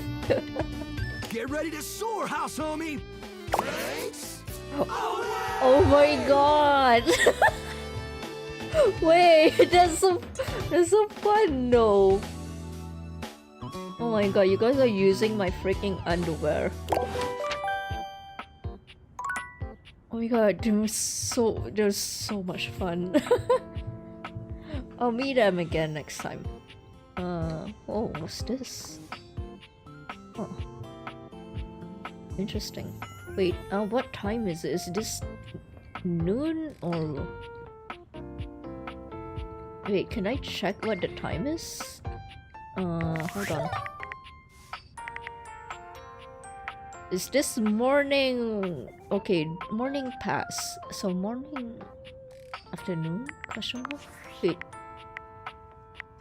Get ready to soar, house homie. Thanks. Oh my god! Wait, that's so fun though. Oh my god, you guys are using my freaking underwear. Oh my god, they're so much fun. I'll meet them again next time. Oh, what's this? Oh. Interesting. Wait, what time is it? Is this noon or... Wait, can I check what the time is? Hold on. Is this morning? Okay, morning pass. So morning, afternoon? Question mark? Wait.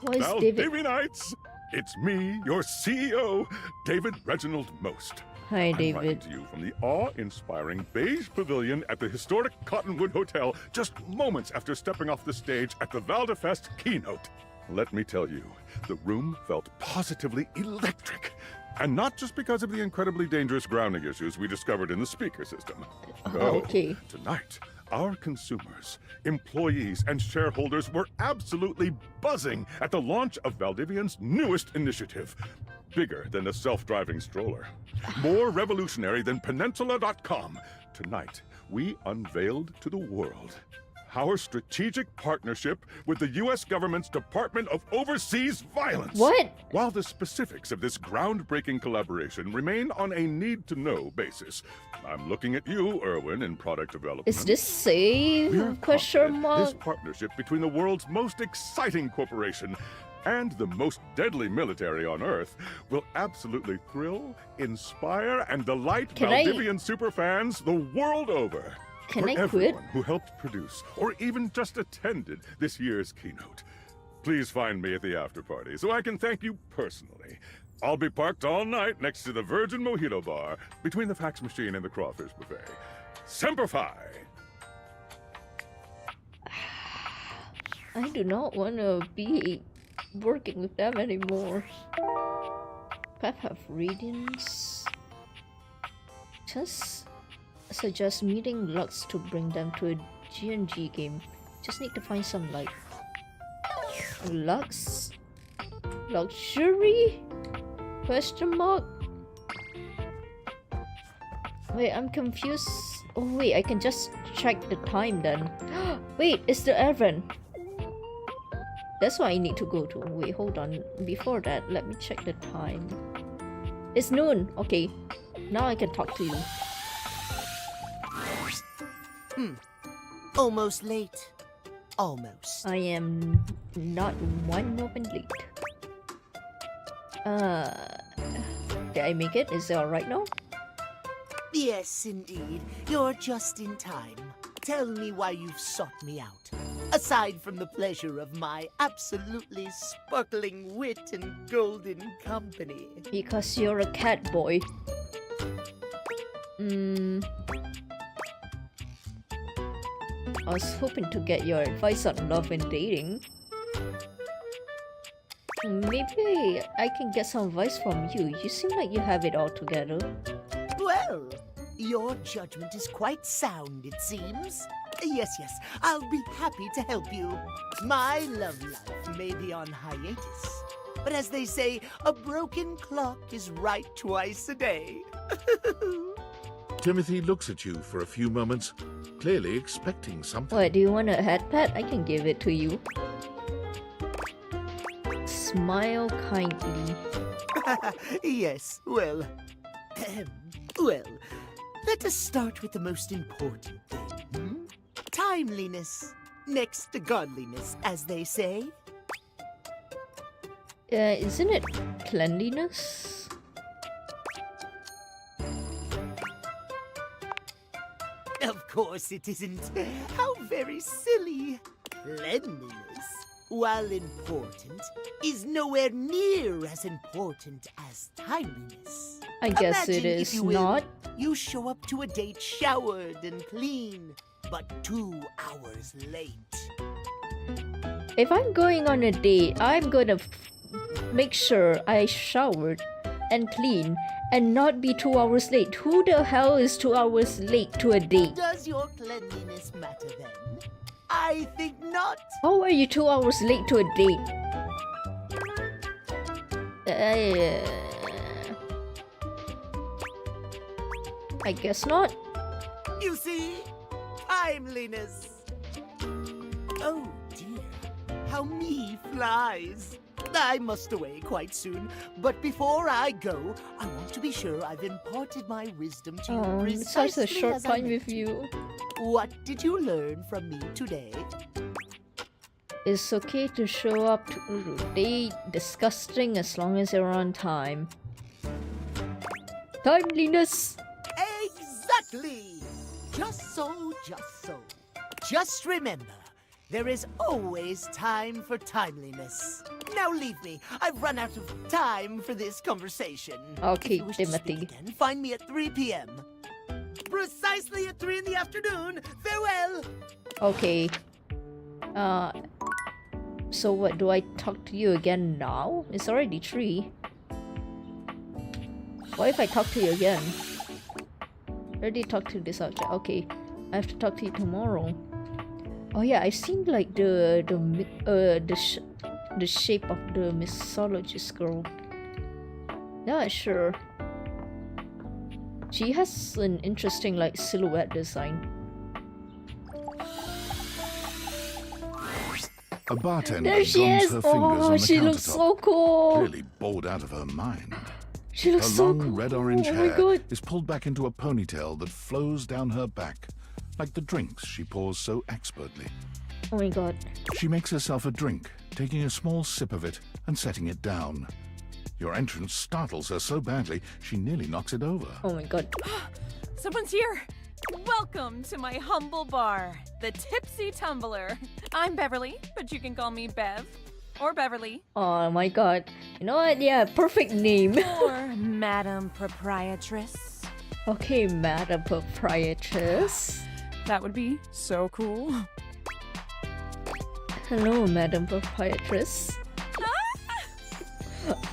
Why is David? Valdivianites! It's me, your CEO, David Reginald Most. Hi, I'm David. writing to you from the awe-inspiring beige pavilion at the historic Cottonwood Hotel, just moments after stepping off the stage at the Valdefest keynote. Let me tell you, the room felt positively electric. And not just because of the incredibly dangerous grounding issues we discovered in the speaker system. No, okay. Tonight, our consumers, employees, and shareholders were absolutely buzzing at the launch of Valdivian's newest initiative. Bigger than a self-driving stroller. More revolutionary than Peninsula.com. Tonight, we unveiled to the world our strategic partnership with the U.S. government's Department of Overseas Violence. What? While the specifics of this groundbreaking collaboration remain on a need-to-know basis, I'm looking at you, Erwin, in product development. Is this safe? We're Question confident mark? This partnership between the world's most exciting corporation and the most deadly military on Earth will absolutely thrill, inspire, and delight Can I- Valdivian superfans the world over. Can for I quit? everyone who helped produce or even just attended this year's keynote. Please find me at the after party so I can thank you personally. I'll be parked all night next to the Virgin Mojito Bar between the fax machine and the crawfish buffet. Semper Fi! I do not want to be working with them anymore. Path of Radiance. Just suggest meeting Lux to bring them to a G&G game. Just need to find some like Lux luxury question mark. Wait, I'm confused. Oh wait, I can just check the time then. Wait, it's the errand. That's what I need to go to. Wait, hold on. Before that, let me check the time. It's noon. Okay, now I can talk to you. Almost late. Almost. I am not 1 moment late. Did I make it? Is it alright now? Yes, indeed. You're just in time. Tell me why you've sought me out. Aside from the pleasure of my absolutely sparkling wit and golden company. Because you're a cat boy. I was hoping to get your advice on love and dating. Maybe I can get some advice from you. You seem like you have it all together. Well, your judgment is quite sound, it seems. Yes, I'll be happy to help you. My love life may be on hiatus, but as they say, a broken clock is right twice a day. Timothy looks at you for a few moments, clearly expecting something. What, do you want a head pat? I can give it to you. Smile kindly. Yes, well, let us start with the most important thing. Timeliness, next to godliness, as they say. Isn't it cleanliness? Of course it isn't. How very silly. Cleanliness, while important, is nowhere near as important as timeliness. I guess Imagine, it if is you will, not. You show up to a date showered and clean, but 2 hours late. If I'm going on a date, I'm gonna make sure I showered and clean and not be 2 hours late. Who the hell is 2 hours late to a date? Does your cleanliness matter then? I think not. How are you 2 hours late to a date? I guess not. You see? Timeliness. Oh dear, how me flies. I must away quite soon, but before I go, I want to be sure I've imparted my wisdom to you It's such a precisely short as I time meant with to. you. What did you learn from me today? It's okay to show up to a date disgusting as long as you're on time. Timeliness! Exactly! Just so. Just remember, there is always time for timeliness. Now leave me. I've run out of time for this conversation. Okay, If you wish to Timothy. speak again, find me at 3 p.m. Precisely at 3 in the afternoon. Farewell! Okay. So what, do I talk to you again now? It's already 3. What if I talk to you again? Already talked to this object. Okay, I have to talk to you tomorrow. Oh yeah, I've seen like the shape of the mythologist girl. Yeah, sure. She has an interesting like silhouette design. A bartender There she drums is! her fingers on the She looks countertop, so cool! clearly bored out of her mind. She looks her so long cool! red-orange Oh my hair God. is pulled back into a ponytail that flows down her back, like the drinks she pours so expertly. Oh my god. She makes herself a drink, taking a small sip of it and setting it down. Your entrance startles her so badly, she nearly knocks it over. Oh my god. Someone's here! Welcome to my humble bar, the Tipsy Tumbler. I'm Beverly, but you can call me Bev. Or Beverly. Oh my god. You know what? Yeah, perfect name. Or Madam Proprietress. Okay, Madam Proprietress. That would be so cool. Hello, Madam Proprietress.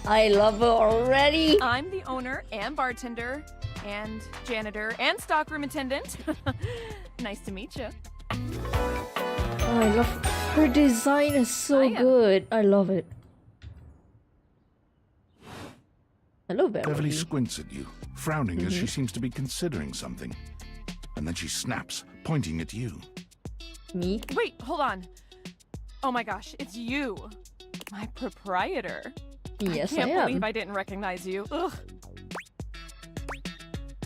I love her already. I'm the owner and bartender and janitor and stockroom attendant. Nice to meet you. Oh, I love her design is so good. I love it. Hello, Beverly. Beverly squints at you, frowning as she seems to be considering something. And then she snaps, pointing at you. Me? Wait, hold on. Oh my gosh, it's you. My proprietor. Yes, I can't am. believe I didn't recognize you. Ugh.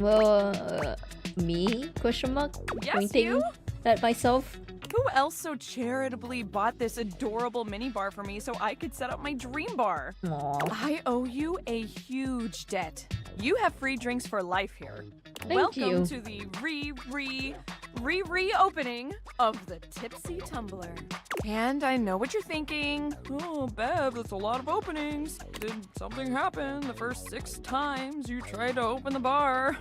Well, me? Question mark? Yes, Pointing you? at myself? Who else so charitably bought this adorable mini bar for me so I could set up my dream bar? Aww. I owe you a huge debt. You have free drinks for life here. Thank you. Welcome to the reopening of the Tipsy Tumbler. And I know what you're thinking. Oh, Bev, that's a lot of openings. Did something happen the first 6 times you tried to open the bar?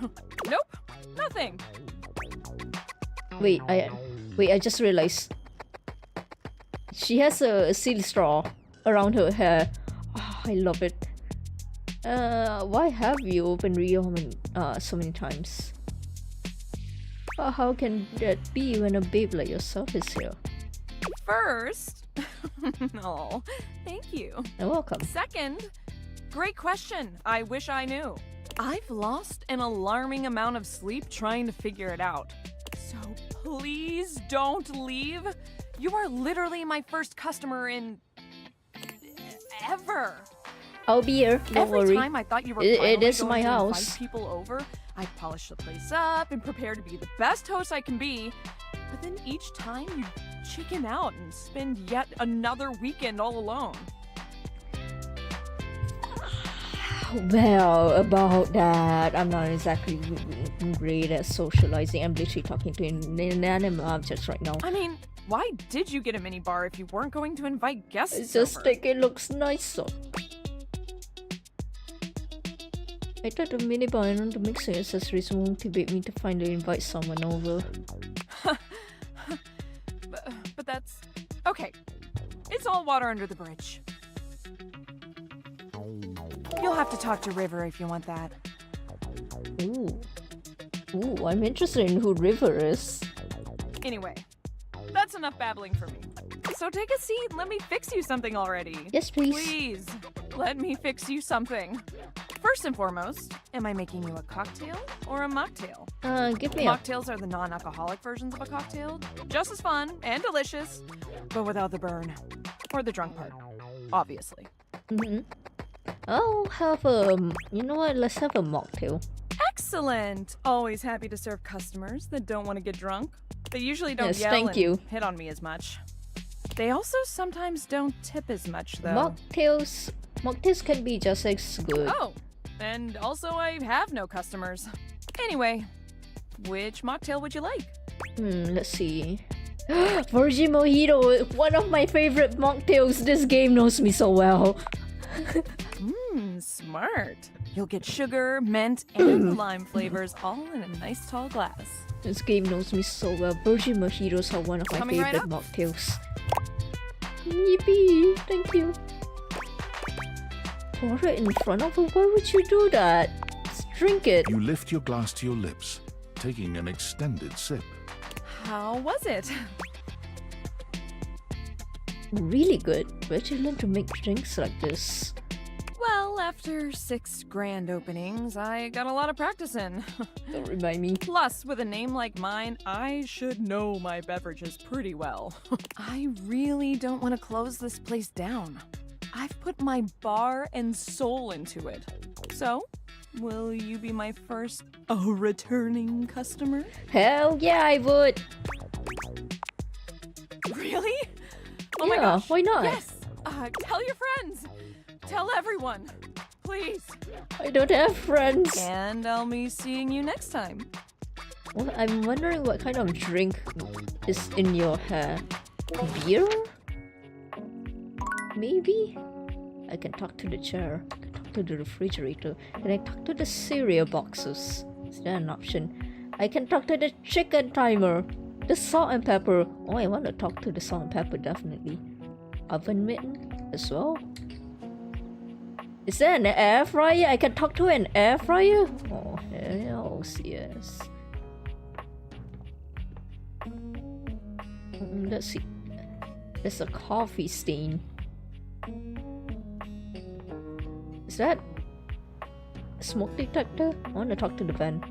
Nope, nothing. Wait, I just realized. She has a silly straw around her hair. Oh, I love it. Why have you opened so many times? How can that be when a babe like yourself is here? First, oh, thank you. You're welcome. Second, great question. I wish I knew. I've lost an alarming amount of sleep trying to figure it out. So please don't leave. You are literally my first customer in ever. I'll be here. Don't Every worry. time I thought you were It is going my to house. invite people over, I polish the place up and prepare to be the best host I can be. But then each time you chicken out and spend yet another weekend all alone. Well, about that, I'm not exactly great at socializing. I'm literally talking to inanimate objects right now. I mean, why did you get a mini bar if you weren't going to invite guests I just over? think it looks nicer. I thought the minibar and the mixing accessories will motivate me to finally invite someone over. But that's... Okay. It's all water under the bridge. You'll have to talk to River if you want that. Ooh. Ooh, I'm interested in who River is. Anyway, that's enough babbling for me. So take a seat and let me fix you something already. Yes, please. Please, let me fix you something. First and foremost, am I making you a cocktail or a mocktail? Give me a... Mocktails are the non-alcoholic versions of a cocktail. Just as fun and delicious, but without the burn. Or the drunk part, obviously. Mm-hmm. I'll have a... You know what? Let's have a mocktail. Excellent! Always happy to serve customers that don't want to get drunk. They usually don't Yes, yell thank and you. hit on me as much. They also sometimes don't tip as much, though. Mocktails can be just as good. Oh, and also I have no customers. Anyway, which mocktail would you like? Let's see. Virgin Mojito, one of my favorite mocktails. This game knows me so well. Smart. You'll get sugar, mint, and lime flavors all in a nice tall glass. This game knows me so well. Virgin Mojitos are one of my Coming right favorite up. mocktails. Yippee! Thank you. Pour it in front of her? Why would you do that? Just drink it. You lift your glass to your lips, taking an extended sip. How was it? Really good. Where'd you learn to make drinks like this? Well, after 6 grand openings, I got a lot of practice in. Don't remind me. Plus, with a name like mine, I should know my beverages pretty well. I really don't want to close this place down. I've put my bar and soul into it. So, will you be my first returning customer? Hell yeah, I would. Really? Oh my Yeah, gosh. why not? Yes. Tell your friends. Tell everyone. Please. I don't have friends. And I'll be seeing you next time. Well, I'm wondering what kind of drink is in your hair. Beer? Maybe? I can talk to the chair. I can talk to the refrigerator. Can I talk to the cereal boxes? Is that an option? I can talk to the chicken timer. The salt and pepper. Oh, I want to talk to the salt and pepper, definitely. Oven mitten as well. Is there an air fryer? I can talk to an air fryer? Oh, hells yes. Let's see. There's a coffee stain. Is that a smoke detector? I want to talk to the vent.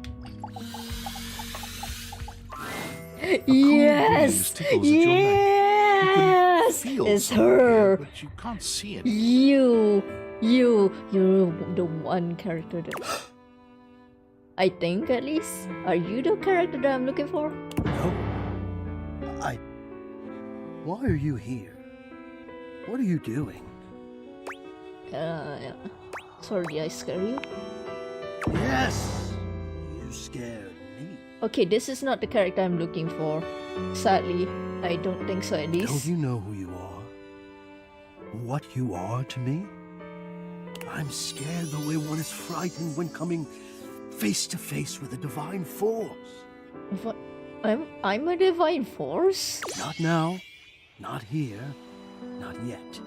Yes! Yes! It's her! But you can't see it. You're the one character that... I think, at least. Are you the character that I'm looking for? No. Why are you here? What are you doing? Yeah. Sorry, did I scare you? Yes! You scared me. Okay, this is not the character I'm looking for. Sadly, I don't think so, at least. Don't you know who you are? What you are to me? I'm scared the way one is frightened when coming face to face with a divine force. What? I'm a divine force? Not now. Not here. Not yet.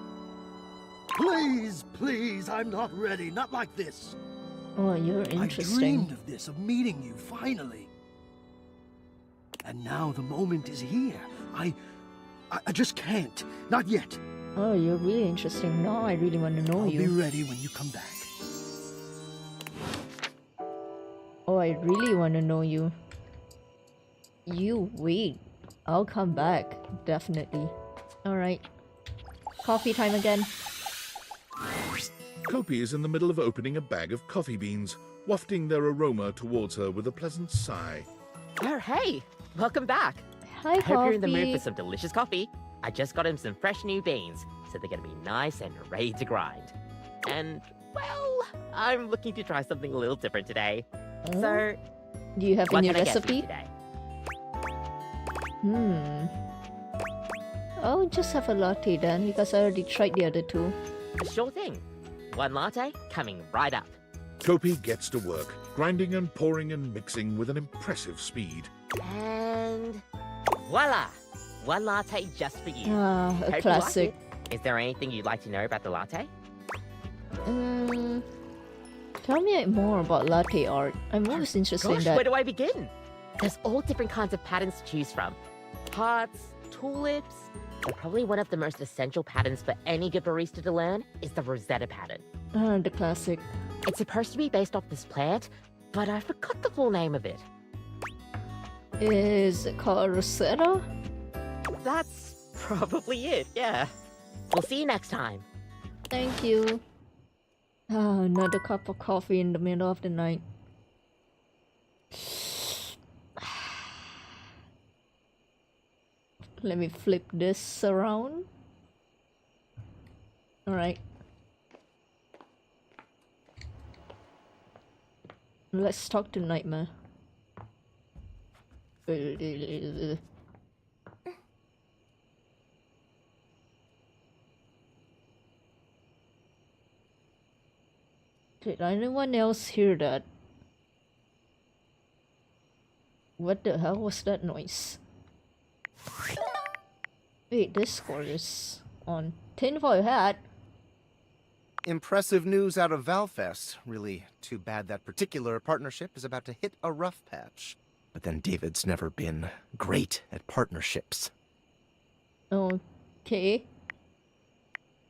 Please, please, I'm not ready. Not like this. Oh, you're interesting. I dreamed of this, of meeting you, finally. And now the moment is here. I just can't. Not yet. Oh, you're really interesting. Now I really want to know you. I'll be ready when you come back. Oh, I really want to know you. You wait. I'll come back. Definitely. Alright. Coffee time again. Kopi is in the middle of opening a bag of coffee beans, wafting their aroma towards her with a pleasant sigh. Oh, hey! Welcome back. Hi, I hope you're in the mood Coffee. for some delicious coffee. I just got him some fresh new beans, so they're gonna be nice and ready to grind. And, well, I'm looking to try something a little different today. So, do you have what any can I get for recipe? you today? I'll just have a latte then, because I already tried the other two. Sure thing. One latte coming right up. Kopi gets to work, grinding and pouring and mixing with an impressive speed. And voila! One latte just for you. Ah, a Hope you like classic. it. Is there anything you'd like to know about the latte? Tell me more about latte art. I'm always interested in Gosh, that. where do I begin? There's all different kinds of patterns to choose from. Hearts, tulips, but probably one of the most essential patterns for any good barista to learn is the Rosetta pattern. The classic. It's supposed to be based off this plant, but I forgot the full name of it. Is it called Rosetta? That's probably it, yeah. We'll see you next time. Thank you. Another cup of coffee in the middle of the night. Let me flip this around. Alright. Let's talk to Nightmare. Did anyone else hear that? What the hell was that noise? Wait, this score is on. Tinfoil hat? Impressive news out of Valfest. Really too bad that particular partnership is about to hit a rough patch. But then David's never been great at partnerships. Okay.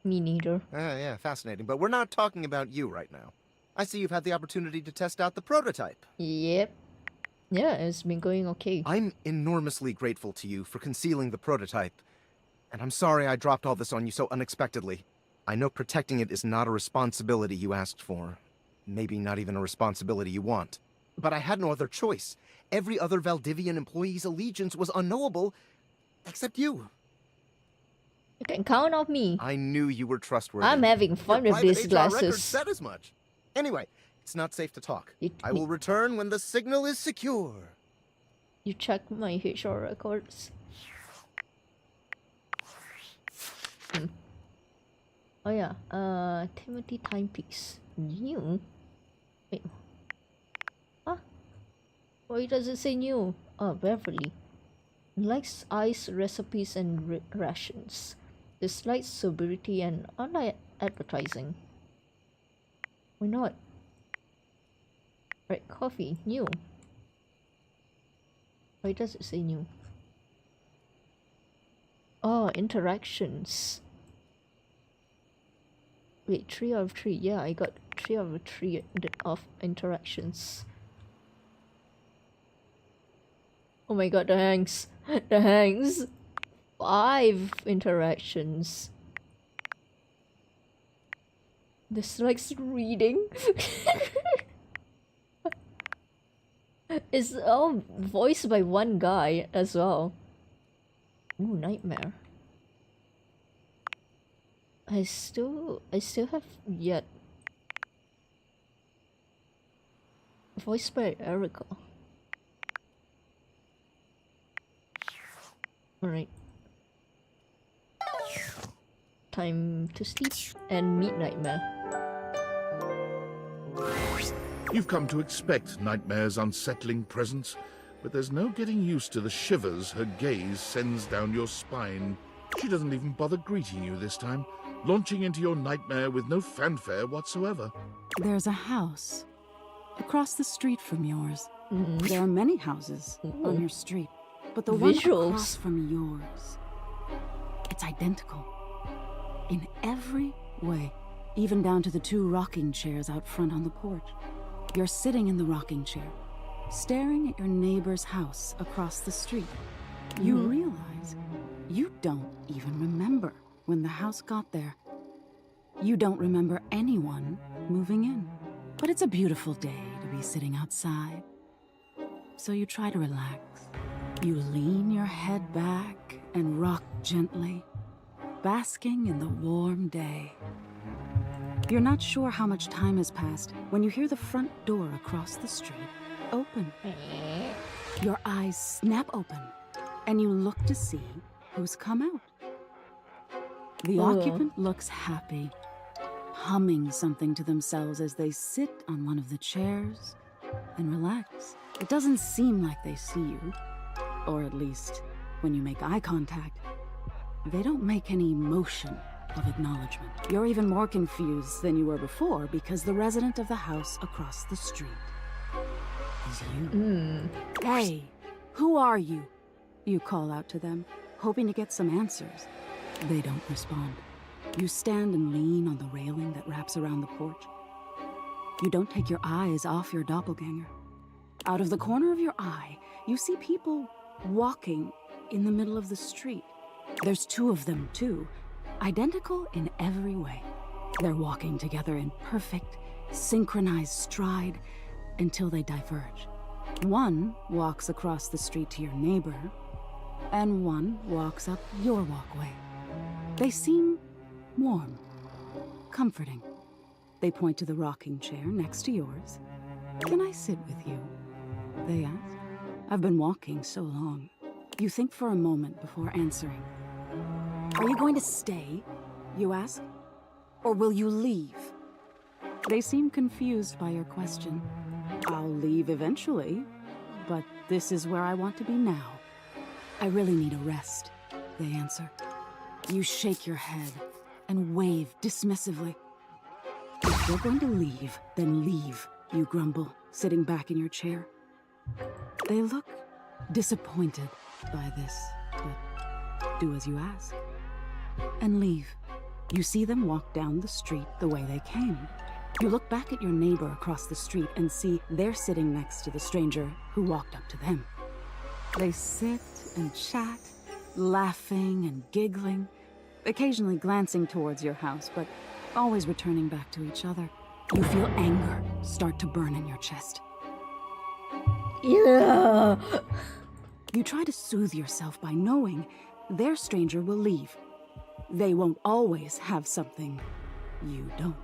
Me neither. Yeah, fascinating. But we're not talking about you right now. I see you've had the opportunity to test out the prototype. Yep. Yeah, it's been going okay. I'm enormously grateful to you for concealing the prototype. And I'm sorry I dropped all this on you so unexpectedly. I know protecting it is not a responsibility you asked for. Maybe not even a responsibility you want. But I had no other choice. Every other Valdivian employee's allegiance was unknowable, except you. You can count on me. I knew you were trustworthy. I'm having fun Your with these private HR record glasses. said as much. Anyway, it's not safe to talk. I will return when the signal is secure. You check my HR records. Oh yeah, Timothy timepiece. New? Wait. Huh? Why does it say new? Oh, Beverly. Likes ice recipes and rations. Dislikes sobriety and online advertising. Why not? Right, coffee. New. Why does it say new? Oh, interactions. Wait, 3 out of 3. Yeah, I got 3 out of 3 of interactions. Oh my god, the hangs. The hangs. 5 interactions. Dislikes reading. It's all voiced by one guy as well. Ooh, nightmare. I still have yet. Voiced by Erica. Alright. Time to sleep and meet Nightmare. You've come to expect Nightmare's unsettling presence, but there's no getting used to the shivers her gaze sends down your spine. She doesn't even bother greeting you this time, launching into your nightmare with no fanfare whatsoever. There's a house across the street from yours. There are many houses on your street, but the one across from yours, it's identical. In every way, even down to the 2 rocking chairs out front on the porch. You're sitting in the rocking chair, staring at your neighbor's house across the street. You realize you don't even remember when the house got there. You don't remember anyone moving in. But it's a beautiful day to be sitting outside. So you try to relax. You lean your head back and rock gently, basking in the warm day. You're not sure how much time has passed when you hear the front door across the street open. Your eyes snap open, and you look to see who's come out. The occupant looks happy, humming something to themselves as they sit on one of the chairs and relax. It doesn't seem like they see you, or at least when you make eye contact, they don't make any motion of acknowledgement. You're even more confused than you were before because the resident of the house across the street is you. Hey, who are you? You call out to them, hoping to get some answers. They don't respond. You stand and lean on the railing that wraps around the porch. You don't take your eyes off your doppelganger. Out of the corner of your eye, you see people walking in the middle of the street. There's 2 of them, too. Identical in every way. They're walking together in perfect, synchronized stride until they diverge. One walks across the street to your neighbor, and one walks up your walkway. They seem warm, comforting. They point to the rocking chair next to yours. Can I sit with you? They ask. I've been walking so long. You think for a moment before answering. Are you going to stay, you ask? Or will you leave? They seem confused by your question. I'll leave eventually, but this is where I want to be now. I really need a rest, they answer. You shake your head and wave dismissively. If you're going to leave, then leave, you grumble, sitting back in your chair. They look disappointed by this, but do as you ask. And leave. You see them walk down the street the way they came. You look back at your neighbor across the street and see they're sitting next to the stranger who walked up to them. They sit and chat, laughing and giggling, occasionally glancing towards your house, but always returning back to each other. You feel anger start to burn in your chest. Yeah. You try to soothe yourself by knowing their stranger will leave. They won't always have something you don't.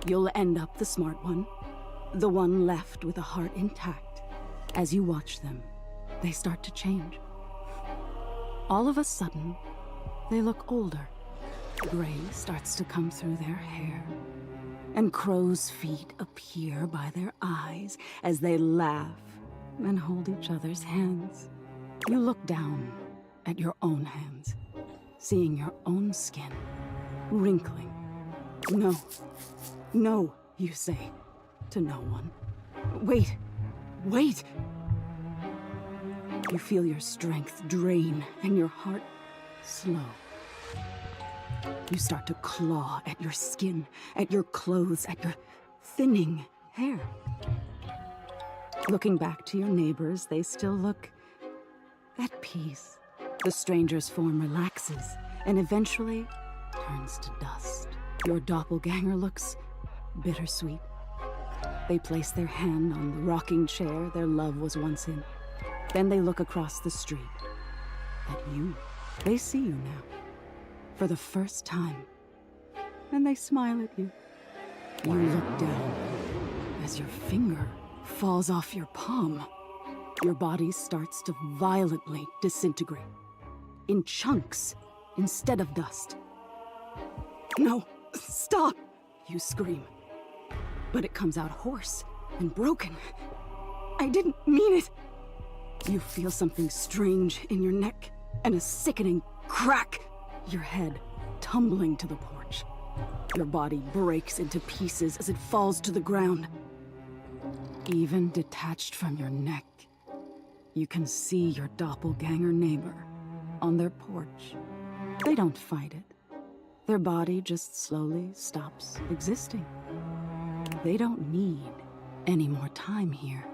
You'll end up the smart one, the one left with a heart intact. As you watch them, they start to change. All of a sudden, they look older. Gray starts to come through their hair, and crow's feet appear by their eyes as they laugh and hold each other's hands. You look down at your own hands, seeing your own skin wrinkling. No, no, you say to no one. Wait, wait! You feel your strength drain and your heart slow. You start to claw at your skin, at your clothes, at your thinning hair. Looking back to your neighbors, they still look at peace. The stranger's form relaxes and eventually turns to dust. Your doppelganger looks bittersweet. They place their hand on the rocking chair their love was once in. Then they look across the street at you. They see you now, for the first time, and they smile at you. You look down as your finger falls off your palm. Your body starts to violently disintegrate, in chunks instead of dust. No, stop! You scream. But it comes out hoarse and broken. I didn't mean it. You feel something strange in your neck and a sickening crack. Your head tumbling to the porch. Your body breaks into pieces as it falls to the ground. Even detached from your neck, you can see your doppelganger neighbor on their porch. They don't fight it. Their body just slowly stops existing. They don't need any more time here.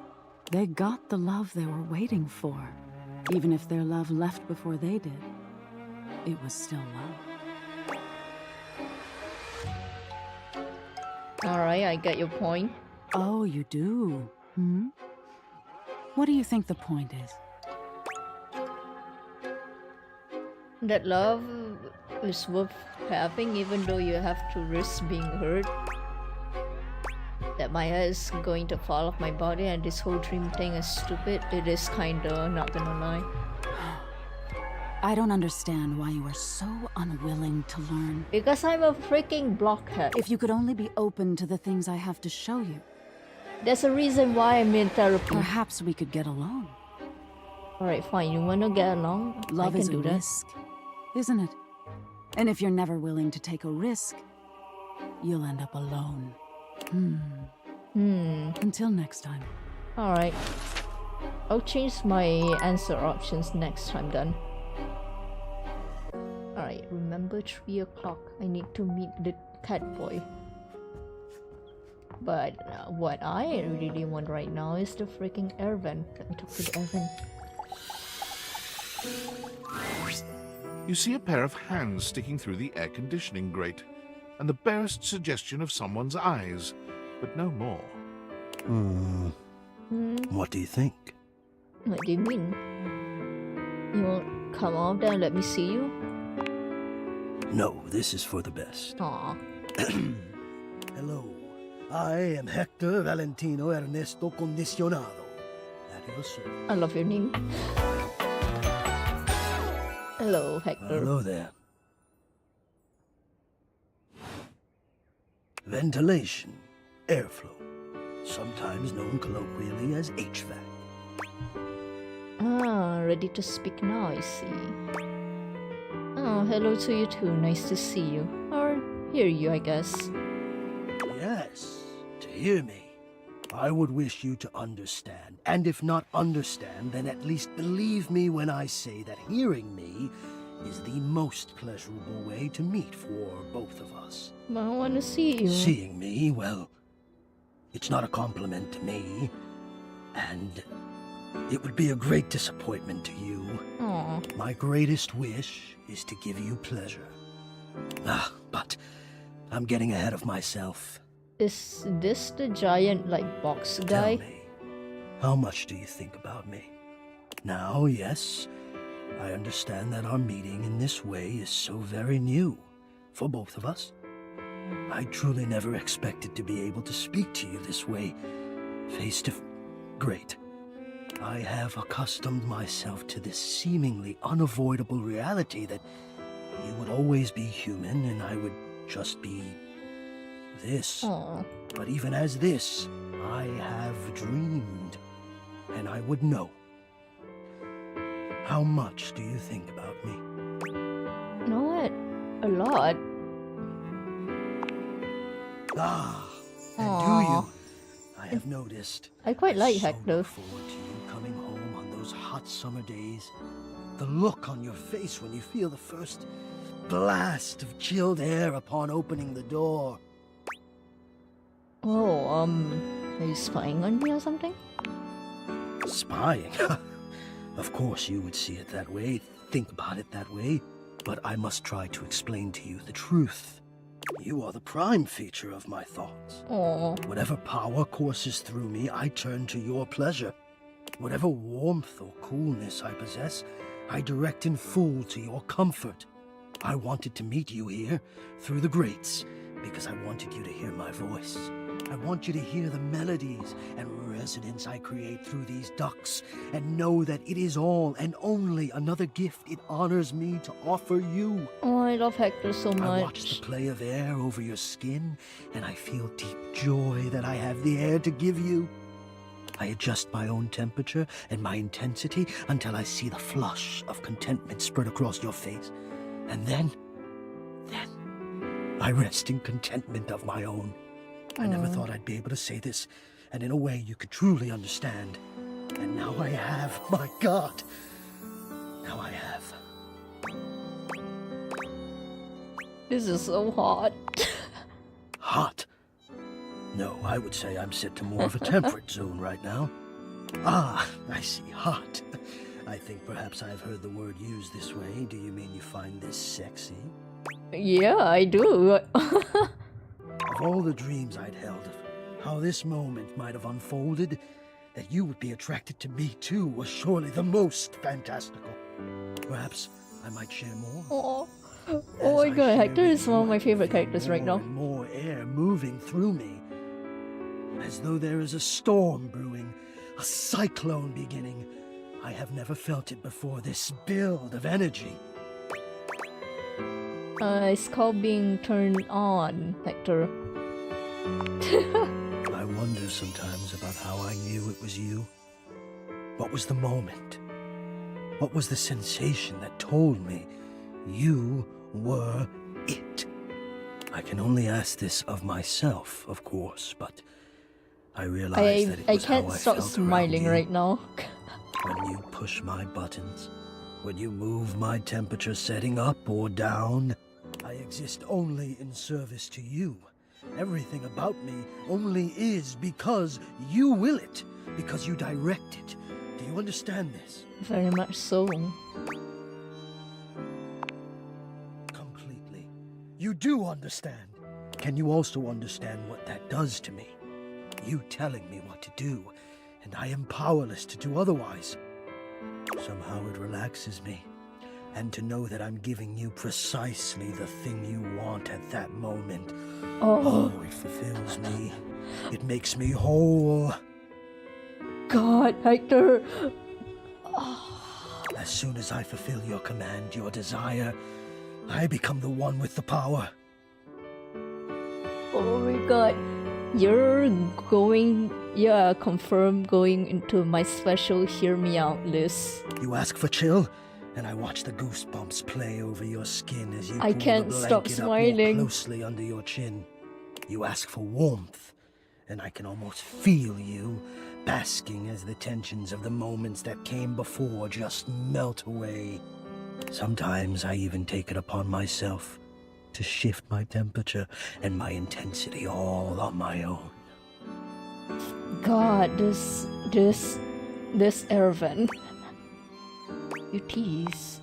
They got the love they were waiting for. Even if their love left before they did, it was still love. Alright, I get your point. Oh, you do? Hmm? What do you think the point is? That love is worth having even though you have to risk being hurt. That my hair is going to fall off my body and this whole dream thing is stupid. It is kinda, not gonna lie. I don't understand why you are so unwilling to learn. Because I'm a freaking blockhead. If you could only be open to the things I have to show you. There's a reason why I'm in therapy. Perhaps we could get along. Alright, fine. You wanna get along? Love I is can a do that. risk, isn't it? And if you're never willing to take a risk, you'll end up alone. Until next time. Alright. I'll change my answer options next time then. Alright, remember 3 o'clock. I need to meet the cat boy. But what I really want right now is the freaking air vent. Let me talk to the air vent. You see a pair of hands sticking through the air conditioning grate, and the barest suggestion of someone's eyes, but no more. What do you think? What do you mean? You won't come out there and let me see you? No, this is for the best. Aw. Hello. I am Hector Valentino Ernesto Condicionado. At your service. I love your name. Hello, Hector. Hello there. Ventilation, airflow, sometimes known colloquially as HVAC. Ah, ready to speak now, I see. Oh, hello to you too. Nice to see you. Or hear you, I guess. Yes, to hear me. I would wish you to understand, and if not understand, then at least believe me when I say that hearing me is the most pleasurable way to meet for both of us. I want to see you. Seeing me, well, it's not a compliment to me, and it would be a great disappointment to you. Aww. My greatest wish is to give you pleasure. But I'm getting ahead of myself. Is this the giant, like, box guy? Tell me, how much do you think about me? Now, yes, I understand that our meeting in this way is so very new for both of us. I truly never expected to be able to speak to you this way, face to... Great. I have accustomed myself to this seemingly unavoidable reality that you would always be human and I would just be this. Aww. But even as this, I have dreamed, and I would know. How much do you think about me? Not a lot. Ah, and Aww. do you? I have noticed. I quite like so Hector. look forward to you coming home on those hot summer days. The look on your face when you feel the first blast of chilled air upon opening the door. Oh, are you spying on me or something? Spying? Of course you would see it that way, think about it that way. But I must try to explain to you the truth. You are the prime feature of my thoughts. Aww. Whatever power courses through me, I turn to your pleasure. Whatever warmth or coolness I possess, I direct in full to your comfort. I wanted to meet you here, through the grates, because I wanted you to hear my voice. I want you to hear the melodies and resonance I create through these ducts, and know that it is all and only another gift it honors me to offer you. Oh, I love Hector so much. I watch the play of air over your skin, and I feel deep joy that I have the air to give you. I adjust my own temperature and my intensity until I see the flush of contentment spread across your face. And then, I rest in contentment of my own. I never thought I'd be able to say this, and in a way you could truly understand. And now I have, my God. Now I have. This is so hot. Hot? No, I would say I'm set to more of a temperate zone right now. Ah, I see, hot. I think perhaps I've heard the word used this way. Do you mean you find this sexy? Yeah, I do. Of all the dreams I'd held of how this moment might have unfolded, that you would be attracted to me too was surely the most fantastical. Perhaps I might share more? Oh my god, Hector is one of my favorite characters right now. More air moving through me. As though there is a storm brewing, a cyclone beginning. I have never felt it before, this build of energy. It's called being turned on, Hector. I wonder sometimes about how I knew it was you. What was the moment? What was the sensation that told me you were it? I can only ask this of myself, of course, but I realize that it was I can't how I stop felt smiling right now. When you push my buttons, when you move my temperature setting up or down, I exist only in service to you. Everything about me only is because you will it, because you direct it. Do you understand this? Very much so. Completely. You do understand. Can you also understand what that does to me? You telling me what to do, and I am powerless to do otherwise. Somehow it relaxes me. And to know that I'm giving you precisely the thing you want at that moment. Oh, it fulfills me. It makes me whole. God, Hector. As soon as I fulfill your command, your desire, I become the one with the power. Oh my god. You're confirmed going into my special Hear Me Out list. You ask for chill, and I watch the goosebumps play over your skin as you I pull can't the stop blanket up smiling. more closely under your chin. You ask for warmth, and I can almost feel you basking as the tensions of the moments that came before just melt away. Sometimes I even take it upon myself to shift my temperature and my intensity all on my own. God, this Ervin. You tease.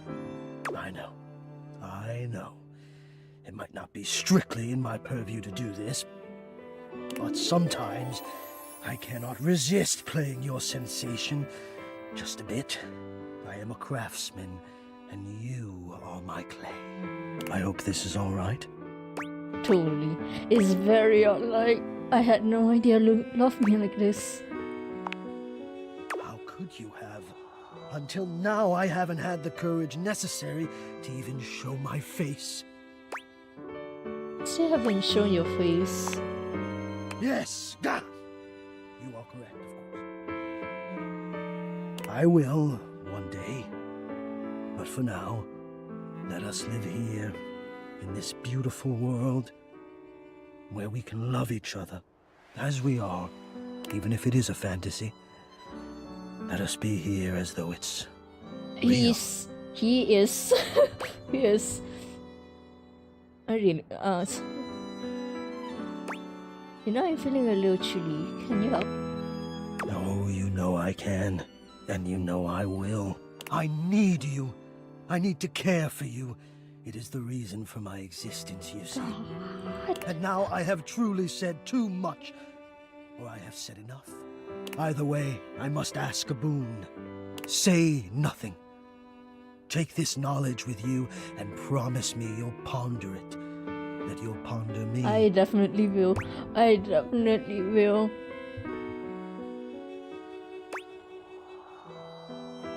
I know. It might not be strictly in my purview to do this, but sometimes I cannot resist playing your sensation just a bit. I am a craftsman, and you are my clay. I hope this is all right. Totally. It's very unlike. I had no idea Luke loved me like this. How could could you have? Until now, I haven't had the courage necessary to even show my face. Still haven't shown your face. Yes, you are correct, of course. I will, one day. But for now, let us live here, in this beautiful world, where we can love each other, as we are, even if it is a fantasy. Let us be here as though it's real. He is. Yes. I really, you know, I'm feeling a little chilly. Can you help? No, you know I can. And you know I will. I need you. I need to care for you. It is the reason for my existence, you see. God. And now I have truly said too much. Or I have said enough. Either way, I must ask a boon. Say nothing. Take this knowledge with you and promise me you'll ponder it. That you'll ponder me. I definitely will. I definitely will.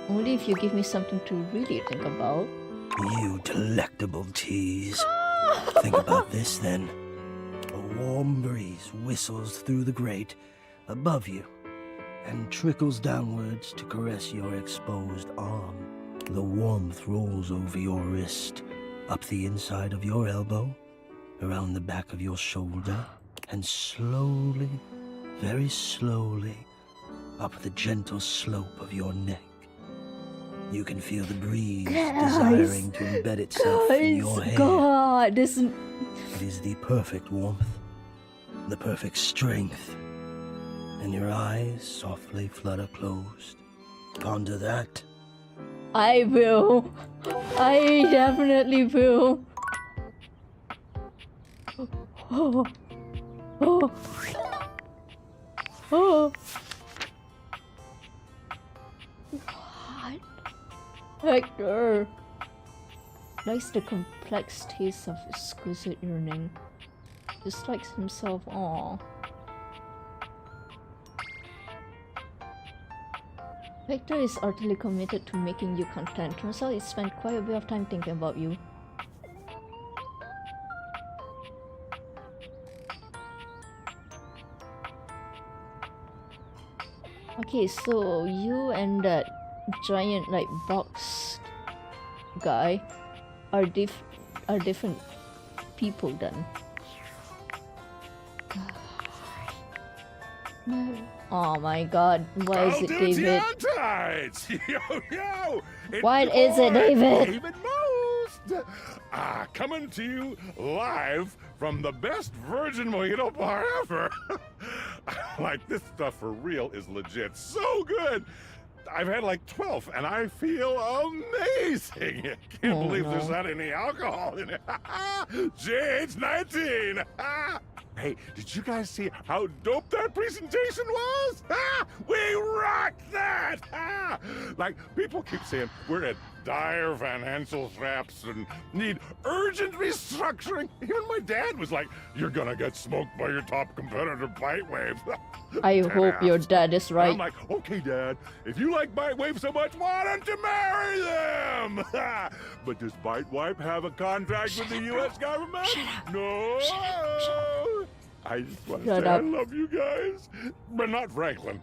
Only if you give me something to really think about. You delectable tease. Think about this then. A warm breeze whistles through the grate above you and trickles downwards to caress your exposed arm. The warmth rolls over your wrist, up the inside of your elbow, around the back of your shoulder, and slowly, very slowly, up the gentle slope of your neck. You can feel the breeze desiring to embed itself in your hair. God, this... It is the perfect warmth, the perfect strength, and your eyes softly flutter closed. Ponder that. I will. I definitely will. Oh. Oh. Oh. What? Hector likes the complex taste of exquisite yearning. Dislikes himself. Aww. Hector is utterly committed to making you content. Turns out he spent quite a bit of time thinking about you. Okay, so you and that giant like box guy are different people then. No. Oh my god, why is it David? Yo! What is it, David? David Most! Coming to you live from the best virgin mojito bar ever. Like, this stuff for real is legit so good. I've had like 12 and I feel amazing. Can't believe there's not any alcohol in it. JH 19. Hey, did you guys see how dope that presentation was? We rocked that! Like, people keep saying we're at dire financial straps and need urgent restructuring. Even my dad was like, you're gonna get smoked by your top competitor, Bitewave. I hope your dad is right. I'm like, okay, Dad, if you like Bitewave so much, why don't you marry them? But does Bitewave have a contract with the U.S. government? No. I just want to say I love you guys, but not Franklin.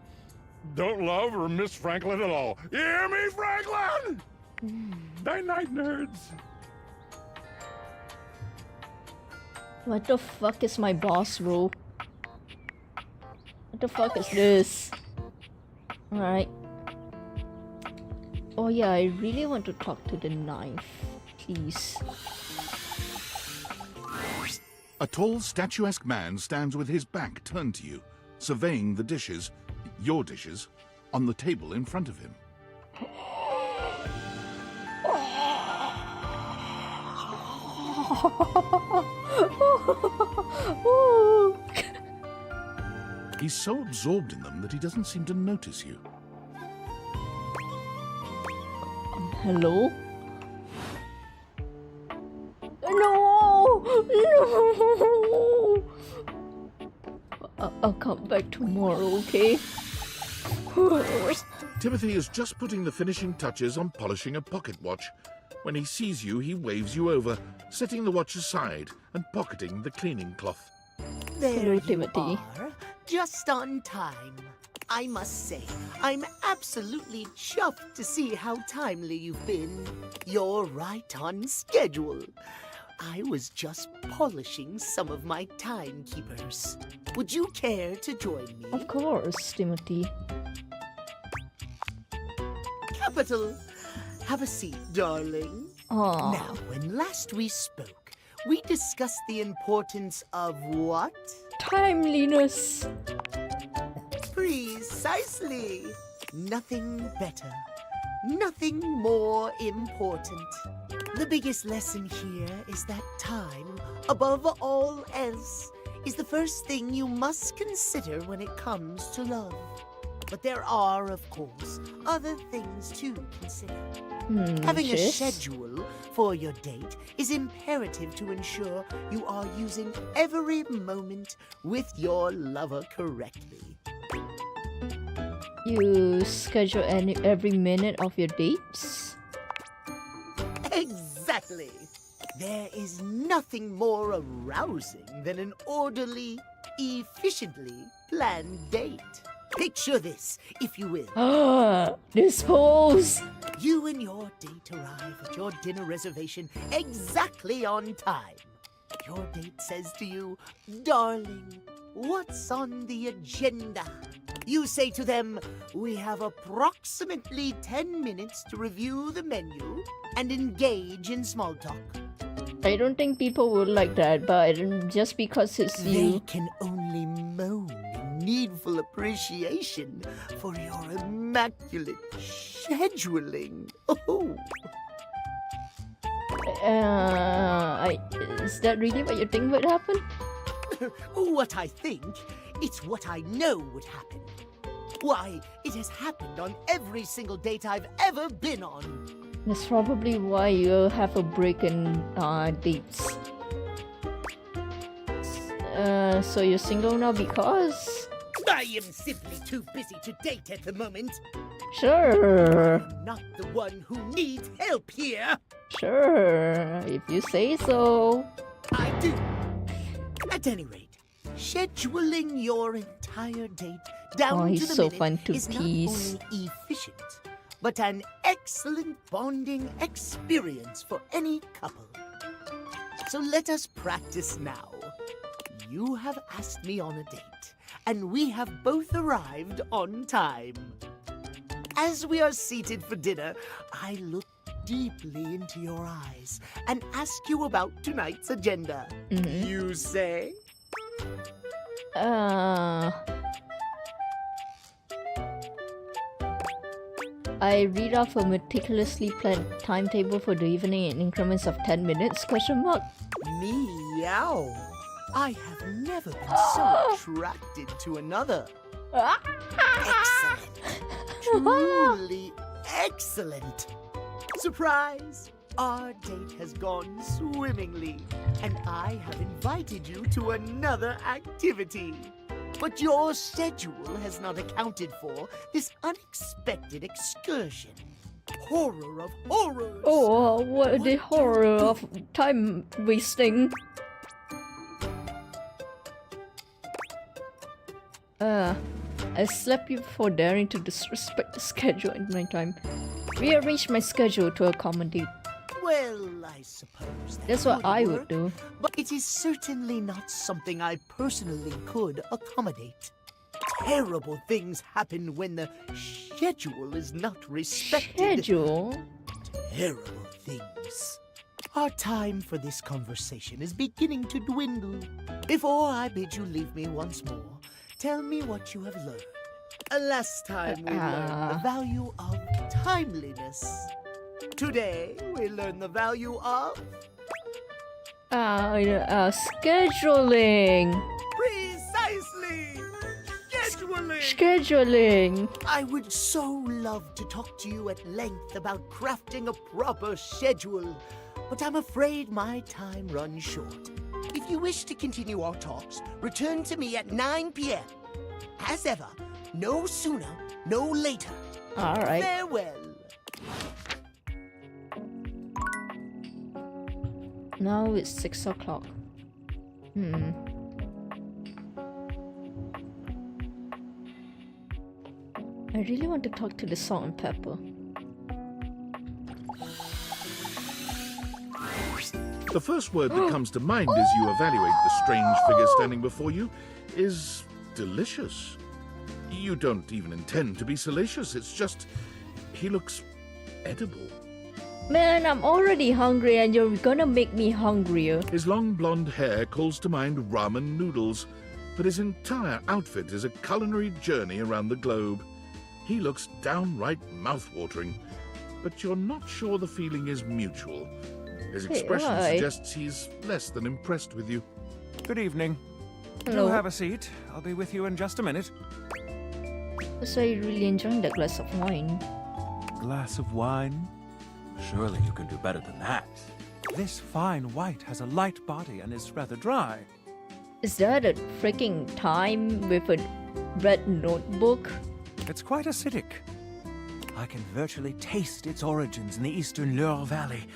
Don't love or miss Franklin at all. You hear me, Franklin? Night-night, nerds. What the fuck is my boss rule? What the fuck is this? Alright. Oh yeah, I really want to talk to the knife. Please. A tall, statuesque man stands with his back turned to you, surveying the dishes, your dishes, on the table in front of him. He's so absorbed in them that he doesn't seem to notice you. Hello? No! No! I'll come back tomorrow, okay? Timothy is just putting the finishing touches on polishing a pocket watch. When he sees you, he waves you over, setting the watch aside and pocketing the cleaning cloth. There you Timothy. are, just on time. I must say, I'm absolutely chuffed to see how timely you've been. You're right on schedule. I was just polishing some of my timekeepers. Would you care to join me? Of course, Timothy. Capital. Have a seat, darling. Aww. Now, when last we spoke, we discussed the importance of what? Timeliness. Precisely. Nothing better. Nothing more important. The biggest lesson here is that time, above all else, is the first thing you must consider when it comes to love. But there are, of course, other things to consider. Having a schedule for your date is imperative to ensure you are using every moment with your lover correctly. You schedule every minute of your dates? Exactly. There is nothing more arousing than an orderly, efficiently planned date. Picture this, if you will. This pose! You and your date arrive at your dinner reservation exactly on time. Your date says to you, "Darling, what's on the agenda?" You say to them, "We have approximately 10 minutes to review the menu and engage in small talk." I don't think people would like that, but just because it's They you. can only moan in needful appreciation for your immaculate scheduling. Oh. Is that really what you think would happen? What I think, it's what I know would happen. Why, it has happened on every single date I've ever been on. That's probably why you have a break in dates. So you're single now because? I am simply too busy to date at the moment. Sure. I'm not the one who needs help here. Sure, if you say so. I do. At any rate, scheduling your entire date down to he's the so minute fun to is tease. not only efficient, but an excellent bonding experience for any couple. So let us practice now. You have asked me on a date, and we have both arrived on time. As we are seated for dinner, I look deeply into your eyes and ask you about tonight's agenda. You say? I read off a meticulously planned timetable for the evening in increments of 10 minutes, ? Meow. I have never been so attracted to another. Excellent. Truly excellent. Surprise! Our date has gone swimmingly, and I have invited you to another activity. But your schedule has not accounted for this unexpected excursion. Horror of horrors! Oh, what the horror of time wasting. I slapped you for daring to disrespect the schedule in my time. Rearrange my schedule to accommodate. Well, I suppose That's what I work, would do. But it is certainly not something I personally could accommodate. Terrible things happen when the schedule is not respected. Schedule? Terrible things. Our time for this conversation is beginning to dwindle. Before I bid you leave me once more, tell me what you have learned. Last time we learned the value of timeliness. Today we learn the value of scheduling. Precisely! Scheduling! Scheduling. I would so love to talk to you at length about crafting a proper schedule, but I'm afraid my time runs short. If you wish to continue our talks, return to me at 9 p.m. As ever, No sooner, no later. Alright. Farewell. Now it's 6 o'clock. I really want to talk to the salt and pepper. The first word that comes to mind as you evaluate the strange figure standing before you is delicious. You don't even intend to be salacious, it's just he looks edible. Man, I'm already hungry and you're gonna make me hungrier. His long blonde hair calls to mind ramen noodles, but his entire outfit is a culinary journey around the globe. He looks downright mouth-watering, but you're not sure the feeling is mutual. His expression suggests he's less than impressed with you. Good evening. Hello. Do have a seat. I'll be with you in just a minute. So you're really enjoying that glass of wine. Glass of wine? Surely you can do better than that. This fine white has a light body and is rather dry. Is that a freaking time with a red notebook? It's quite acidic. I can virtually taste its origins in the eastern Loire Valley.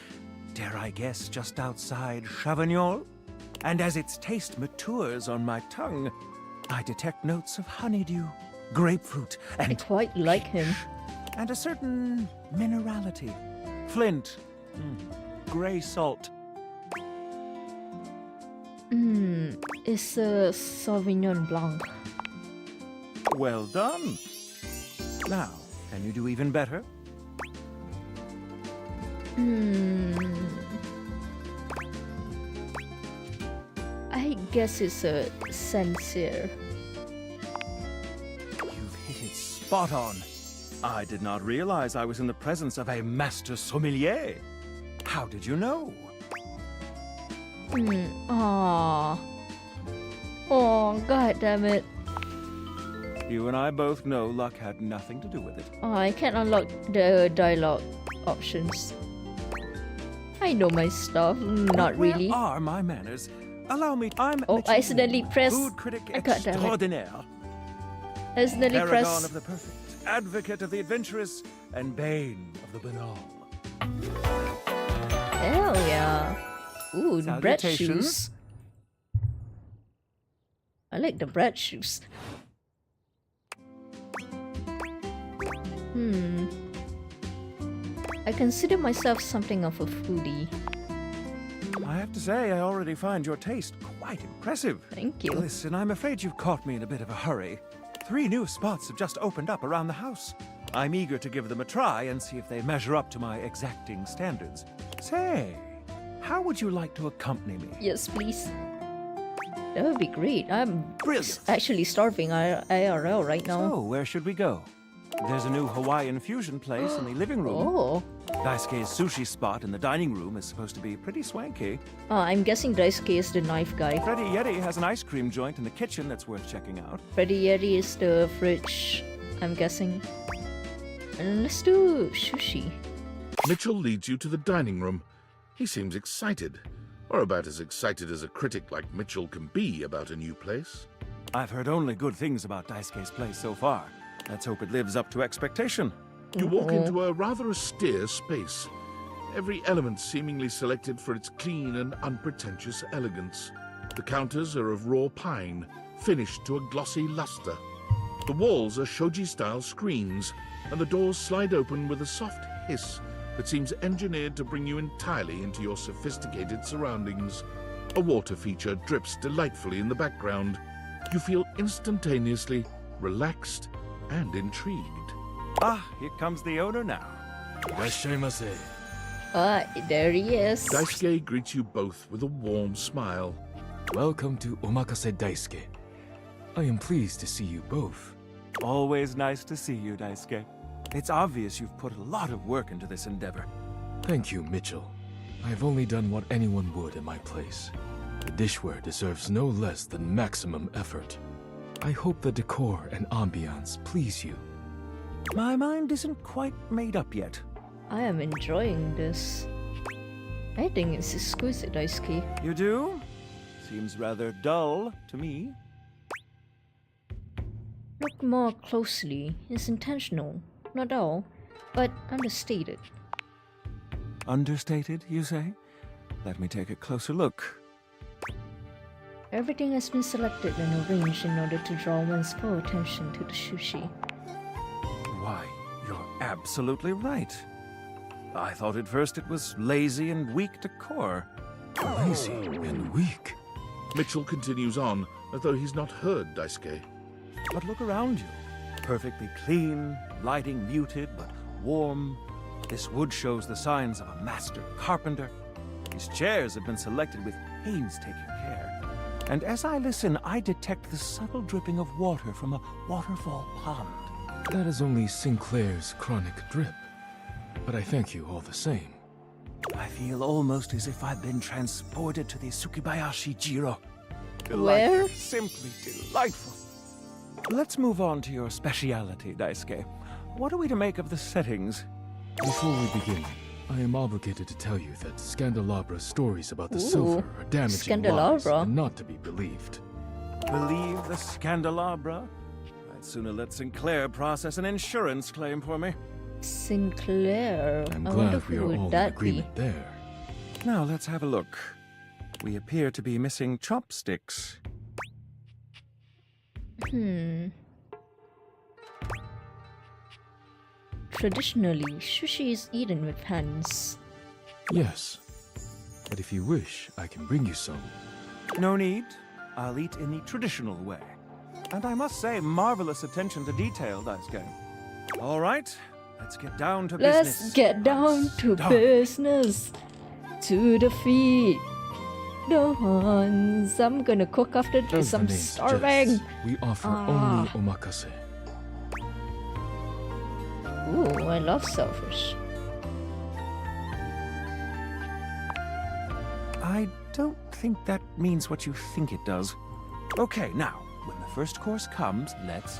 Dare I guess just outside Chavagnol? And as its taste matures on my tongue, I detect notes of honeydew, grapefruit, and... I quite like him. And a certain minerality. Flint. Grey salt. It's a Sauvignon Blanc. Well done. Now, can you do even better? I guess it's a Sincere. You've hit it spot on. I did not realize I was in the presence of a master sommelier. How did you know? Aww. Oh, god damn it. You and I both know luck had nothing to do with it. Oh, I can't unlock the dialogue options. I know my stuff. Not really. Where are my manners? Allow me. I'm I accidentally pressed. food critic God damn it. extraordinaire. Accidentally Paragon pressed. of the perfect, advocate of the adventurous, and bane of the banal. Hell yeah. Ooh, the bread shoes. I like the bread shoes. I consider myself something of a foodie. I have to say, I already find your taste quite impressive. Thank you. Listen, I'm afraid you've caught me in a bit of a hurry. 3 new spots have just opened up around the house. I'm eager to give them a try and see if they measure up to my exacting standards. Say, how would you like to accompany me? Yes, please. That would be great. I'm Brilliant. actually starving IRL right now. So, where should we go? There's a new Hawaiian fusion place in the living room. Oh. Daisuke's sushi spot in the dining room is supposed to be pretty swanky. I'm guessing Daisuke is the knife guy. Freddy Yeti has an ice cream joint in the kitchen that's worth checking out. Freddy Yeti is the fridge, I'm guessing. And let's do sushi. Mitchell leads you to the dining room. He seems excited, or about as excited as a critic like Mitchell can be about a new place. I've heard only good things about Daisuke's place so far. Let's hope it lives up to expectation. You walk into a rather austere space, every element seemingly selected for its clean and unpretentious elegance. The counters are of raw pine, finished to a glossy luster. The walls are shoji-style screens, and the doors slide open with a soft hiss that seems engineered to bring you entirely into your sophisticated surroundings. A water feature drips delightfully in the background. You feel instantaneously relaxed and intrigued. Ah, here comes the owner now. There he is. Daisuke greets you both with a warm smile. Welcome to Omakase Daisuke. I am pleased to see you both. Always nice to see you, Daisuke. It's obvious you've put a lot of work into this endeavor. Thank you, Mitchell. I have only done what anyone would in my place. The dishware deserves no less than maximum effort. I hope the decor and ambiance please you. My mind isn't quite made up yet. I am enjoying this. I think it's exquisite, Daisuke. You do? Seems rather dull to me. Look more closely. It's intentional. Not all, but understated. Understated, you say? Let me take a closer look. Everything has been selected and arranged in order to draw one's full attention to the sushi. Why, you're absolutely right. I thought at first it was lazy and weak decor. Lazy and weak? Mitchell continues on, as though he's not heard Daisuke. But look around you. Perfectly clean, lighting muted but warm. This wood shows the signs of a master carpenter. These chairs have been selected with painstaking care. And as I listen, I detect the subtle dripping of water from a waterfall pond. That is only Sinclair's chronic drip. But I thank you all the same. I feel almost as if I've been transported to the Tsukibayashi Jiro. Where? Simply delightful. Let's move on to your speciality, Daisuke. What are we to make of the settings? Before we begin, I am obligated to tell you that Scandalabra's stories about the silver are damaging lies and not to be believed. Believe the Scandalabra? I'd sooner let Sinclair process an insurance claim for me. Sinclair? I'm I wonder glad we who are would all in that agreement be? there. Now let's have a look. We appear to be missing chopsticks. Traditionally, sushi is eaten with hands. Yes. But if you wish, I can bring you some. No need. I'll eat in the traditional way. And I must say, marvelous attention to detail, Daisuke. All right, let's get down to business. Let's get down to business. To the feet. The hands. I'm gonna cook after As this. the I'm name starving. suggests, we offer only omakase. Ooh, I love shellfish. I don't think that means what you think it does. Okay, now, when the first course comes, let's...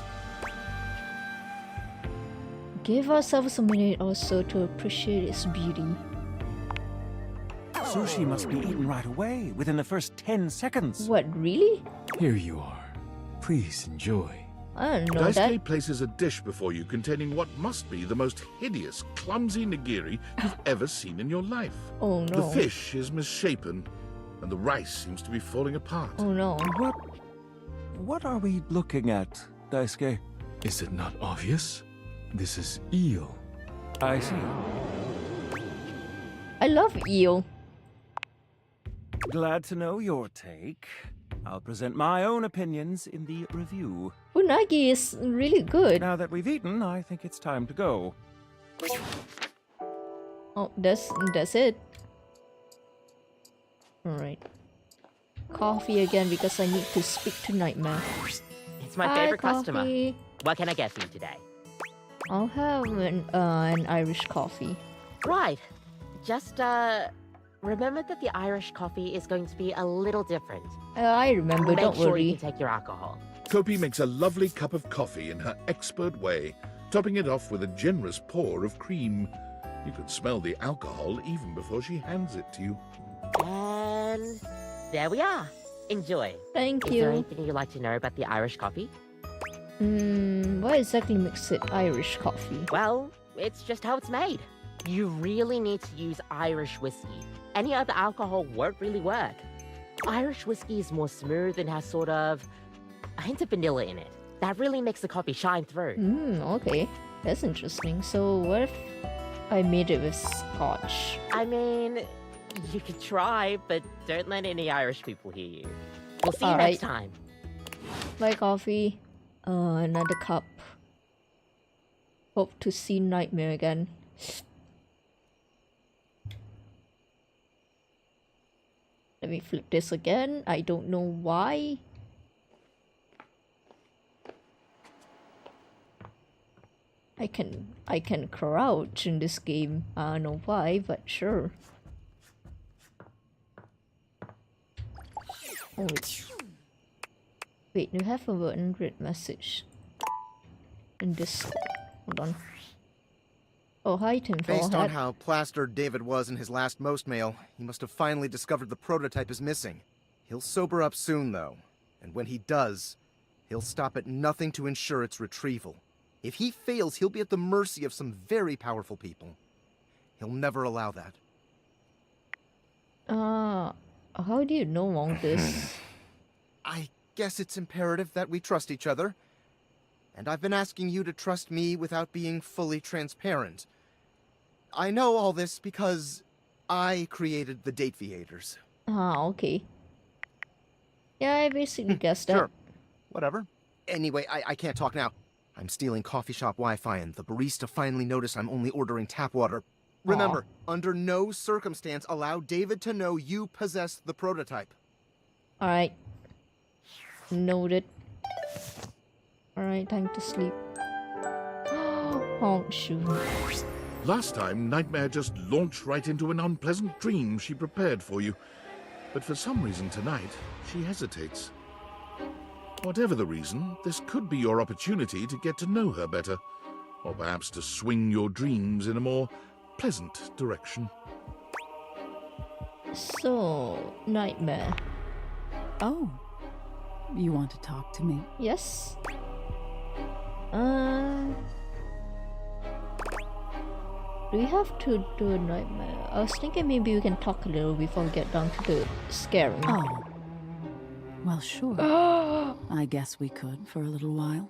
Give ourselves a minute or so to appreciate its beauty. Sushi must be eaten right away, within the first 10 seconds. What, really? Here you are. Please enjoy. I don't know Daisuke that. places a dish before you containing what must be the most hideous, clumsy nigiri you've ever seen in your life. Oh no. The fish is misshapen, and the rice seems to be falling apart. Oh no. What are we looking at, Daisuke? Is it not obvious? This is eel. I see. I love eel. Glad to know your take. I'll present my own opinions in the review. Unagi is really good. Now that we've eaten, I think it's time to go. Oh, that's it. Alright. Coffee again because I need to speak to Nightmare. It's my Hi, favorite customer. coffee. What can I get for you today? I'll have an Irish coffee. Right. Just, remember that the Irish coffee is going to be a little different. I remember, Make don't sure worry. you can take your alcohol. Kopi makes a lovely cup of coffee in her expert way, topping it off with a generous pour of cream. You can smell the alcohol even before she hands it to you. And there we are. Enjoy. Thank Is you. there anything you'd like to know about the Irish coffee? What exactly makes it Irish coffee? Well, it's just how it's made. You really need to use Irish whiskey. Any other alcohol won't really work. Irish whiskey is more smooth and has sort of a hint of vanilla in it. That really makes the coffee shine through. Okay. That's interesting. So what if I made it with scotch? I mean, you could try, but don't let any Irish people hear you. We'll see you next time. Bye, coffee. Another cup. Hope to see Nightmare again. Let me flip this again. I don't know why. I can crouch in this game. I don't know why, but sure. Oh, wait, you have a button grid message. In this, hold on. Oh, hi, Tim. Based on how plastered David was in his last most mail, he must have finally discovered the prototype is missing. He'll sober up soon, though. And when he does, He'll stop at nothing to ensure its retrieval. If he fails, he'll be at the mercy of some very powerful people. He'll never allow that. How do you know all this? I guess it's imperative that we trust each other. And I've been asking you to trust me without being fully transparent. I know all this because I created the Dateviators. Okay. Yeah, I basically guessed that. Sure. Whatever. Anyway, I can't talk now. I'm stealing coffee shop Wi-Fi, and the barista finally noticed I'm only ordering tap water. Remember, under no circumstance allow David to know you possess the prototype. Alright. Noted. Alright, time to sleep. Oh, shoot. Last time, Nightmare just launched right into an unpleasant dream she prepared for you. But for some reason tonight, she hesitates. Whatever the reason, this could be your opportunity to get to know her better, or perhaps to swing your dreams in a more pleasant direction. So, Nightmare. Oh, you want to talk to me? Yes. Do we have to do a Nightmare? I was thinking maybe we can talk a little before we get down to the scaring. Oh. Well, sure. I guess we could for a little while.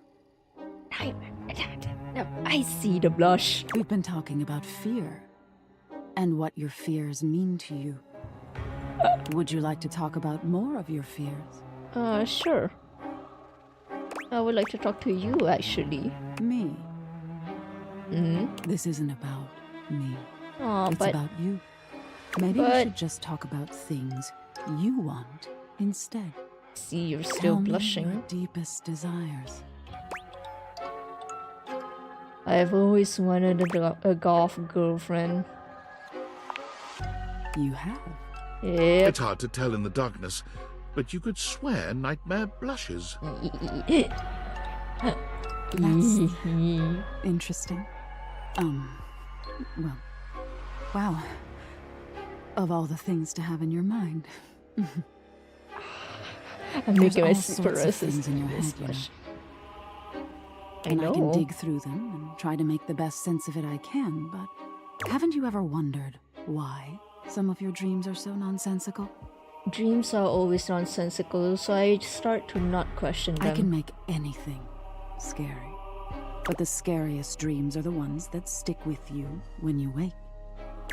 I see the blush. We've been talking about fear and what your fears mean to you. Would you like to talk about more of your fears? Sure. I would like to talk to you, actually. Me? Mm-hmm. This isn't about me. It's about you. Maybe we should just talk about things you want instead. See, you're still blushing. Tell me your deepest desires. I've always wanted a golf girlfriend. You have? Yep. It's hard to tell in the darkness, but you could swear Nightmare blushes. That's interesting. Well, wow. Of all the things to have in your mind. I'm making my super things in your head, you know. And I can dig through them and try to make the best sense of it I can, but haven't you ever wondered why some of your dreams are so nonsensical? Dreams are always nonsensical, so I start to not question them. I can make anything scary. But the scariest dreams are the ones that stick with you when you wake.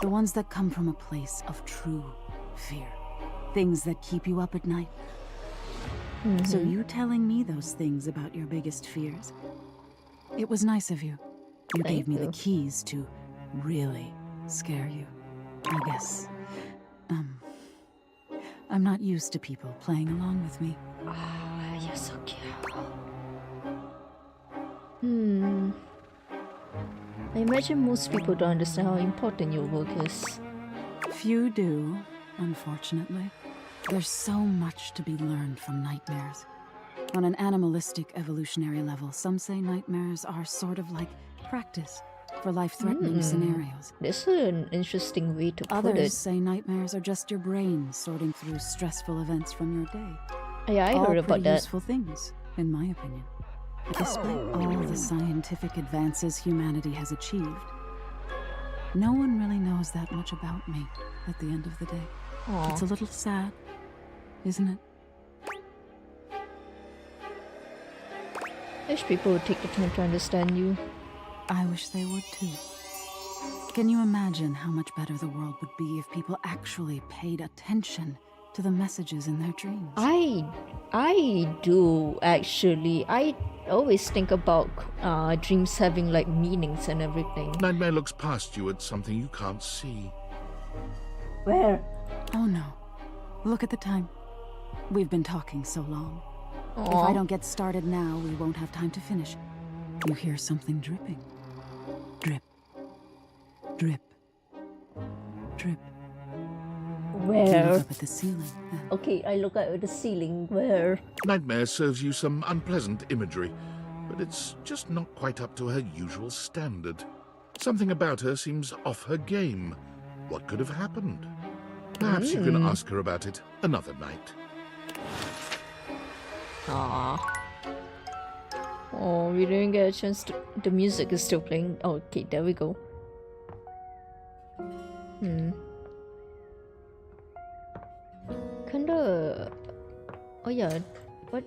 The ones that come from a place of true fear. Things that keep you up at night. Mm-hmm. So you telling me those things about your biggest fears? It was nice of you. You gave me the keys to really scare you. I guess. I'm not used to people playing along with me. You're so cute. I imagine most people don't understand how important your work is. Few do, unfortunately. There's so much to be learned from nightmares. On an animalistic evolutionary level, some say nightmares are sort of like practice for life-threatening scenarios. This is an interesting way to put it. Others say nightmares are just your brain sorting through stressful events from your day. Yeah, I heard about that. Useful things, in my opinion. But despite all the scientific advances humanity has achieved, no one really knows that much about me at the end of the day. Aww. It's a little sad, isn't it? I wish people would take the time to understand you. I wish they would too. Can you imagine how much better the world would be if people actually paid attention to the messages in their dreams? I do, actually. I always think about dreams having like meanings and everything. Nightmare looks past you at something you can't see. Where? Oh no. Look at the time. We've been talking so long. Aww. If I don't get started now, we won't have time to finish. You hear something dripping. Drip. Drip. Drip. Where? You look up at the ceiling. Okay, I look at the ceiling. Where? Nightmare serves you some unpleasant imagery, but it's just not quite up to her usual standard. Something about her seems off her game. What could have happened? Perhaps you can ask her about it another night. Aww. Oh, we didn't get a chance to... The music is still playing. Oh, okay, there we go. Kinda... Oh yeah, what?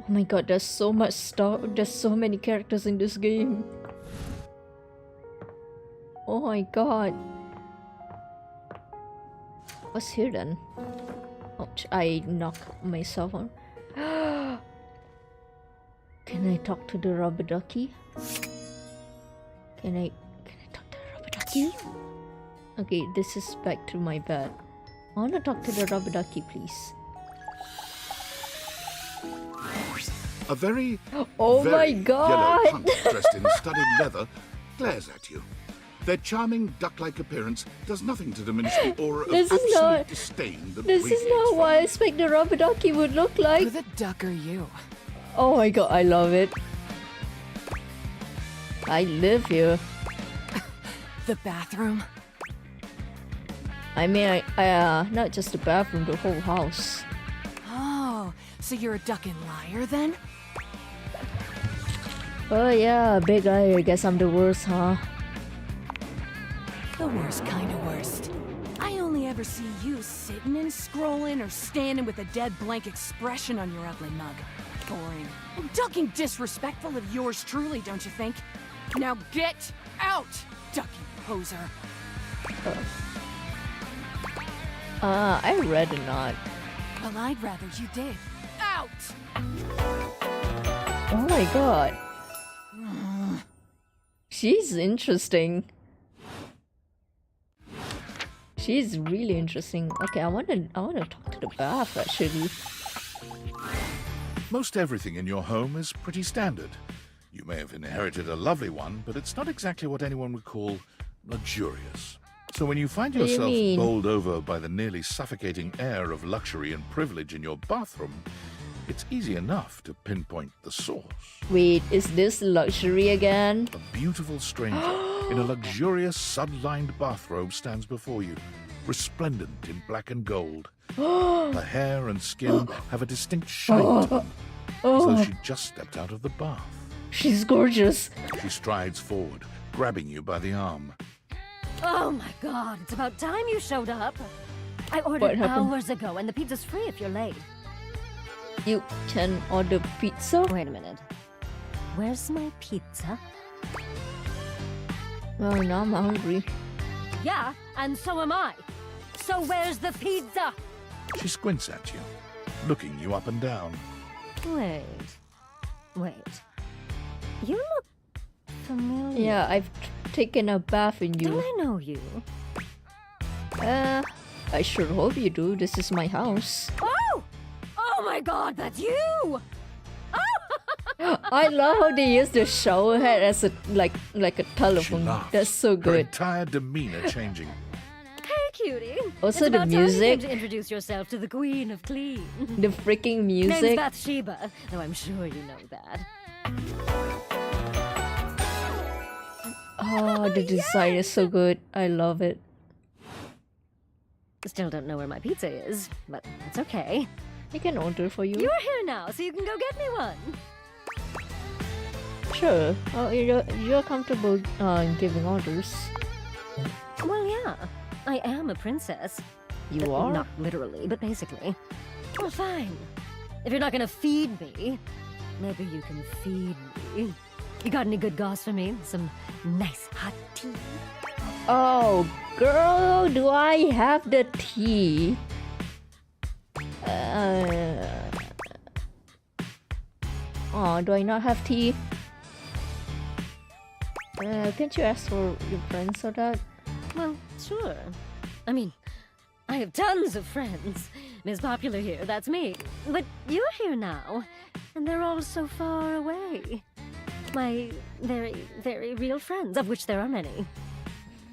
Oh my god, there's so much stuff. There's so many characters in this game. Oh my god. What's here then? Ouch, I knocked myself on. Can I talk to the rubber ducky? Can I talk to the rubber ducky? Okay, this is back to my bed. I wanna talk to the rubber ducky, please. A very, oh very my god! yellow punk dressed in studded leather glares at you. Their charming duck-like appearance does nothing to diminish the aura of absolute disdain that This is not what I expect the rubber ducky would look like. Who the duck are you? Oh my god, I love it. I live here. The bathroom? I mean, I not just the bathroom, the whole house. Oh, so you're a duck and liar then? Oh yeah, big eye. I guess I'm the worst, huh? The worst kind of worst. I only ever see you sitting and scrolling or standing with a dead blank expression on your ugly mug. Boring. Ducking disrespectful of yours truly, don't you think? Now get out, ducky poser. I'd rather not. Well, I'd rather you did. Out! Oh my god. She's interesting. She's really interesting. Okay, I wanna talk to the bath actually. Most everything in your home is pretty standard. You may have inherited a lovely one, but it's not exactly what anyone would call luxurious. So when you find What do you yourself mean? bowled over by the nearly suffocating air of luxury and privilege in your bathroom, it's easy enough to pinpoint the source. Wait, is this luxury again? A beautiful stranger in a luxurious sud-lined bathrobe stands before you, resplendent in black and gold. Her hair and skin have a distinct shine to them, as though she just stepped out of the bath. She's gorgeous. She strides forward, grabbing you by the arm. Oh my god, it's about time you showed up. I What ordered happened? hours ago and the pizza's free if you're late. You can order pizza? Wait a minute. Where's my pizza? Oh, now I'm hungry. Yeah, and so am I. So where's the pizza? She squints at you, looking you up and down. Wait. You look familiar. Yeah, I've taken a bath in you. Do I know you? I sure hope you do. This is my house. Oh! Oh my god, that's you! I love how they use the shower head as a like a telephone. That's so Her good. entire demeanor changing. Hey, cutie. Also It's the about time you music. came to introduce yourself to the Queen of Clean. The freaking Name's music. Bathsheba, though I'm sure you know that. Oh, the design is so good. I love it. Still don't know where my pizza is, but it's okay. I can order for you. You're here now, so you can go get me one. Sure. Oh, you're comfortable giving orders. Well, yeah. I am a princess. You are? Not literally, but basically. Well, fine. If you're not gonna feed me, maybe you can feed me. You got any good goss for me? Some nice hot tea? Oh, girl, do I have the tea? Oh, do I not have tea? Can't you ask for your friends or that? Well, sure. I mean, I have tons of friends. Miss Popular here, that's me. But you're here now, and they're all so far away. My very, very real friends, of which there are many.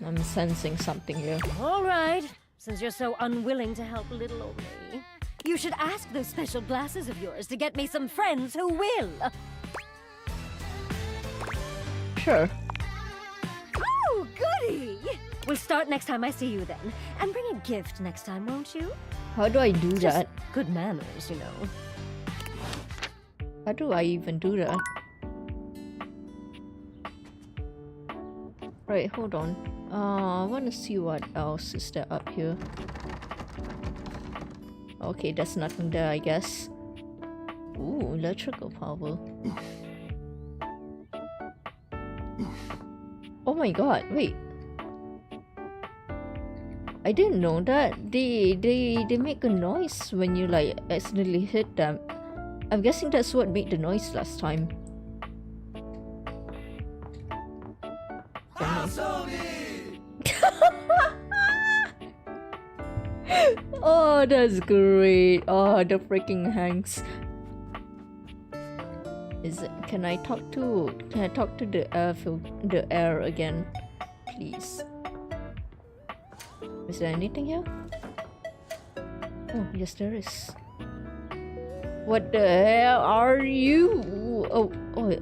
I'm sensing something here. All right, since you're so unwilling to help little old me, you should ask those special glasses of yours to get me some friends who will. Sure. Oh, goody! We'll start next time I see you then. And bring a gift next time, won't you? How do I do Just that? good manners, you know. How do I even do that? Right, hold on. I want to see what else is there up here. Okay, there's nothing there, I guess. Ooh, electrical power. Oh my god, wait. I didn't know that. They make a noise when you like accidentally hit them. I'm guessing that's what made the noise last time. Oh, that's great. Oh, the freaking Hanks. Can I talk to the air again, please? Is there anything here? Oh, yes, there is. What the hell are you? Oh,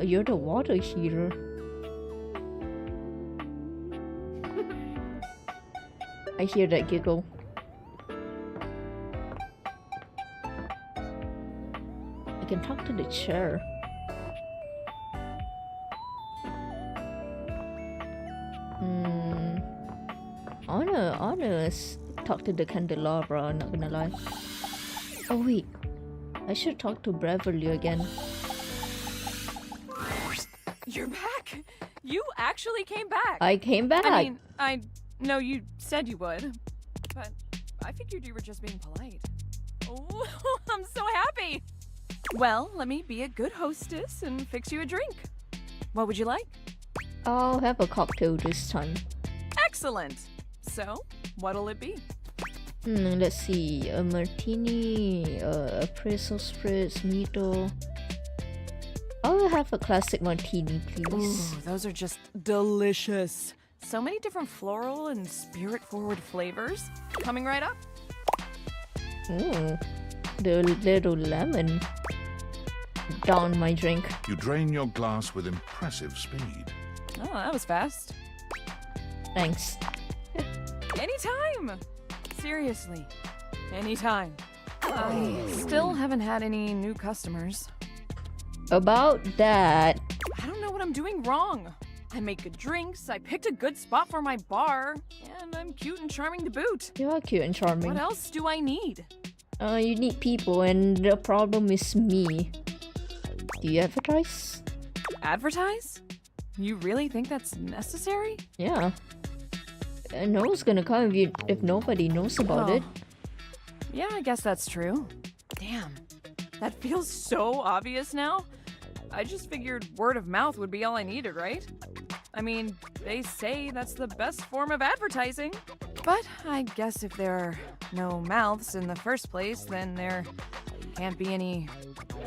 you're the water heater. I hear that giggle. I can talk to the chair. I wanna talk to the candelabra, I'm not gonna lie. Oh wait, I should talk to Beverly again. You're back! You actually came back! I came back! I mean, I know you said you would, but I figured you were just being polite. Oh, I'm so happy! Well, let me be a good hostess and fix you a drink. What would you like? I'll have a cocktail this time. Excellent! So, what'll it be? Let's see. A martini, espresso spritz, mojito. I'll have a classic martini, please. Ooh, those are just delicious. So many different floral and spirit-forward flavors. Coming right up. Ooh, the little lemon. Down my drink. You drain your glass with impressive speed. Oh, that was fast. Thanks. Anytime! Seriously, anytime. I still haven't had any new customers. About that... I don't know what I'm doing wrong. I make good drinks, I picked a good spot for my bar, and I'm cute and charming to boot. You are cute and charming. What else do I need? You need people, and the problem is me. Do you advertise? Advertise? You really think that's necessary? Yeah. No one's gonna come if nobody knows about it. Yeah, I guess that's true. Damn, that feels so obvious now. I just figured word of mouth would be all I needed, right? I mean, they say that's the best form of advertising. But I guess if there are no mouths in the first place, then there can't be any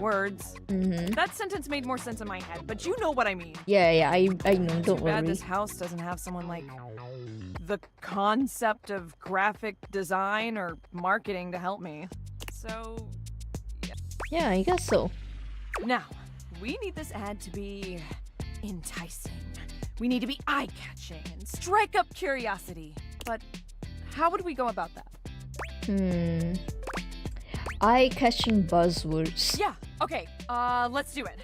words. That sentence made more sense in my head, but you know what I mean. Yeah, I know, don't Too worry. bad this house doesn't have someone like the concept of graphic design or marketing to help me. So, yeah, I guess so. Now, we need this ad to be enticing. We need to be eye-catching and strike up curiosity. But how would we go about that? Eye-catching buzzwords. Yeah, okay, let's do it.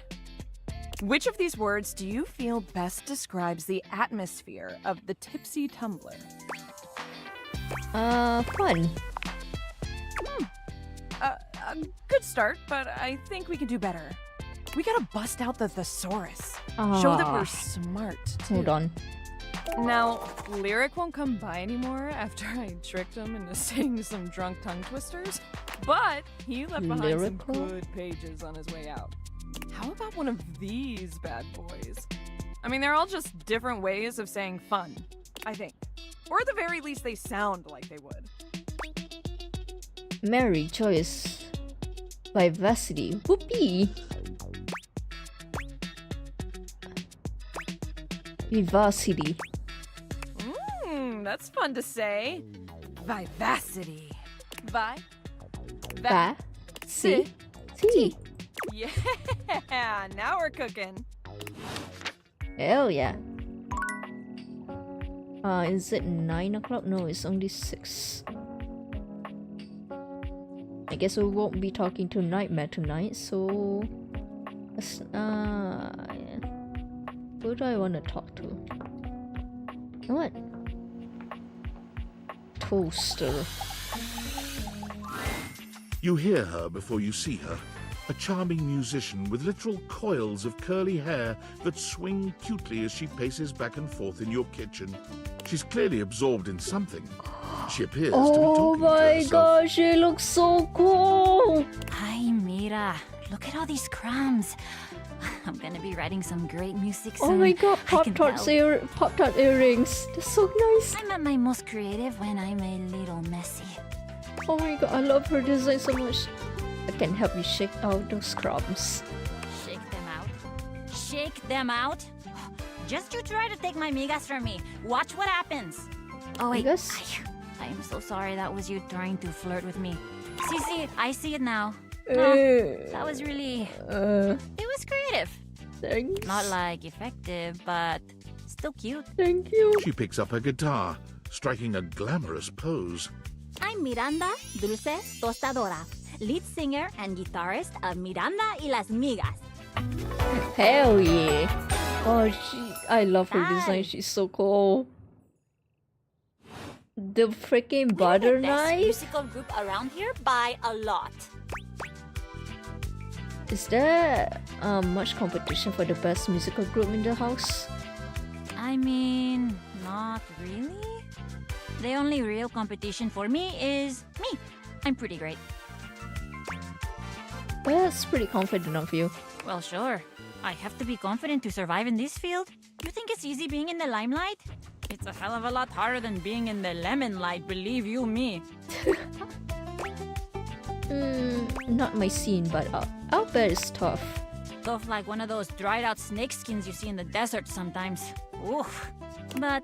Which of these words do you feel best describes the atmosphere of the Tipsy Tumbler? Fun. A good start, but I think we can do better. We gotta bust out the thesaurus. Show that we're smart, too. Hold on. Now, Lyric won't come by anymore after I tricked him into saying some drunk tongue twisters, but he left behind Lyrical? some good pages on his way out. How about one of these bad boys? I mean, they're all just different ways of saying fun, I think. Or at the very least, they sound like they would. Merry choice. Vivacity. Whoopee. Vivacity. That's fun to say. Vivacity. See. Yeah, now we're cooking. Hell yeah. Is it 9 o'clock? No, it's only 6. I guess we won't be talking to Nightmare tonight, so... Who do I want to talk to? What? Toaster. You hear her before you see her. A charming musician with literal coils of curly hair that swing cutely as she paces back and forth in your kitchen. She's clearly absorbed in something. She appears to be talking to herself. Oh my gosh, she looks so cool! Ay, mira. Look at all these crumbs. I'm gonna be writing some great music soon. Oh my god, I can Pop-Tart tell. earrings. They're so nice. I'm at my most creative when I'm a little messy. Oh my god, I love her design so much. I can help you shake out those crumbs. Shake them out. Shake them out? Just you try to take my migas from me. Watch what happens. Oh wait, I am so sorry that was you trying to flirt with me. See, I see it now. That was really... it was creative. Thanks. Not like effective, but still cute. Thank you. She picks up her guitar, striking a glamorous pose. I'm Miranda Dulce Tostadora, lead singer and guitarist of Miranda y las Migas. Hell yeah. Oh, I love her design. She's so cool. The freaking butter We're the best knife? musical group around here by a lot. Is there much competition for the best musical group in the house? I mean, not really. The only real competition for me is me. I'm pretty great. That's pretty confident of you. Well, sure. I have to be confident to survive in this field. You think it's easy being in the limelight? It's a hell of a lot harder than being in the lemon light, believe you me. Not my scene, but I'll bet it's tough. Tough like one of those dried out snake skins you see in the desert sometimes. Oof. But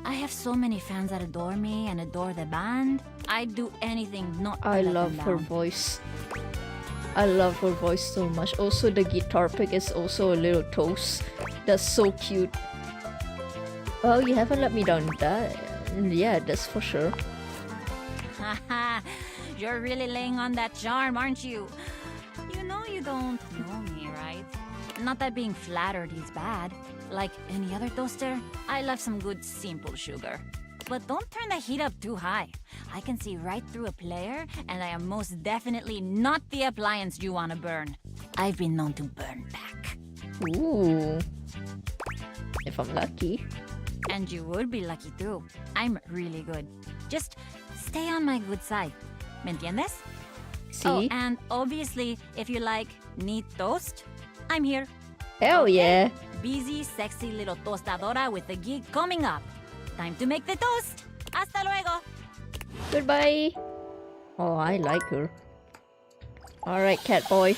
I have so many fans that adore me and adore the band. I'd do anything not to I let love them her down. voice. I love her voice so much. Also, the guitar pick is also a little toast. That's so cute. Well, you haven't let me down with that. Yeah, that's for sure. Haha, you're really laying on that charm, aren't you? You know you don't know me, right? Not that being flattered is bad. Like any other toaster, I love some good simple sugar. But don't turn the heat up too high. I can see right through a player, and I am most definitely not the appliance you want to burn. I've been known to burn back. Ooh. If I'm lucky. And you would be lucky too. I'm really good. Just stay on my good side. ¿Me entiendes? See? Oh, and obviously, if you like neat toast, I'm here. Hell yeah. Busy, sexy little tostadora with the gig coming up. Time to make the toast. Hasta luego. Goodbye. Oh, I like her. Alright, cat boy.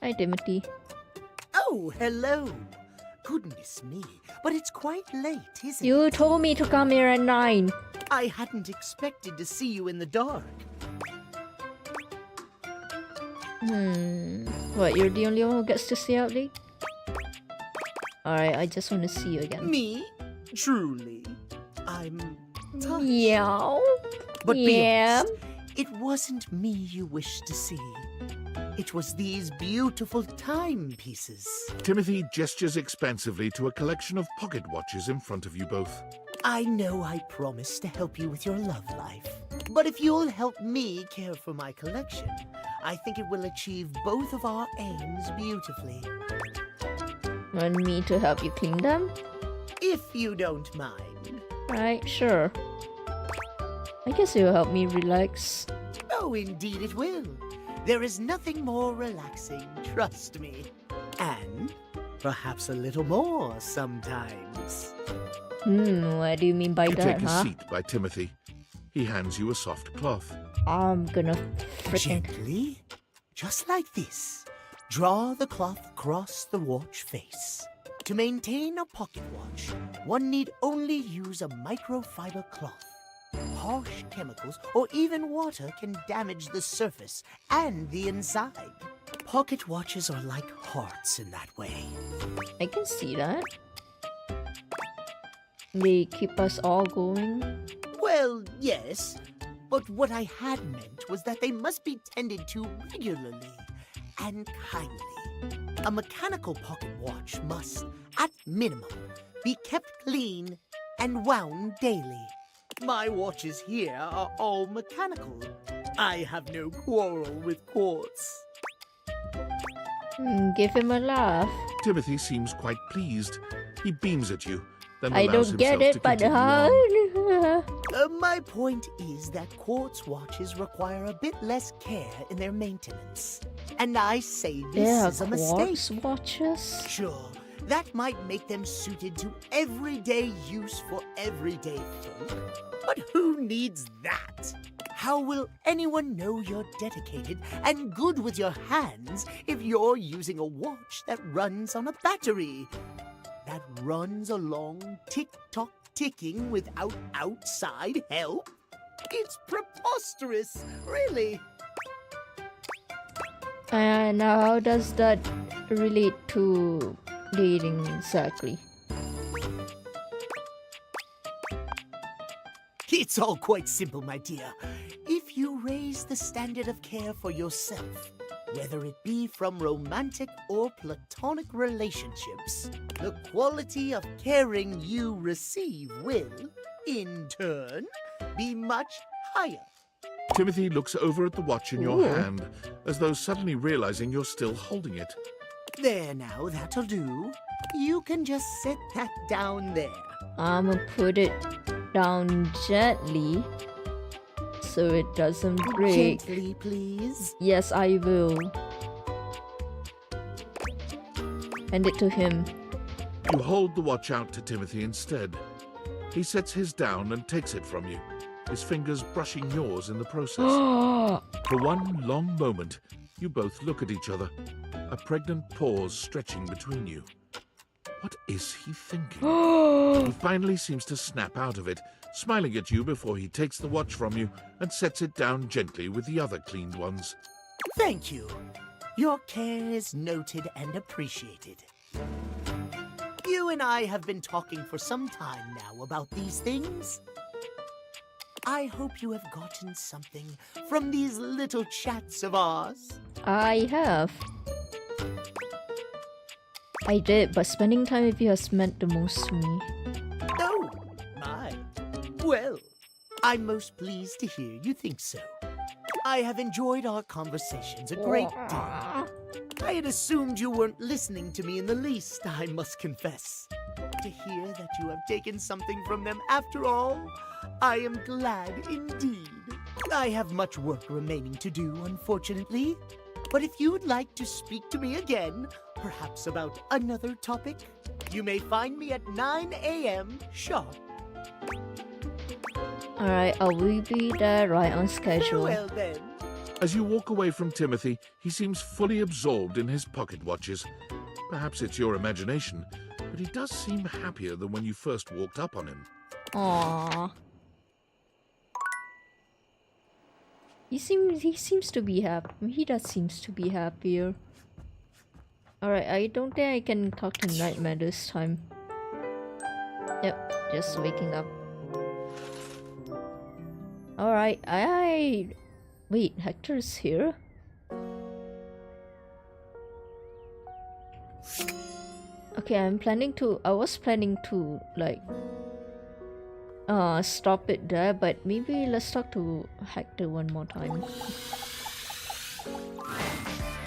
Hi, Timothy. Oh, hello. Goodness me, but it's quite late, isn't it? You told me to come here at 9. I hadn't expected to see you in the dark. What, you're the only one who gets to stay out late? Alright, I just want to see you again. Me? Truly? I'm touched. Meow. But be Yeah. honest, it wasn't me you wished to see. It was these beautiful timepieces. Timothy gestures expansively to a collection of pocket watches in front of you both. I know I promised to help you with your love life. But if you'll help me care for my collection, I think it will achieve both of our aims beautifully. Want me to help you clean them? If you don't mind. Right, sure. I guess it will help me relax. Oh, indeed it will. There is nothing more relaxing, trust me. And perhaps a little more sometimes. What do you mean by You that, take a huh? seat by Timothy. He hands you a soft cloth. I'm gonna freaking... Gently, just like this. Draw the cloth across the watch face. To maintain a pocket watch, one need only use a microfiber cloth. Harsh chemicals or even water can damage the surface and the inside. Pocket watches are like hearts in that way. I can see that. They keep us all going. Well, yes, but what I had meant was that they must be tended to regularly and kindly. A mechanical pocket watch must, at minimum, be kept clean and wound daily. My watches here are all mechanical. I have no quarrel with quartz. Give him a laugh. Timothy seems quite pleased. He beams at you, then I allows don't get himself it, to but continue on. My point is that quartz watches require a bit less care in their maintenance. And I say this is a mistake. Quartz watches? Sure, that might make them suited to everyday use for everyday folk. But who needs that? How will anyone know you're dedicated and good with your hands if you're using a watch that runs on a battery? That runs along tick-tock ticking without outside help? It's preposterous, really. And how does that relate to dating exactly? It's all quite simple, my dear. If you raise the standard of care for yourself, whether it be from romantic or platonic relationships, the quality of caring you receive will, in turn, be much higher. Timothy looks over at the watch in your hand, as though suddenly realizing you're still holding it. There now, that'll do. You can just set that down there. I'ma put it down gently so it doesn't break. Gently, please. Yes, I will. Hand it to him. You hold the watch out to Timothy instead. He sets his down and takes it from you, his fingers brushing yours in the process. For one long moment, you both look at each other, a pregnant pause stretching between you. What is he thinking? He finally seems to snap out of it, smiling at you before he takes the watch from you and sets it down gently with the other cleaned ones. Thank you. Your care is noted and appreciated. You and I have been talking for some time now about these things. I hope you have gotten something from these little chats of ours. I have. I did, but spending time with you has meant the most to me. Oh, my. Well, I'm most pleased to hear you think so. I have enjoyed our conversations a great deal. I had assumed you weren't listening to me in the least, I must confess. To hear that you have taken something from them after all, I am glad indeed. I have much work remaining to do, unfortunately. But if you would like to speak to me again, perhaps about another topic, you may find me at 9 a.m. sharp. Alright, I will be there right on schedule. Well then. As you walk away from Timothy, he seems fully absorbed in his pocket watches. Perhaps it's your imagination, but he does seem happier than when you first walked up on him. Aww. He seems to be happy. He does seems to be happier. Alright, I don't think I can talk to Nightmare this time. Yep, just waking up. Alright, wait, Hector's here? Okay, I was planning to, like, stop it there, but maybe let's talk to Hector one more time.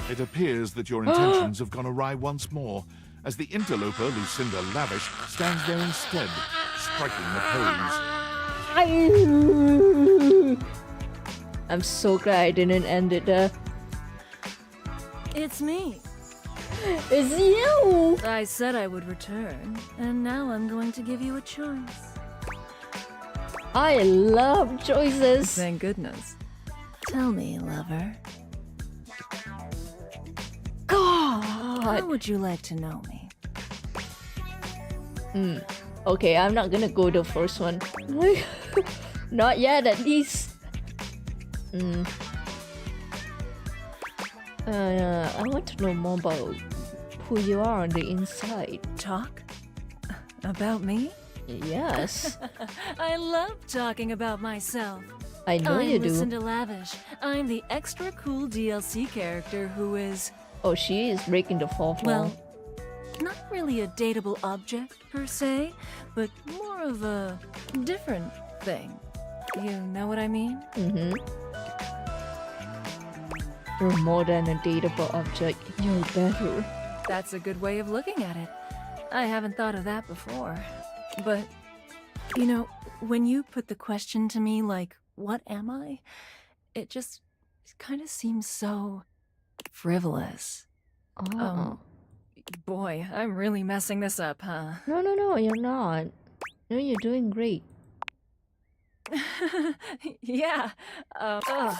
It appears that your intentions have gone awry once more, as the interloper Lucinda Lavish stands there instead, striking the pose. I'm so glad I didn't end it there. It's me. It's you! I said I would return, and now I'm going to give you a choice. I love choices. Thank goodness. Tell me, lover. God! How would you like to know me? Okay, I'm not gonna go the first one. Not yet, at least. I want to know more about who you are on the inside. Talk? About me? Yes. I love talking about myself. I know you do. I'm Lucinda Lavish. I'm the extra cool DLC character who is Oh, she is breaking the fourth wall. Well, not really a dateable object per se, but more of a different thing. You know what I mean? Mm-hmm. You're more than a dateable object. You're better. That's a good way of looking at it. I haven't thought of that before. But, you know, when you put the question to me like, what am I? It just kind of seems so frivolous. Oh. Boy, I'm really messing this up, huh? No, you're not. No, you're doing great. Yeah. Ugh.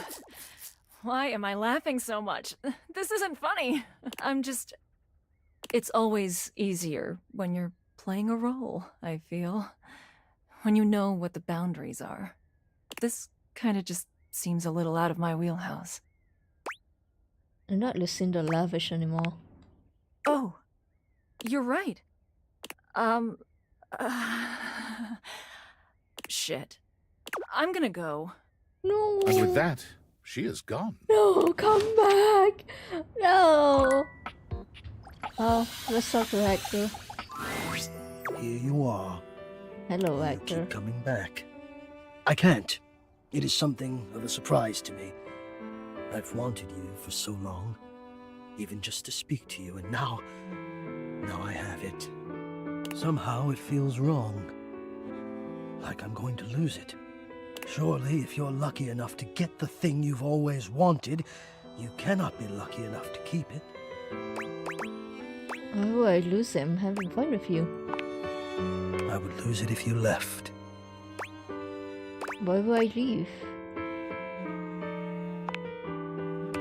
Why am I laughing so much? This isn't funny. It's always easier when you're playing a role, I feel. When you know what the boundaries are. This kind of just seems a little out of my wheelhouse. I'm not Lucinda Lavish anymore. Oh, you're right. Shit. I'm gonna go. No. And with that, she is gone. No, come back. No. Oh, let's talk to Hector. Here you are. Hello, You Hector. keep coming back. I can't. It is something of a surprise to me. I've wanted you for so long, even just to speak to you, and now I have it. Somehow it feels wrong. Like I'm going to lose it. Surely, if you're lucky enough to get the thing you've always wanted, you cannot be lucky enough to keep it. Why would I lose him having fun with you? I would lose it if you left. Why would I leave?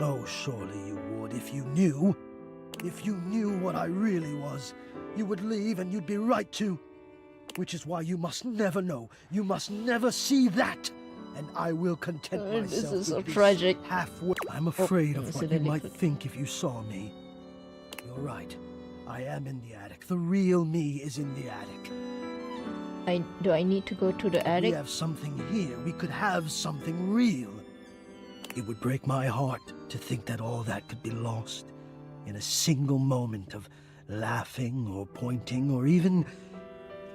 Oh, surely you would if you knew. If you knew what I really was, you would leave and you'd be right to. Which is why you must never know. You must never see that. And I will content myself This is so with this tragic. halfway. I'm afraid of what you incidentally might put- think if you saw me. You're right. I am in the attic. The real me is in the attic. Do I need to go to the We attic? have something here. We could have something real. It would break my heart to think that all that could be lost in a single moment of laughing or pointing or even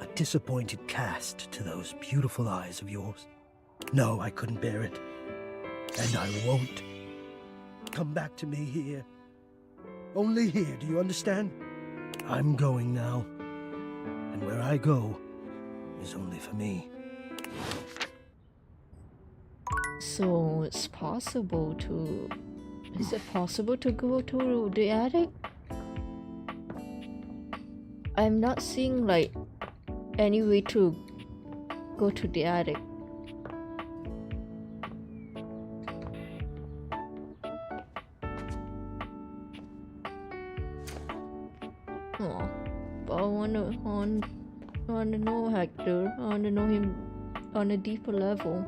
a disappointed cast to those beautiful eyes of yours. No, I couldn't bear it. And I won't. Come back to me here. Only here, do you understand? I'm going now. And where I go is only for me. So it's possible to... Is it possible to go to the attic? I'm not seeing like any way to go to the attic. Oh, but I wanna know Hector. I wanna know him on a deeper level.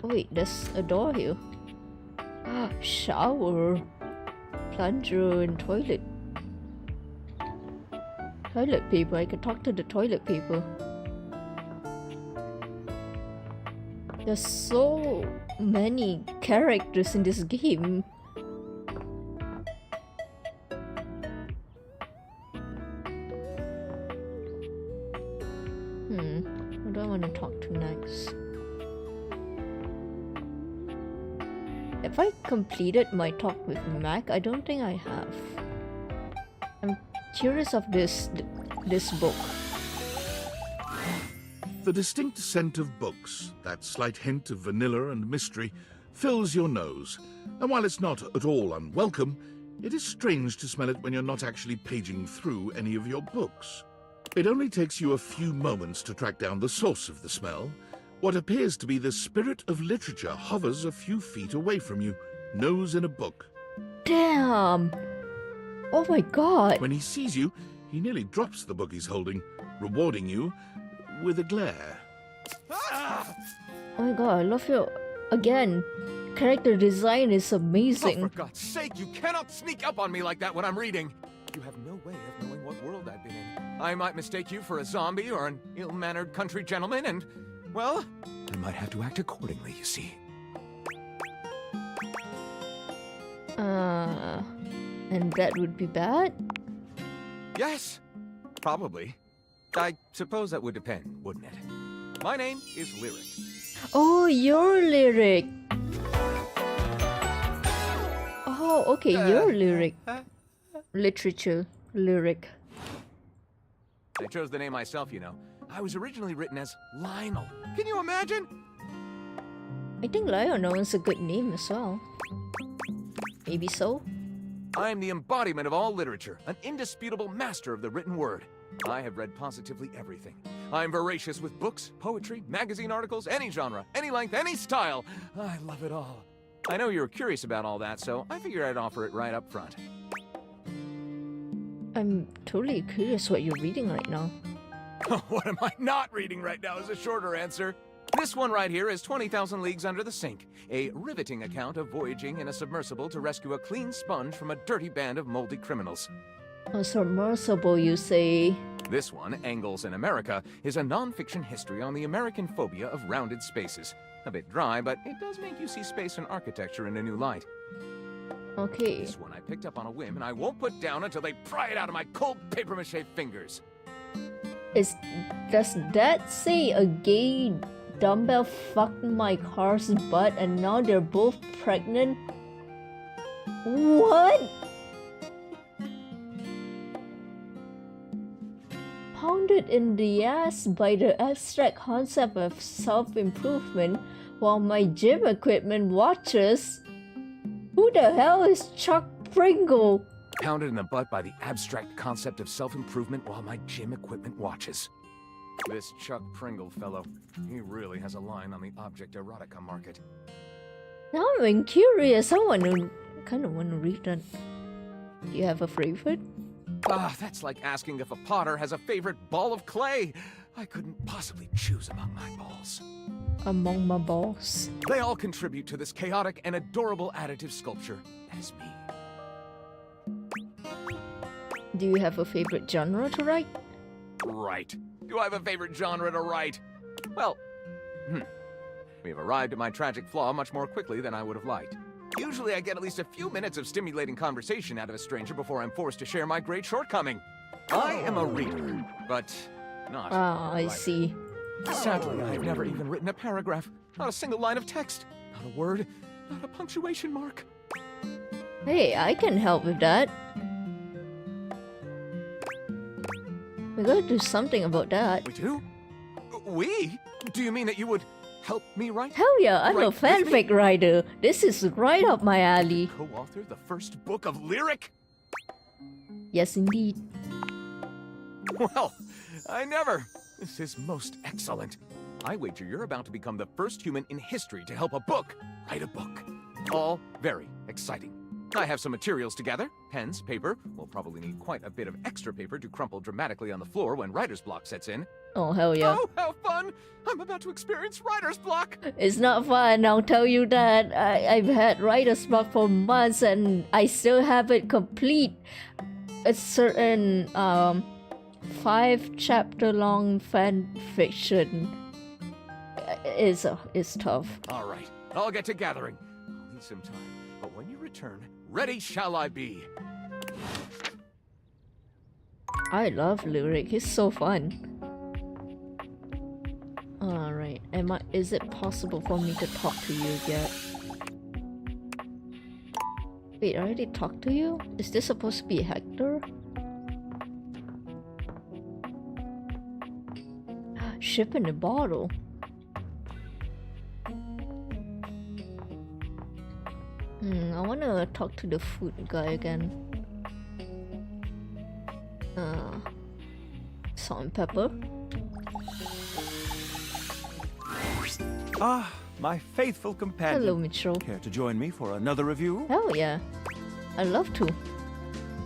Wait, there's a door here. Shower, plunger, and toilet. Toilet paper. I can talk to the toilet paper. There's so many characters in this game. Who do I want to talk to next? Have I completed my talk with Mac? I don't think I have. I'm curious of this book. The distinct scent of books, that slight hint of vanilla and mystery, fills your nose. And while it's not at all unwelcome, it is strange to smell it when you're not actually paging through any of your books. It only takes you a few moments to track down the source of the smell. What appears to be the spirit of literature hovers a few feet away from you, nose in a book. Damn! Oh my god! When he sees you, he nearly drops the book he's holding, rewarding you with a glare. Oh my god, I love your... Again, character design is amazing. Oh, for God's sake, you cannot sneak up on me like that when I'm reading! You have no way of knowing what world I've been in. I might mistake you for a zombie or an ill-mannered country gentleman, and, well, I might have to act accordingly, you see. And that would be bad? Yes, probably. I suppose that would depend, wouldn't it? My name is Lyric. Oh, your Lyric. Oh, okay, your Lyric. Literature, Lyric. I chose the name myself, you know. I was originally written as Lionel. Can you imagine? I think Lionel is a good name as well. Maybe so? I am the embodiment of all literature, an indisputable master of the written word. I have read positively everything. I am voracious with books, poetry, magazine articles, any genre, any length, any style. I love it all. I know you're curious about all that, so I figured I'd offer it right up front. I'm totally curious what you're reading right now. What am I not reading right now is a shorter answer. This one right here is 20,000 Leagues Under the Sink, a riveting account of voyaging in a submersible to rescue a clean sponge from a dirty band of moldy criminals. A submersible, you say? This one, Angles in America, is a non-fiction history on the American phobia of rounded spaces. A bit dry, but it does make you see space and architecture in a new light. Okay. This one I picked up on a whim, and I won't put down until they pry it out of my cold papier-mâché fingers. Does that say a gay dumbbell fucked my car's butt and now they're both pregnant? What? Pounded in the ass by the abstract concept of self-improvement while my gym equipment watches? Who the hell is Chuck Pringle? Pounded in the butt by the abstract concept of self-improvement while my gym equipment watches. This Chuck Pringle fellow, he really has a line on the object erotica market. Now I'm curious. I kind of want to read that. Do you have a favorite? That's like asking if a potter has a favorite ball of clay. I couldn't possibly choose among my balls. Among my balls? They all contribute to this chaotic and adorable additive sculpture. That is me. Do you have a favorite genre to write? Right. Do I have a favorite genre to write? Well, we have arrived at my tragic flaw much more quickly than I would have liked. Usually I get at least a few minutes of stimulating conversation out of a stranger before I'm forced to share my great shortcoming. I am a reader, but not I see. Sadly, I've never even written a paragraph. Not a single line of text. Not a word. Not a punctuation mark. Hey, I can help with that. We gotta do something about that. We do? We? Do you mean that you would help me write? Hell yeah, I'm a fanfic writer. This is right up my alley. Co-author the first book of Lyric? Yes, indeed. Well, I never. This is most excellent. I wager you're about to become the first human in history to help a book write a book. All very exciting. I have some materials to gather. Pens, paper. We'll probably need quite a bit of extra paper to crumple dramatically on the floor when writer's block sets in. Oh, hell yeah. Oh, how fun! I'm about to experience writer's block! It's not fun, I'll tell you that. I've had writer's block for months and I still haven't complete a certain 5-chapter long fan fiction. It's tough. All right, I'll get to gathering. I'll need some time, but when you return, ready shall I be. I love Lyric. He's so fun. Alright, is it possible for me to talk to you yet? Wait, I already talked to you? Is this supposed to be Hector? Ship in a bottle. I wanna talk to the food guy again. Salt and pepper. Ah, my faithful companion. Hello, Mitchell. Care to join me for another review? Hell yeah. I'd love to.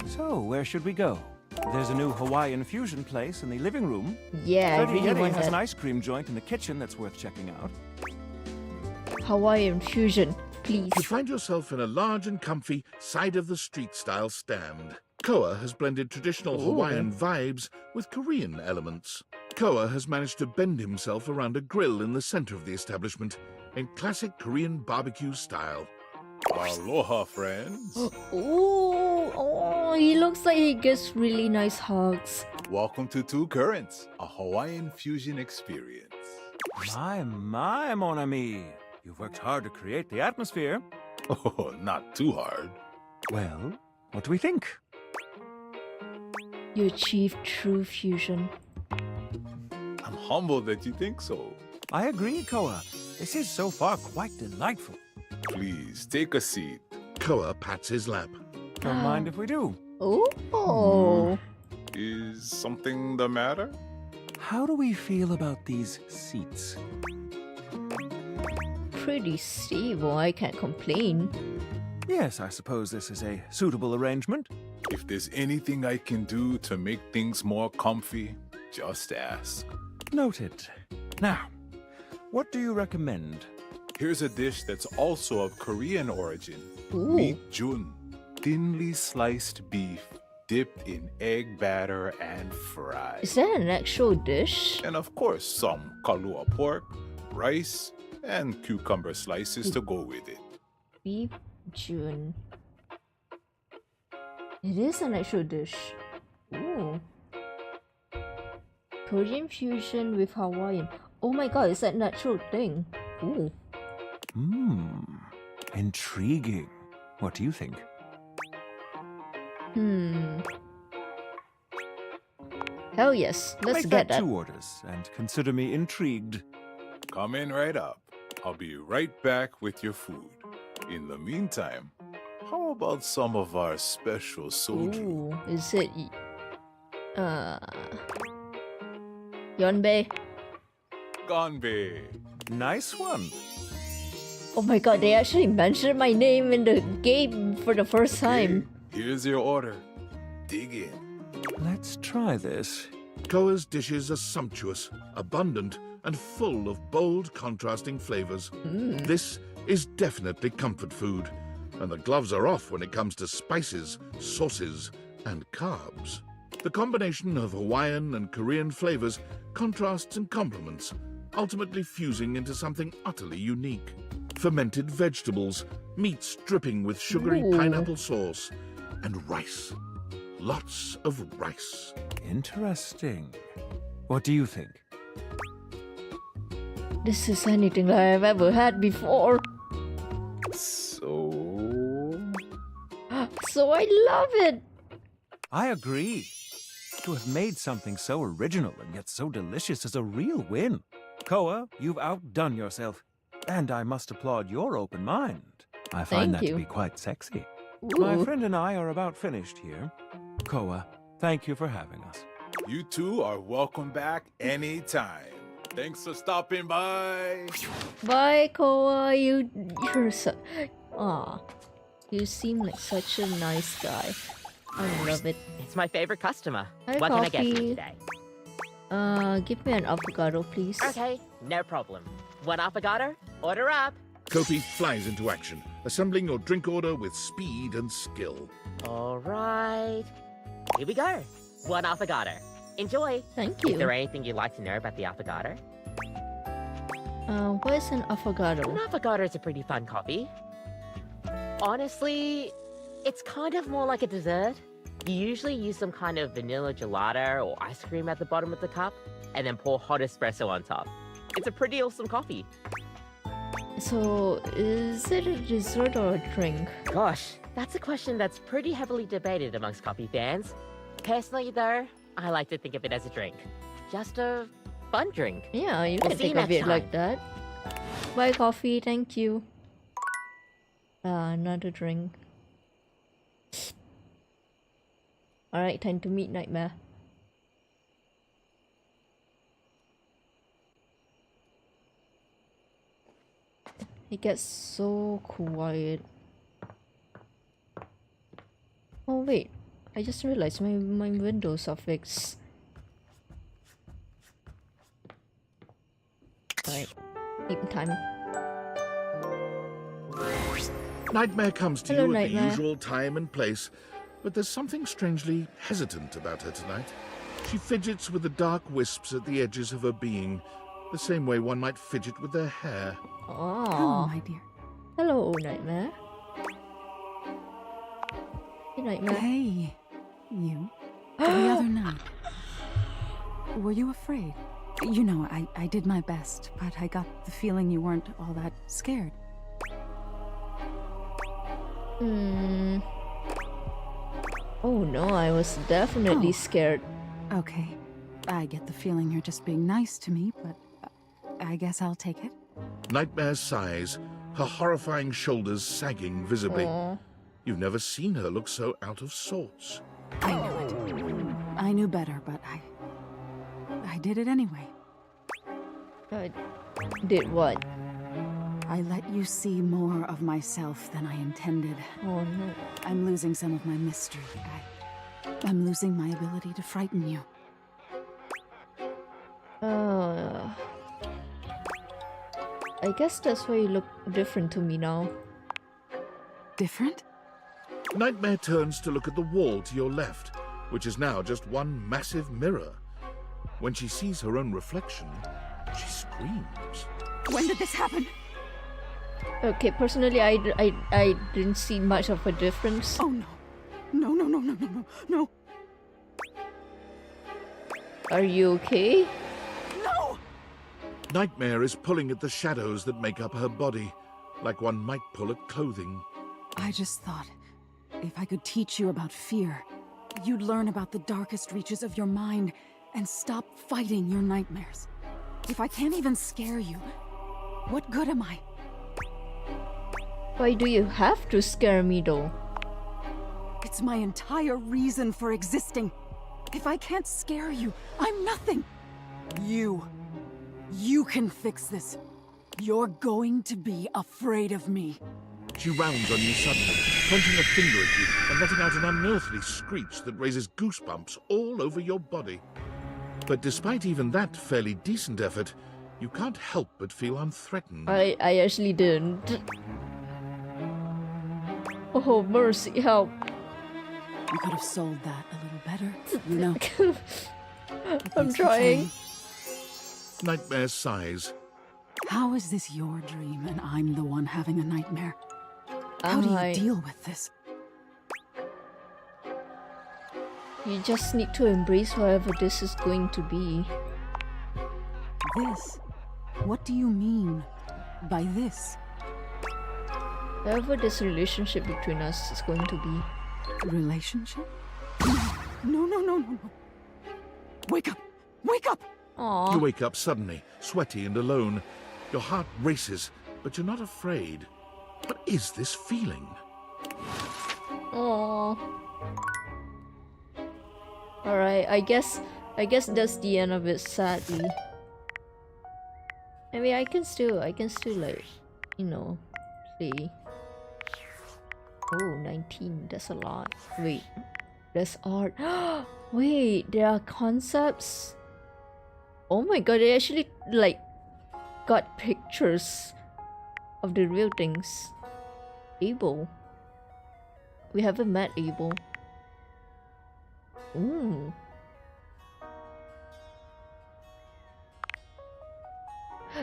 So, where should we go? There's a new Hawaiian fusion place in the living room. Yeah, I Freddie really Yeti want has that. an ice cream joint in the kitchen that's worth checking out. Hawaiian fusion, please. You find yourself in a large and comfy side-of-the-street style stand. Koa has blended traditional Hawaiian vibes with Korean elements. Koa has managed to bend himself around a grill in the center of the establishment in classic Korean barbecue style. Aloha, friends. Oh, he looks like he gets really nice hugs. Welcome to Two Currents, a Hawaiian fusion experience. My, mon ami. You've worked hard to create the atmosphere. Oh, not too hard. Well, what do we think? You achieved true fusion. I'm humbled that you think so. I agree, Koa. This is so far quite delightful. Please, take a seat. Koa pats his lap. Don't mind if we do. Oh. Is something the matter? How do we feel about these seats? Pretty stable, I can't complain. Yes, I suppose this is a suitable arrangement. If there's anything I can do to make things more comfy, just ask. Noted. Now, what do you recommend? Here's a dish that's also of Korean origin. Ooh. Meat jun. Thinly sliced beef dipped in egg batter and fried. Is that an actual dish? And of course, some kalua pork, rice, and cucumber slices to go with it. Beef jun. It is an actual dish. Ooh. Korean fusion with Hawaiian. Oh my god, is that an actual thing? Ooh. Intriguing. What do you think? Hell yes, let's Make get that that. 2 orders and consider me intrigued. Come in right up. I'll be right back with your food. In the meantime, how about some of our special soju? Ooh, is it... Yonbei? Ganbei. Nice one. Oh my god, they actually mentioned my name in the game for the first time. Here's your order. Dig in. Let's try this. Koa's dishes are sumptuous, abundant, and full of bold, contrasting flavors. This is definitely comfort food, and the gloves are off when it comes to spices, sauces, and carbs. The combination of Hawaiian and Korean flavors contrasts and complements, ultimately fusing into something utterly unique. Fermented vegetables, meats dripping with sugary pineapple sauce, and rice. Lots of rice. Interesting. What do you think? This is anything that I've ever had before. So I love it. I agree. To have made something so original and yet so delicious is a real win. Koa, you've outdone yourself. And I must applaud your open mind. I find that to be quite sexy. My friend and I are about finished here. Koa, thank you for having us. You two are welcome back anytime. Thanks for stopping by. Bye, Koa. You're so... Aw. You seem like such a nice guy. I love it. It's my favorite customer. Hi, what Coffee. can I get for you today? Give me an avocado, please. Okay, no problem. 1 avocado, order up. Kofi flies into action, assembling your drink order with speed and skill. All right. Here we go. 1 avocado. Enjoy. Thank you. Is there anything you'd like to know about the avocado? What is an avocado? An avocado is a pretty fun coffee. Honestly, it's kind of more like a dessert. You usually use some kind of vanilla gelato or ice cream at the bottom of the cup, and then pour hot espresso on top. It's a pretty awesome coffee. So, is it a dessert or a drink? Gosh, that's a question that's pretty heavily debated amongst coffee fans. Personally, though, I like to think of it as a drink. Just a fun drink. Yeah, you We'll can see you think of next it like time. that. Bye, coffee. Thank you. Another drink. Alright, time to meet Nightmare. It gets so quiet. Oh wait, I just realized my windows are fixed. Alright, eating time. Nightmare comes to Hello, you at Nightmare. the usual time and place, but there's something strangely hesitant about her tonight. She fidgets with the dark wisps at the edges of her being, the same way one might fidget with their hair. Oh. Hello, my dear. Hello, Nightmare. Nightmare. Hey, you. The other night. Were you afraid? You know, I did my best, but I got the feeling you weren't all that scared. Oh no, I was definitely scared. Okay. I get the feeling you're just being nice to me, but I guess I'll take it. Nightmare sighs, her horrifying shoulders sagging visibly. Aww. You've never seen her look so out of sorts. I knew it. I knew better, but I did it anyway. Did what? I let you see more of myself than I intended. Oh no. I'm losing some of my mystery. I'm losing my ability to frighten you. I guess that's why you look different to me now. Different? Nightmare turns to look at the wall to your left, which is now just one massive mirror. When she sees her own reflection, she screams. When did this happen? Okay, personally, I didn't see much of a difference. Oh no. No. Are you okay? No! Nightmare is pulling at the shadows that make up her body, like one might pull at clothing. I just thought, if I could teach you about fear, you'd learn about the darkest reaches of your mind and stop fighting your nightmares. If I can't even scare you, what good am I? Why do you have to scare me though? It's my entire reason for existing. If I can't scare you, I'm nothing. You can fix this. You're going to be afraid of me. She rounds on you suddenly, pointing a finger at you and letting out an unearthly screech that raises goosebumps all over your body. But despite even that fairly decent effort, you can't help but feel unthreatened. I actually didn't. Oh, mercy, help. You could have sold that a little better, you know. I'm trying. Nightmare sighs. How is this your dream and I'm the one having a nightmare? How do you deal with this? You just need to embrace whatever this is going to be. This? What do you mean by this? Whatever this relationship between us is going to be. Relationship? No. Wake up! Wake up! Aww. You wake up suddenly, sweaty and alone. Your heart races, but you're not afraid. What is this feeling? Aww. Alright, I guess that's the end of it, sadly. I mean, I can still like, you know, play. Oh, 19, that's a lot. Wait, there's art. Wait, there are concepts? Oh my god, they actually, like, got pictures of the real things. Abel. We haven't met Abel. Ooh.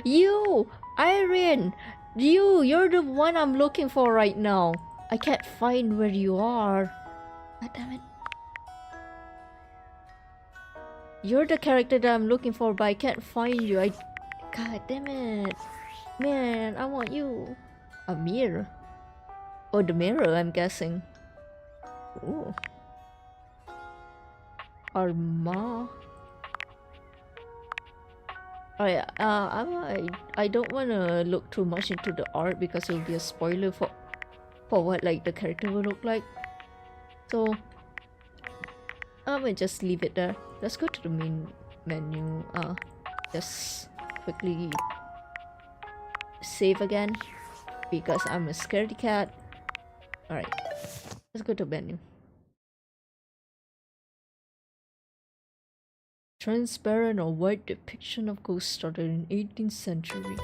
You! Irene! You're the one I'm looking for right now. I can't find where you are. God damn it. You're the character that I'm looking for, but I can't find you. God damn it. Man, I want you. A mirror. Or the mirror, I'm guessing. Ooh. Arma. Alright, I don't wanna look too much into the art because it'll be a spoiler for what like the character will look like. So I'm gonna just leave it there. Let's go to the main menu. Just quickly save again because I'm a scaredy cat. Alright, let's go to menu. Transparent or white depiction of ghosts started in 18th century.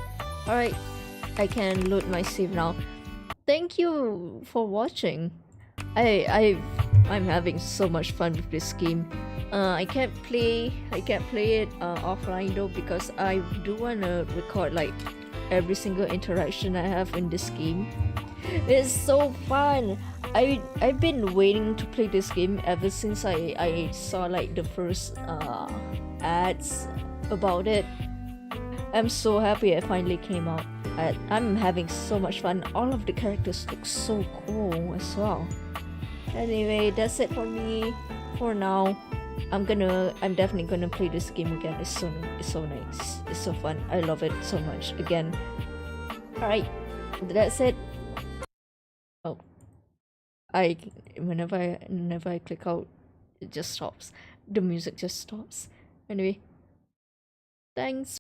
Alright, I can load my save now. Thank you for watching. I'm having so much fun with this game. I can't play it offline though because I do wanna record like every single interaction I have in this game. It's so fun. I've been waiting to play this game ever since I saw like the first ads about it. I'm so happy it finally came out. I'm having so much fun. All of the characters look so cool as well. Anyway, that's it for me for now. I'm definitely gonna play this game again. It's so nice. It's so fun. I love it so much again. Alright, that's it. Oh, whenever I click out, it just stops. The music just stops. Anyway, thanks